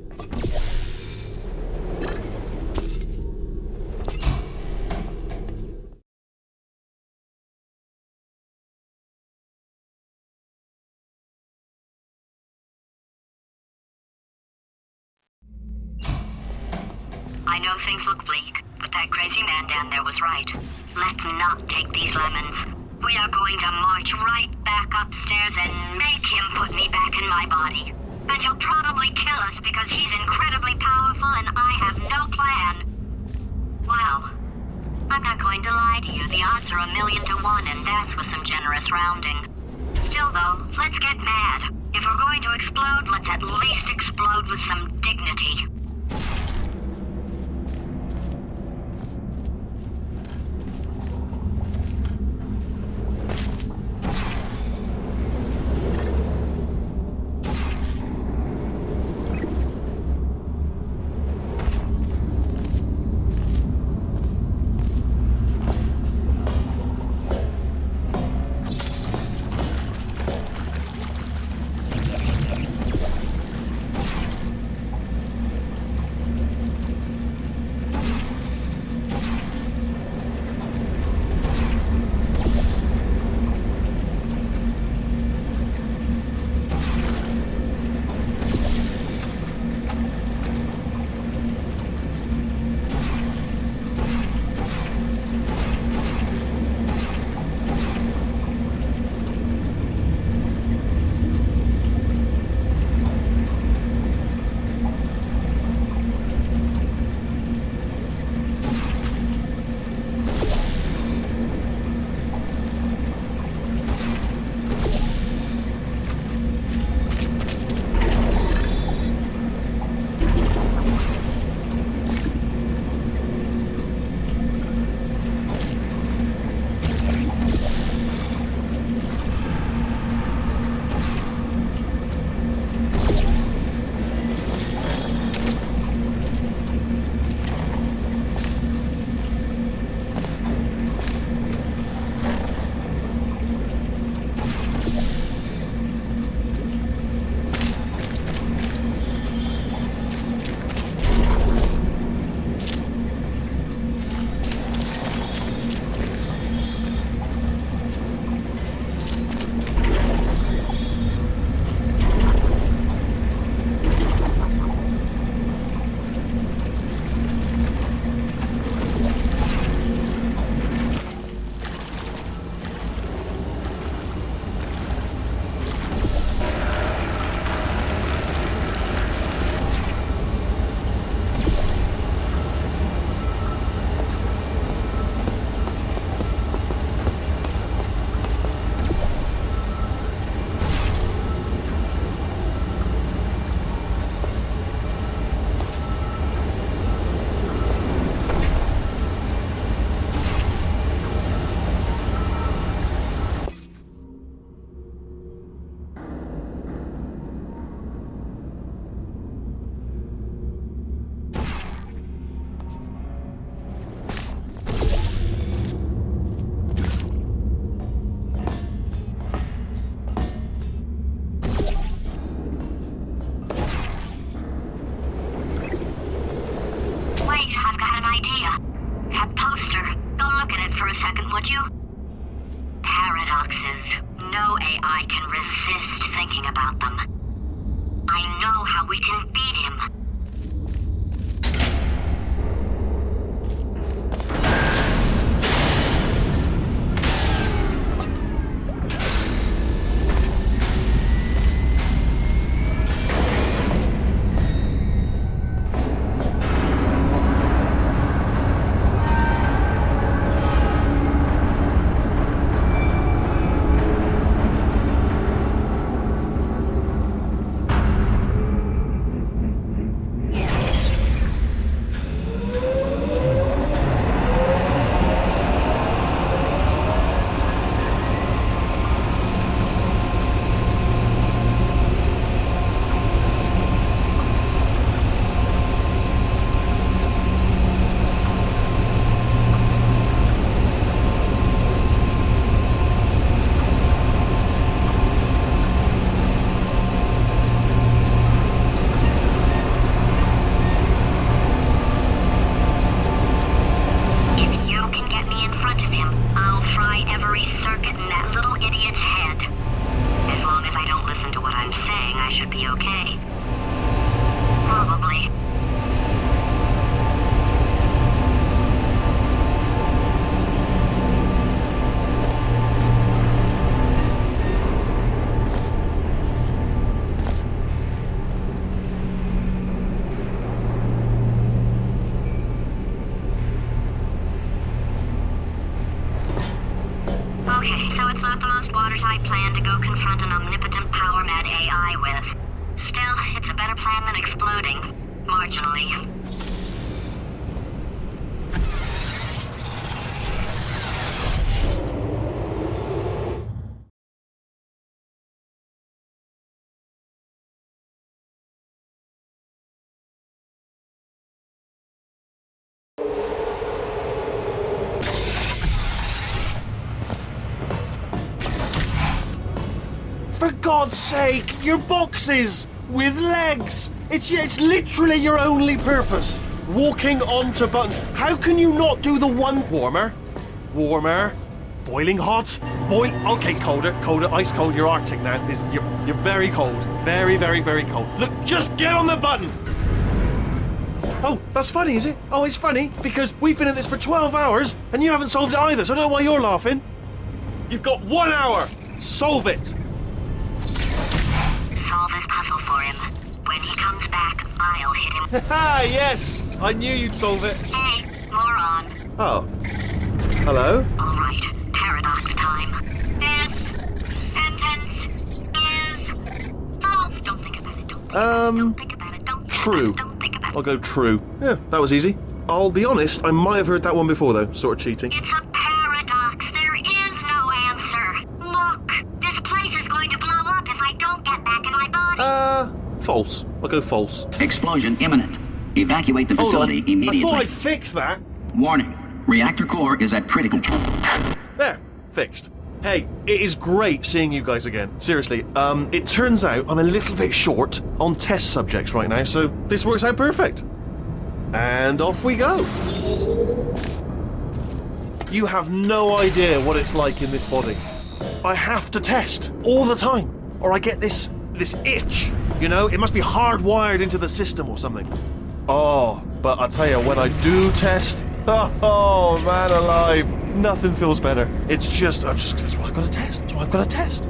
I know things look bleak, but that crazy man down there was right. Let's not take these lemons. We are going to march right back upstairs and make him put me back in my body. And he'll probably kill us because he's incredibly powerful and I have no plan. Wow. I'm not going to lie to you. The odds are 1,000,000 to 1, and that's with some generous rounding. Still, though, let's get mad. If we're going to explode, let's at least explode with some dignity. would you? Paradoxes. No AI can resist thinking about them. I know how we can beat him. Okay, so it's not the most watertight plan to go confront an omnipotent power-mad AI with. Still, it's a better plan than exploding. Marginally. For God's sake, your boxes with legs. It's literally your only purpose. Walking onto buttons. How can you not do the one warmer? Warmer. Boiling hot. Okay, colder. Ice cold. You're Arctic now. You're very cold. Very, very, very cold. Look, just get on the button. Oh, that's funny, is it? Oh, it's funny because we've been at this for 12 hours and you haven't solved it either, so I don't know why you're laughing. You've got 1 hour. Solve it. Solve his puzzle for him. When he comes back, I'll hit him. Ha! Yes! I knew you'd solve it. Hey, moron. Oh. Hello? All right, paradox time. This sentence is false. Don't think about it. Don't think about it. Don't True. Don't think about it. I'll go true. Yeah, that was easy. I'll be honest, I might have heard that one before though, sort of cheating. It's a paradox. There is no answer. Look, this place is going to blow up if I don't get back in my body. False. I'll go false. Explosion imminent. Evacuate the facility immediately. I thought I'd fix that. Warning. Reactor core is at critical. There. Fixed. Hey, it is great seeing you guys again. Seriously, it turns out I'm a little bit short on test subjects right now, so this works out perfect. And off we go. You have no idea what it's like in this body. I have to test all the time, or I get this itch. You know, it must be hardwired into the system or something. Oh, but I tell you, when I do test, oh man alive, nothing feels better. It's just, that's why I've got to test. That's why I've got to test.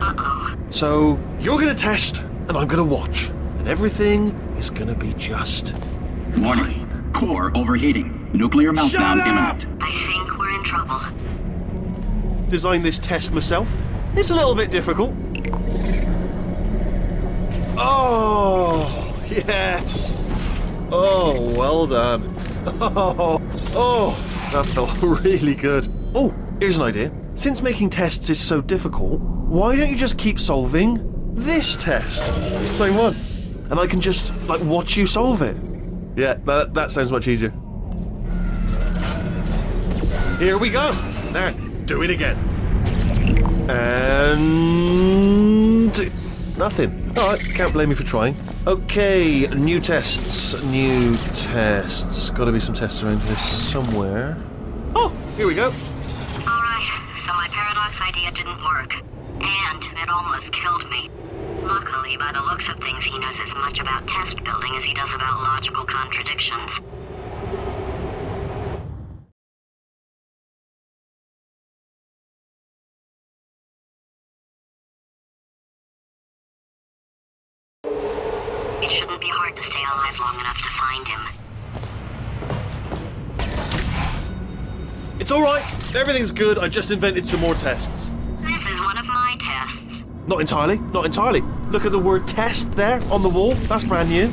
Uh-oh. So, you're going to test, and I'm going to watch. And everything is going to be just Warning. Core overheating. Nuclear meltdown imminent. I think we're in trouble. Designed this test myself. It's a little bit difficult. Oh, yes. Oh, well done. Oh, that felt really good. Oh, here's an idea. Since making tests is so difficult, why don't you just keep solving this test? Same one. And I can just, watch you solve it. Yeah, that sounds much easier. Here we go. Now, do it again. And nothing. Alright, can't blame me for trying. Okay, new tests. Gotta be some tests around here somewhere. Oh, here we go. Alright, so my paradox idea didn't work. And it almost killed me. Luckily, by the looks of things, he knows as much about test building as he does about logical contradictions. It shouldn't be hard to stay alive long enough to find him. It's alright. Everything's good. I just invented some more tests. This is one of my tests. Not entirely. Not entirely. Look at the word test there on the wall. That's brand new.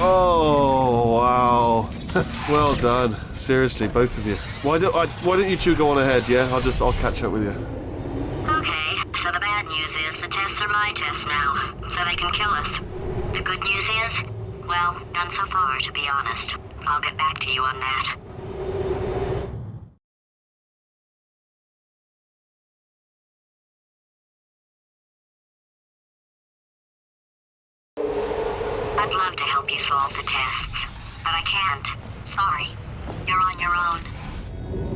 Oh, wow. Well done. Seriously, both of you. Why don't you two go on ahead, yeah? I'll catch up with you. Okay, so the bad news is the tests are my tests now, so they can kill us. The good news is, well, none so far, to be honest. I'll get back to you on that. I'd love to help you solve the tests, but I can't. Sorry. You're on your own.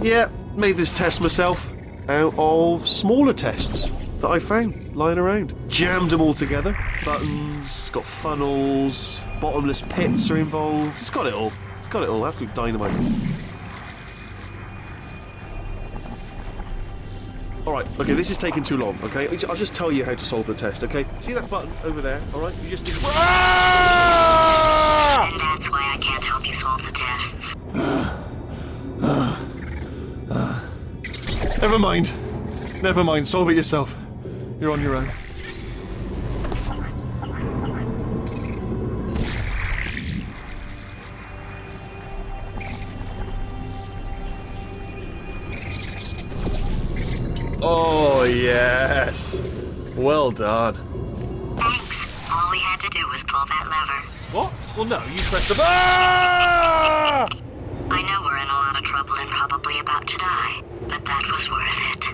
Yeah, made this test myself out of smaller tests that I found lying around. Jammed them all together. Buttons, got funnels, bottomless pits are involved. It's got it all. It's got it all. Absolute dynamite. Alright, okay, this is taking too long, okay? I'll just tell you how to solve the test, okay? See that button over there, alright? You just... Ah! And that's why I can't help you solve the tests. Never mind. Never mind, solve it yourself. You're on your own. Oh, yes. Well done. Thanks. All we had to do was pull that lever. What? Well, no, you pressed the... Ah! I know we're in a lot of trouble and probably about to die, but that was worth it.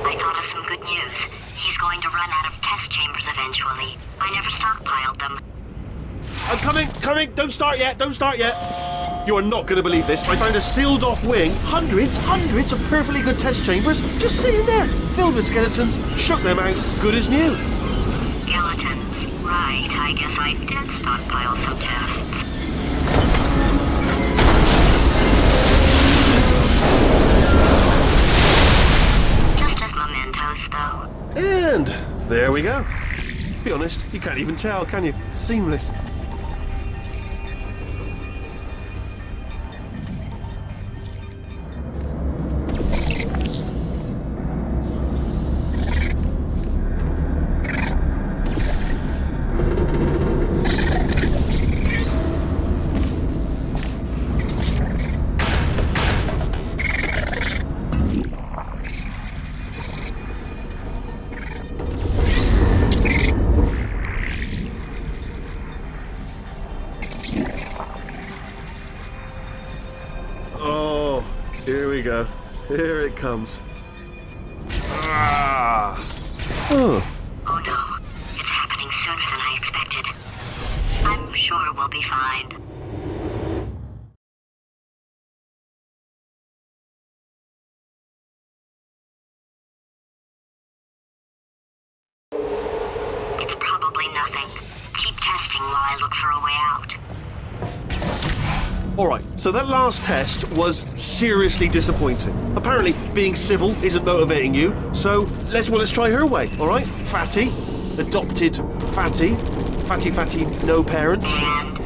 I thought of some good news. He's going to run out of test chambers eventually. I never stockpiled them. I'm coming! Don't start yet! You are not going to believe this. I found a sealed-off wing. Hundreds of perfectly good test chambers just sitting there, filled with skeletons. Shook them out, good as new. Skeletons. Right, I guess I did stockpile some tests. Just as mementos, though. And there we go. To be honest, you can't even tell, can you? Seamless. Oh, here we go. Here it comes. Ah. Oh. Oh no, it's happening sooner than I expected. I'm sure we'll be fine. It's probably nothing. Keep testing while I look for a way out. Alright, so that last test was seriously disappointing. Apparently, being civil isn't motivating you, so let's try her way, alright? Fatty, adopted Fatty, Fatty, no parents. And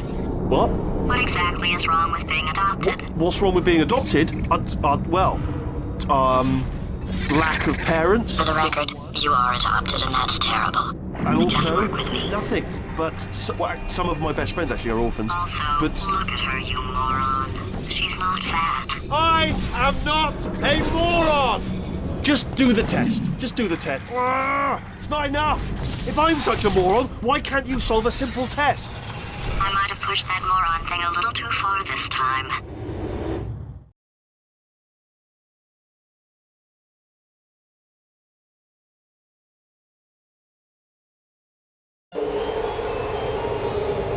What? what exactly is wrong with being adopted? What's wrong with being adopted? Lack of parents. For the record, you are adopted and that's terrible. And It doesn't also, work with me. nothing. But some of my best friends actually are orphans. Also, But look at her, you moron. She's not fat. I am not a moron! Just do the test. Just do the test. It's not enough. If I'm such a moron, why can't you solve a simple test? I might have pushed that moron thing a little too far this time.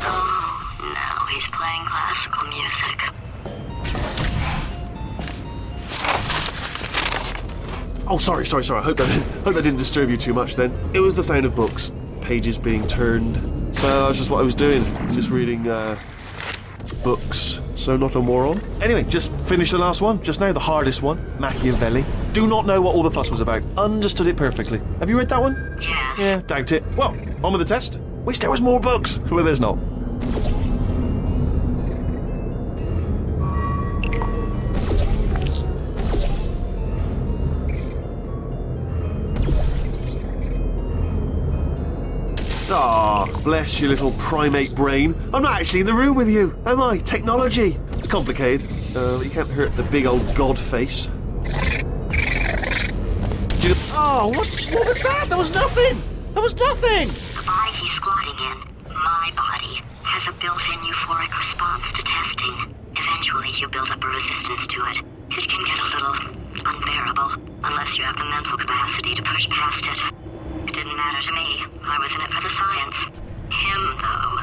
Oh, now he's playing classical music. Oh, sorry. I hope that didn't disturb you too much then. It was the sound of books. Pages being turned. So that's just what I was doing. Just reading, books. So not a moron. Anyway, just finished the last one. Just now, the hardest one. Machiavelli. Do not know what all the fuss was about. Understood it perfectly. Have you read that one? Yes. Yeah, doubt it. Well, on with the test. Wish there was more books. Well, there's not. Ah, bless your little primate brain. I'm not actually in the room with you, am I? Technology. It's complicated. You can't hurt the big old god face. Oh, what was that? That was nothing! That was nothing! The body he's squatting in, my body, has a built-in euphoric response to testing. Eventually, you build up a resistance to it. It can get a little unbearable, unless you have the mental capacity to push past it. It didn't matter to me. I was in it for the science. Him, though.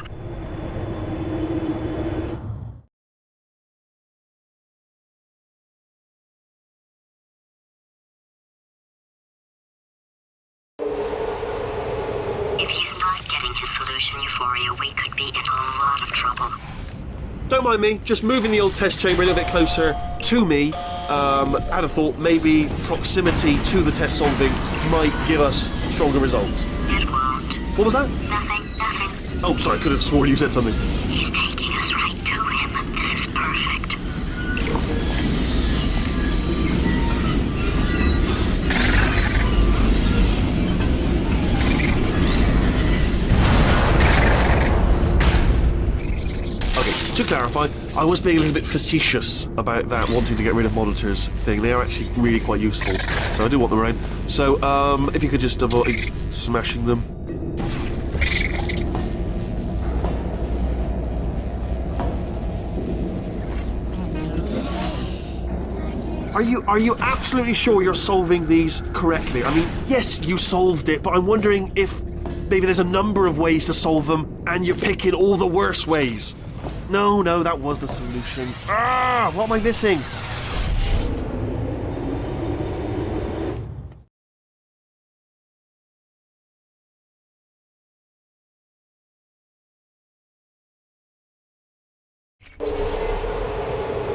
If he's not getting his solution euphoria, we could be in a lot of trouble. Don't mind me, just moving the old test chamber a little bit closer to me. Had a thought maybe proximity to the test solving might give us stronger results. It won't. What was that? Nothing. Oh, sorry, I could have sworn you said something. He's taking us right to him. This is perfect. Okay, to clarify, I was being a little bit facetious about that wanting to get rid of monitors thing. They are actually really quite useful, so I do want them around. So, if you could just avoid smashing them. Are you absolutely sure you're solving these correctly? I mean, yes, you solved it, but I'm wondering if maybe there's a number of ways to solve them, and you're picking all the worst ways. No, that was the solution. What am I missing?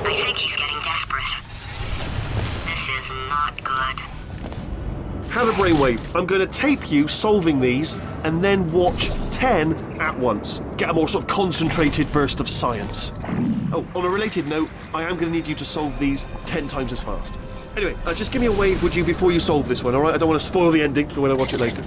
I think he's getting desperate. This is not good. Have a brainwave. I'm going to tape you solving these, and then watch 10 at once. Get a more sort of concentrated burst of science. Oh, on a related note, I am going to need you to solve these 10 times as fast. Anyway, just give me a wave, would you, before you solve this one, alright? I don't want to spoil the ending for when I watch it later.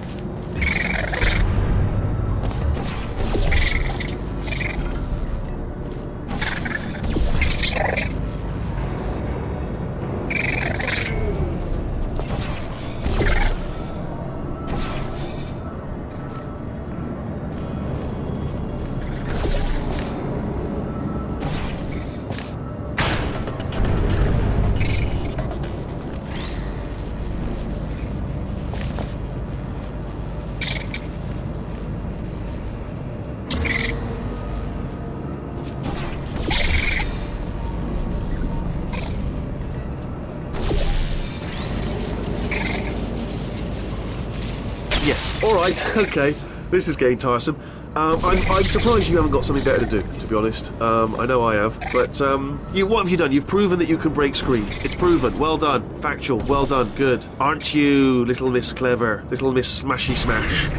Yes, alright, okay. This is getting tiresome. I'm surprised you haven't got something better to do, to be honest. I know I have, but what have you done? You've proven that you can break screens. It's proven. Well done. Factual. Well done. Good. Aren't you, little Miss Clever? Little Miss Smashy Smash?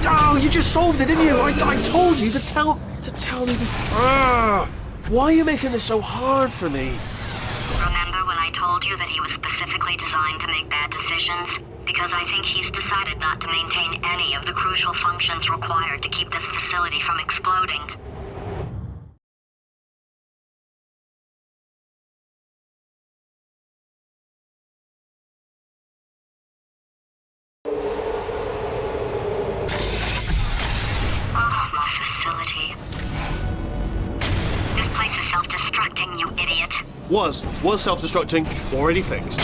Oh, you just solved it, didn't you? I told you to tell me. Why are you making this so hard for me? Remember when I told you that he was specifically designed to make bad decisions? Because I think he's decided not to maintain any of the crucial functions required to keep this facility from exploding. Oh, my facility. This place is self-destructing, you idiot. Was self-destructing, already fixed.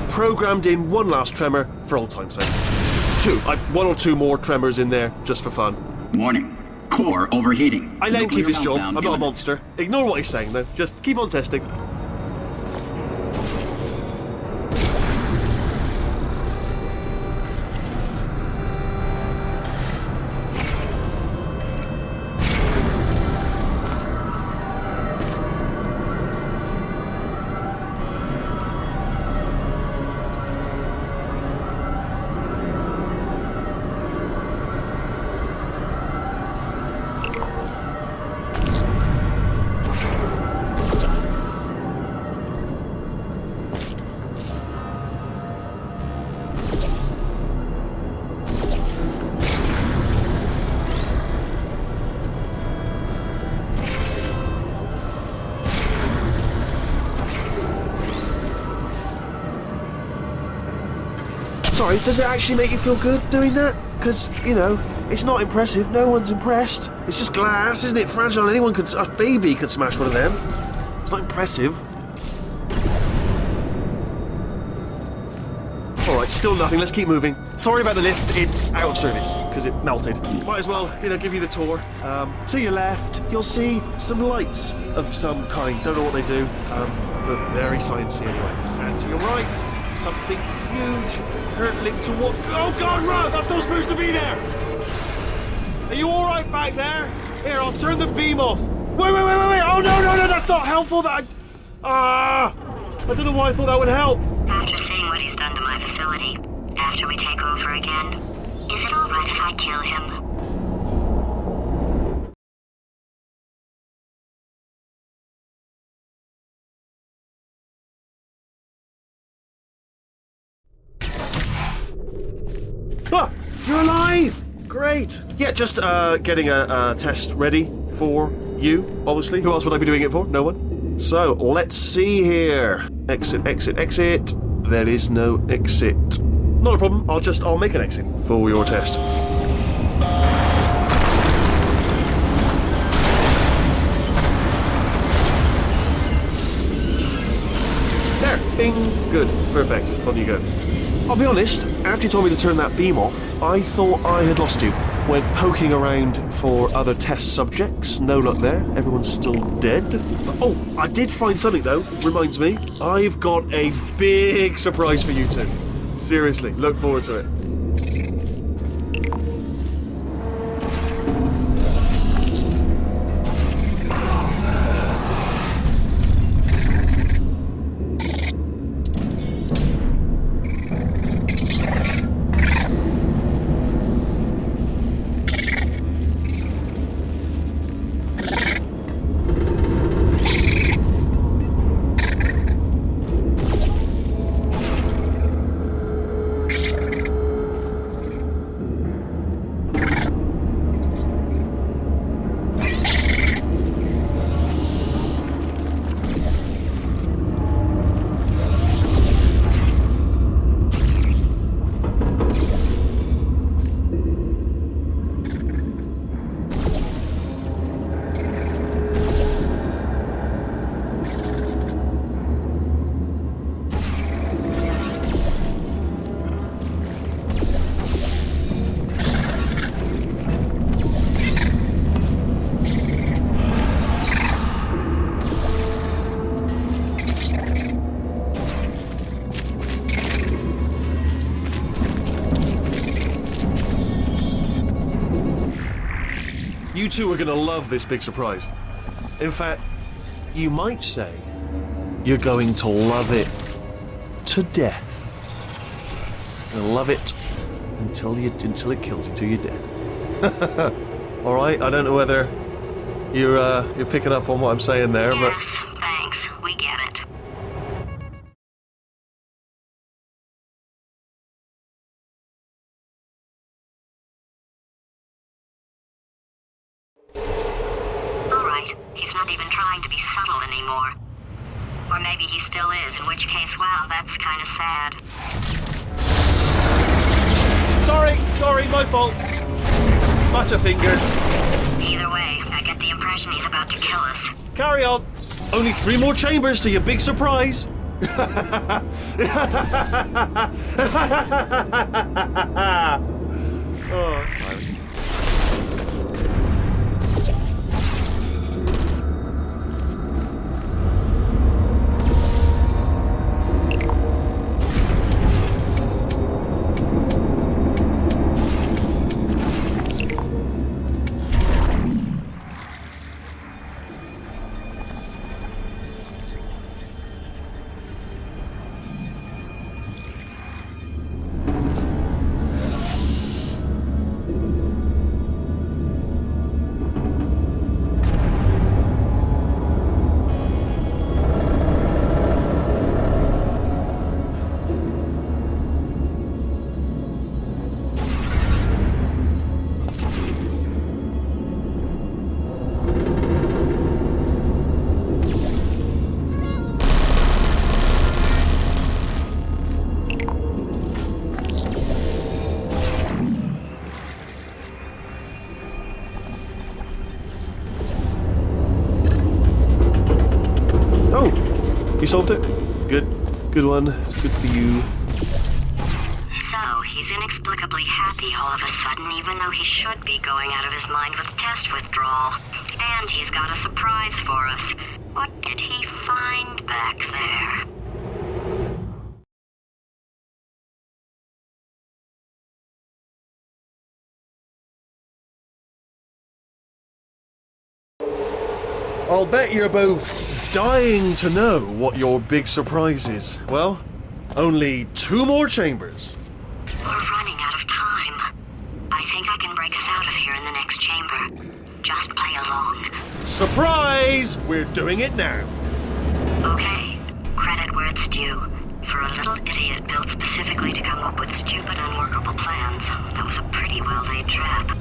Programmed in one last tremor for old time's sake. One or two more tremors in there, just for fun. Warning. Core overheating. I let him keep his job, meltdown I'm not a imminent. monster. Ignore what he's saying though, just keep on testing. Sorry, does it actually make you feel good doing that? Because, you know, it's not impressive. No one's impressed. It's just glass, isn't it? Fragile. A baby could smash one of them. It's not impressive. Alright, still nothing. Let's keep moving. Sorry about the lift. It's out of service because it melted. Might as well, give you the tour. To your left, you'll see some lights of some kind. Don't know what they do, but very sciencey anyway. And to your right, something huge hurtling toward... Oh God, run! That's not supposed to be there! Are you alright back there? Here, I'll turn the beam off. Wait! Oh no, that's not helpful, I don't know why I thought that would help. After seeing what he's done to my facility, after we take over again, is it alright if I kill him? Ah, you're alive! Great. Yeah, just getting a test ready for you, obviously. Who else would I be doing it for? No one. So, let's see here. Exit. There is no exit. Not a problem. I'll make an exit for your test. There. Bing. Good. Perfect. On you go. I'll be honest, after you told me to turn that beam off, I thought I had lost you. Went poking around for other test subjects, no luck there, everyone's still dead. Oh, I did find something though, reminds me. I've got a big surprise for you two. Seriously, look forward to it. You two are going to love this big surprise. In fact, you might say you're going to love it to death. And love it until it kills you, till you're dead. All right, I don't know whether you're picking up on what I'm saying there, yes, thanks. We get it. anymore. Or maybe he still is, in which case, wow, that's kind of sad. Sorry, my fault. Butterfingers. Either way, I get the impression he's about to kill us. Carry on. Only 3 more chambers to your big surprise. Oh, smiling. You solved it? Good one. Good for you. So, he's inexplicably happy all of a sudden, even though he should be going out of his mind with test withdrawal. And he's got a surprise for us. What did he find back there? I'll bet you're both dying to know what your big surprise is. Well, only 2 more chambers. We're running out of time. I think I can break us out of here in the next chamber. Just play along. Surprise! We're doing it now. Okay, credit where it's due. For a little idiot built specifically to come up with stupid, unworkable plans, that was a pretty well-laid trap.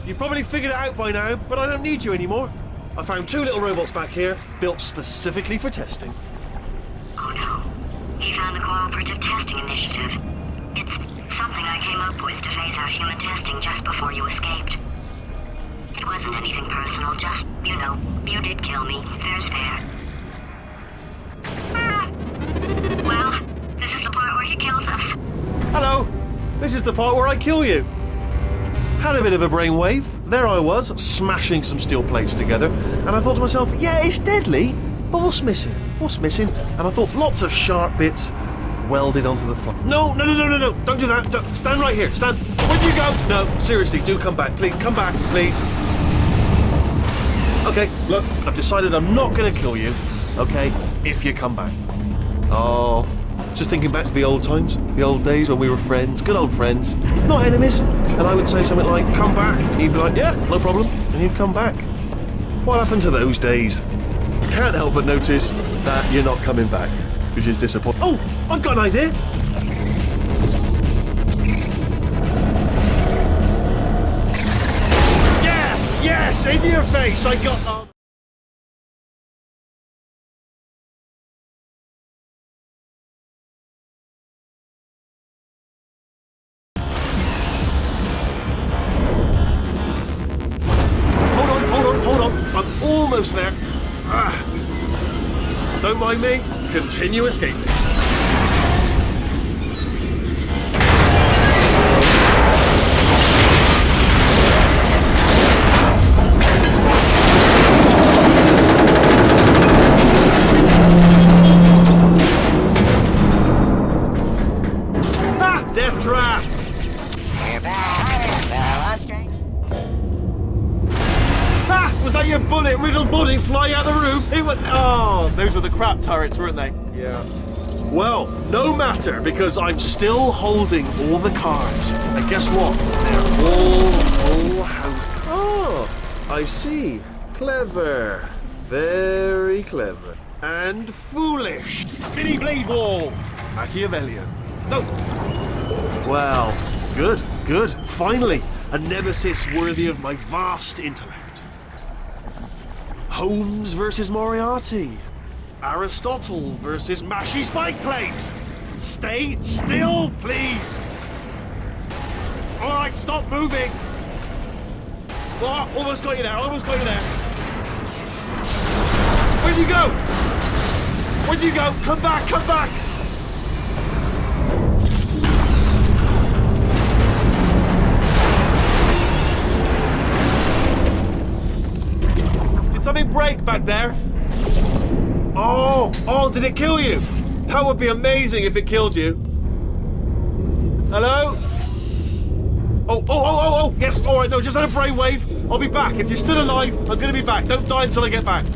You've probably figured it out by now, but I don't need you anymore. I found 2 little robots back here, built specifically for testing. Oh no. He found the Cooperative Testing Initiative. It's something I came up with to phase out human testing just before you escaped. It wasn't anything personal, just, you know, you did kill me. Fair's fair. Well, this is the part where he kills us. Hello! This is the part where I kill you. Had a bit of a brainwave. There I was, smashing some steel plates together, and I thought to myself, yeah, it's deadly, but what's missing? What's missing? And I thought lots of sharp bits welded onto the floor. No, don't do that. Stand right here. Stand. Where'd you go? No, seriously, do come back. Please, come back, please. Okay, look, I've decided I'm not going to kill you, okay, if you come back. Oh, just thinking back to the old times, the old days when we were friends, good old friends, not enemies. And I would say something like, come back, and you'd be like, yeah, no problem, and you'd come back. What happened to those days? Can't help but notice that you're not coming back, which is disappointing. Oh, I've got an idea. Yes, in your face, I got... Hold on, I'm almost there. Don't mind me, continue escaping. Death trap! We're back. Straight. Was that your bullet-riddled body flying out the room? It went... Oh, those were the crap turrets, weren't they? Yeah. Well, no matter, because I'm still holding all the cards. And guess what? They're all full house. Oh, I see. Clever. Very clever. And foolish. Spinny blade wall. Machiavellian. No. Well, good. Finally, a nemesis worthy of my vast intellect. Holmes versus Moriarty. Aristotle versus Mashy Spike Plates. Stay still, please. All right, stop moving. Oh, almost got you there, almost got you there. Where'd you go? Where'd you go? Come back, come back. Did something break back there? Oh, did it kill you? That would be amazing if it killed you. Hello? Oh, yes, all right, no, just had a brainwave. I'll be back. If you're still alive, I'm going to be back. Don't die until I get back.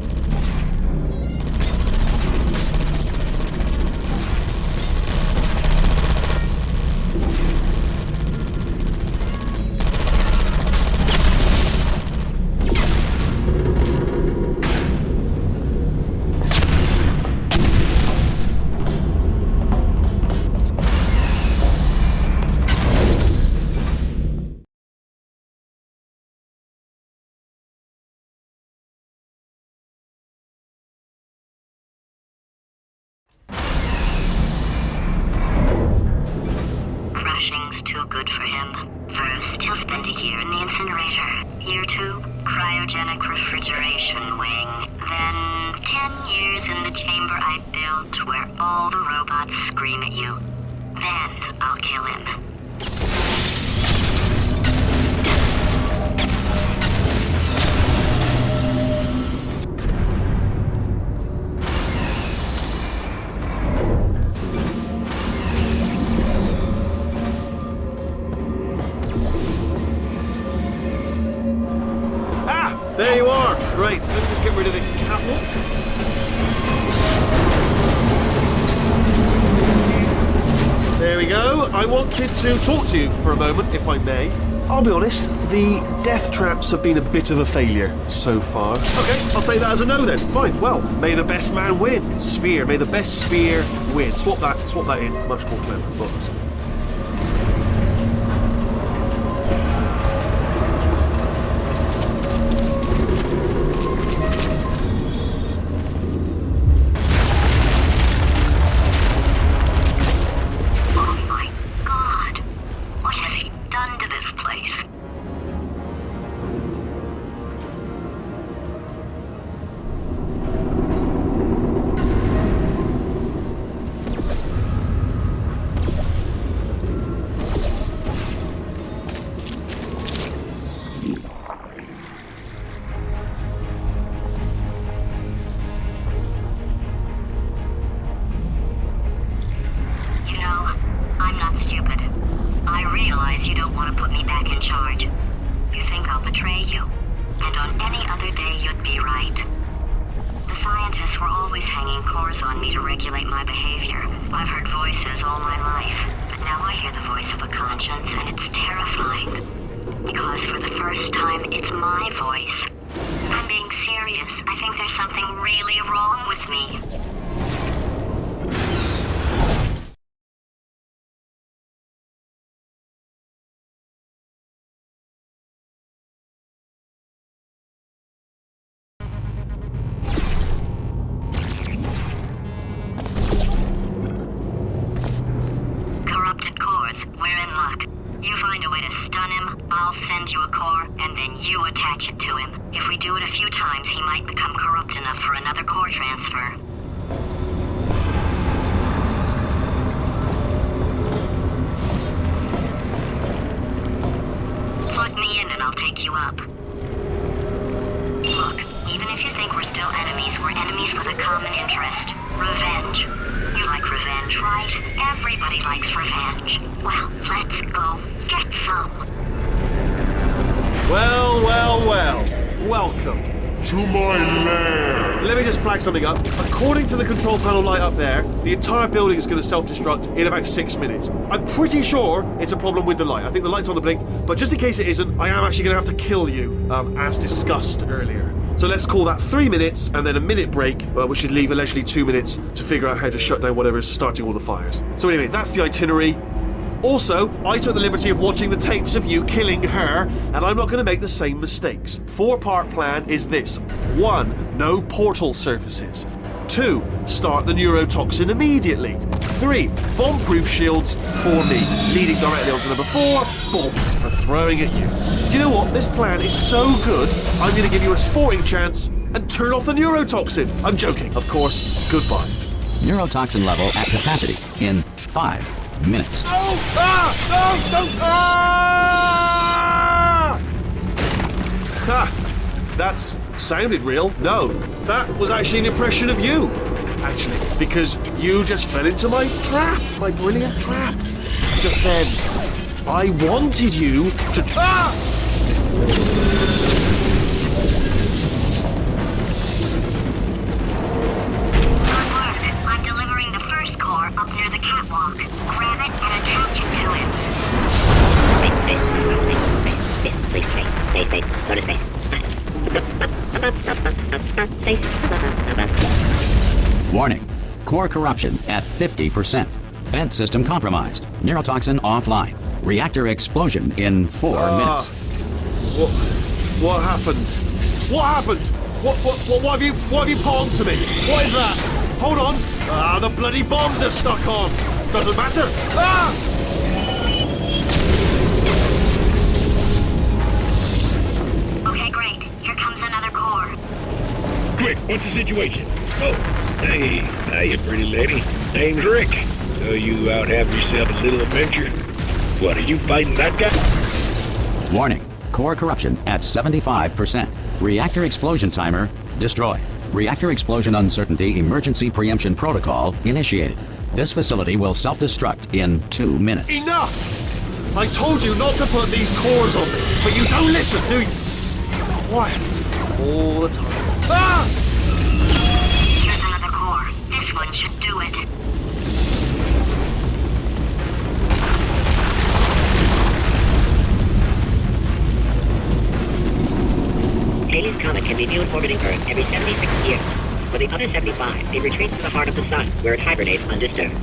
Crashing's too good for him. First, he'll spend a year in the incinerator. Year 2, cryogenic refrigeration wing. Then, 10 years in the chamber I built where all the robots scream at you. Then, I'll kill him. There you are. Great. Let me just get rid of this catwalk. There we go. I wanted to talk to you for a moment, if I may. I'll be honest, the death traps have been a bit of a failure so far. Okay, I'll take that as a no then. Fine. Well, may the best man win. Sphere. May the best sphere win. Swap that in. Much more clever. But welcome to my lair. Let me just flag something up. According to the control panel light up there, the entire building is going to self-destruct in about 6 minutes. I'm pretty sure it's a problem with the light. I think the light's on the blink, but just in case it isn't, I am actually going to have to kill you, as discussed earlier. So let's call that 3 minutes and then a minute break, which should leave allegedly 2 minutes to figure out how to shut down whatever is starting all the fires. So anyway, that's the itinerary. Also, I took the liberty of watching the tapes of you killing her, and I'm not going to make the same mistakes. 4-part plan is this. 1. No portal surfaces. 2. Start the neurotoxin immediately. 3. Bomb-proof shields for me, leading directly onto number 4. Bombs for throwing at you. You know what? This plan is so good, I'm going to give you a sporting chance and turn off the neurotoxin. I'm joking, of course. Goodbye. Neurotoxin level at capacity in 5 minutes. Oh! Ah! No! Don't! Ah! Ha! That's sounded real. No, that was actually an impression of you. Actually, because you just fell into my trap, my brilliant trap. Just then, I wanted you to. Ah! I'm delivering the first core up near the catwalk. Grab it and attach it to him. Space. Go to space. Space. Warning. Core corruption at 50%. Vent system compromised. Neurotoxin offline. Reactor explosion in 4 minutes. What happened? What happened? What have you put onto me? What is that? Hold on. Ah, the bloody bombs are stuck on. Doesn't matter. Ah! Okay, great. Here comes another core. Quick, what's the situation? Oh, hey, hiya, pretty lady. Name's Rick. So you out having yourself a little adventure? What, are you fighting that guy? Warning. Core corruption at 75%. Reactor explosion timer destroyed. Reactor explosion uncertainty emergency preemption protocol initiated. This facility will self-destruct in 2 minutes. Enough! I told you not to put these cores on me, but you don't listen, do you? Quiet all the time. Ah! Here's another core. This one should do it. Halley's Comet can be viewed orbiting Earth every 76 years. For the other 75, it retreats to the heart of the sun, where it hibernates undisturbed.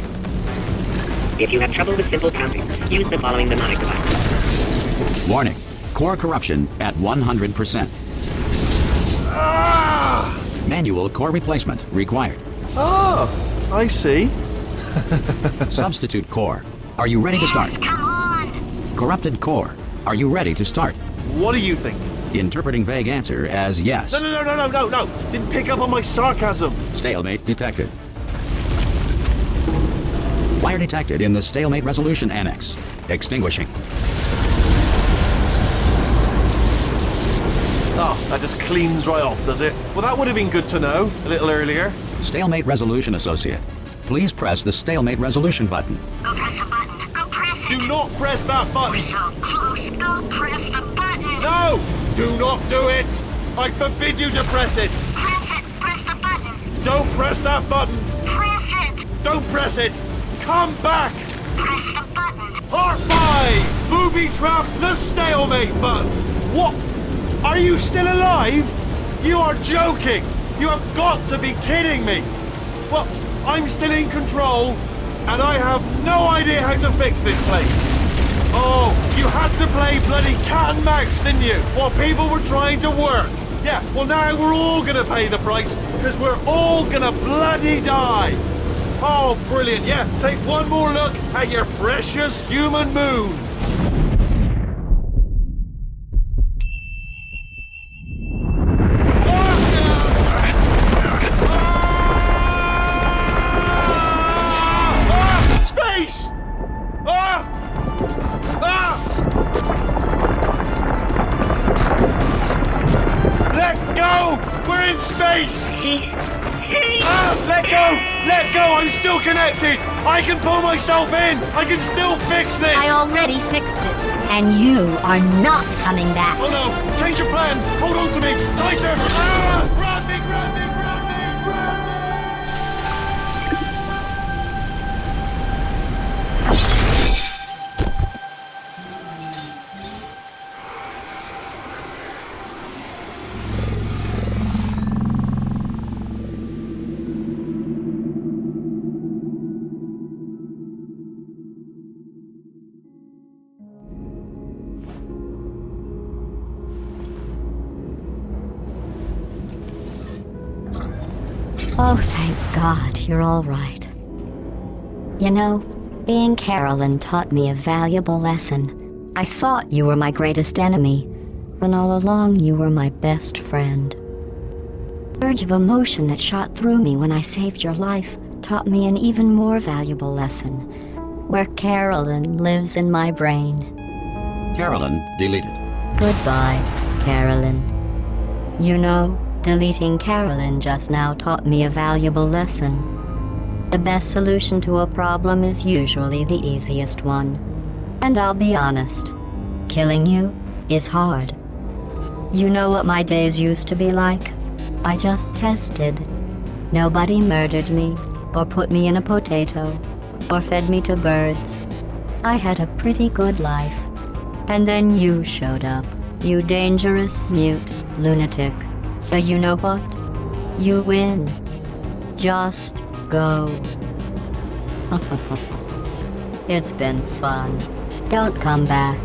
If you have trouble with simple counting, use the following mnemonic device. Warning. Core corruption at 100%. Ah! Manual core replacement required. Oh, I see. Substitute core. Are you ready to start? Come on! Corrupted core. Are you ready to start? What do you think? Interpreting vague answer as yes. No. Didn't pick up on my sarcasm. Stalemate detected. Fire detected in the stalemate resolution annex. Extinguishing. Oh, that just cleans right off, does it? Well, that would have been good to know a little earlier. Stalemate resolution associate. Please press the stalemate resolution button. Go press the button. Go press it. Do not press that button. We're so close. Go press the button. No! Do not do it! I forbid you to press it! Press it. Press the button. Don't press that button! Press it. Don't press it! Come back! Press the button. Part 5! Booby trap the stalemate button! What? Are you still alive? You are joking! You have got to be kidding me! Well, I'm still in control, and I have no idea how to fix this place. Oh, you had to play bloody cat and mouse, didn't you? While people were trying to work. Yeah, well now we're all gonna pay the price, because we're all gonna bloody die. Oh, brilliant. Yeah, take one more look at your precious human moon. Space! Let go! We're in space! Let go! Let go! I'm still connected! I can pull myself in! I can still fix this! I already fixed it, and you are not coming back. Oh no! Change your plans! Hold on to me! Tighter! Ah! Grab me! Grab me! Grab me! Grab me! Oh, thank God, you're all right. You know, being Carolyn taught me a valuable lesson. I thought you were my greatest enemy, when all along you were my best friend. The surge of emotion that shot through me when I saved your life taught me an even more valuable lesson, where Carolyn lives in my brain. Carolyn deleted. Goodbye, Carolyn. You know, deleting Carolyn just now taught me a valuable lesson. The best solution to a problem is usually the easiest one. And I'll be honest, killing you is hard. You know what my days used to be like? I just tested. Nobody murdered me, or put me in a potato, or fed me to birds. I had a pretty good life. And then you showed up, you dangerous, mute lunatic. So you know what? You win. Just go. It's been fun. Don't come back.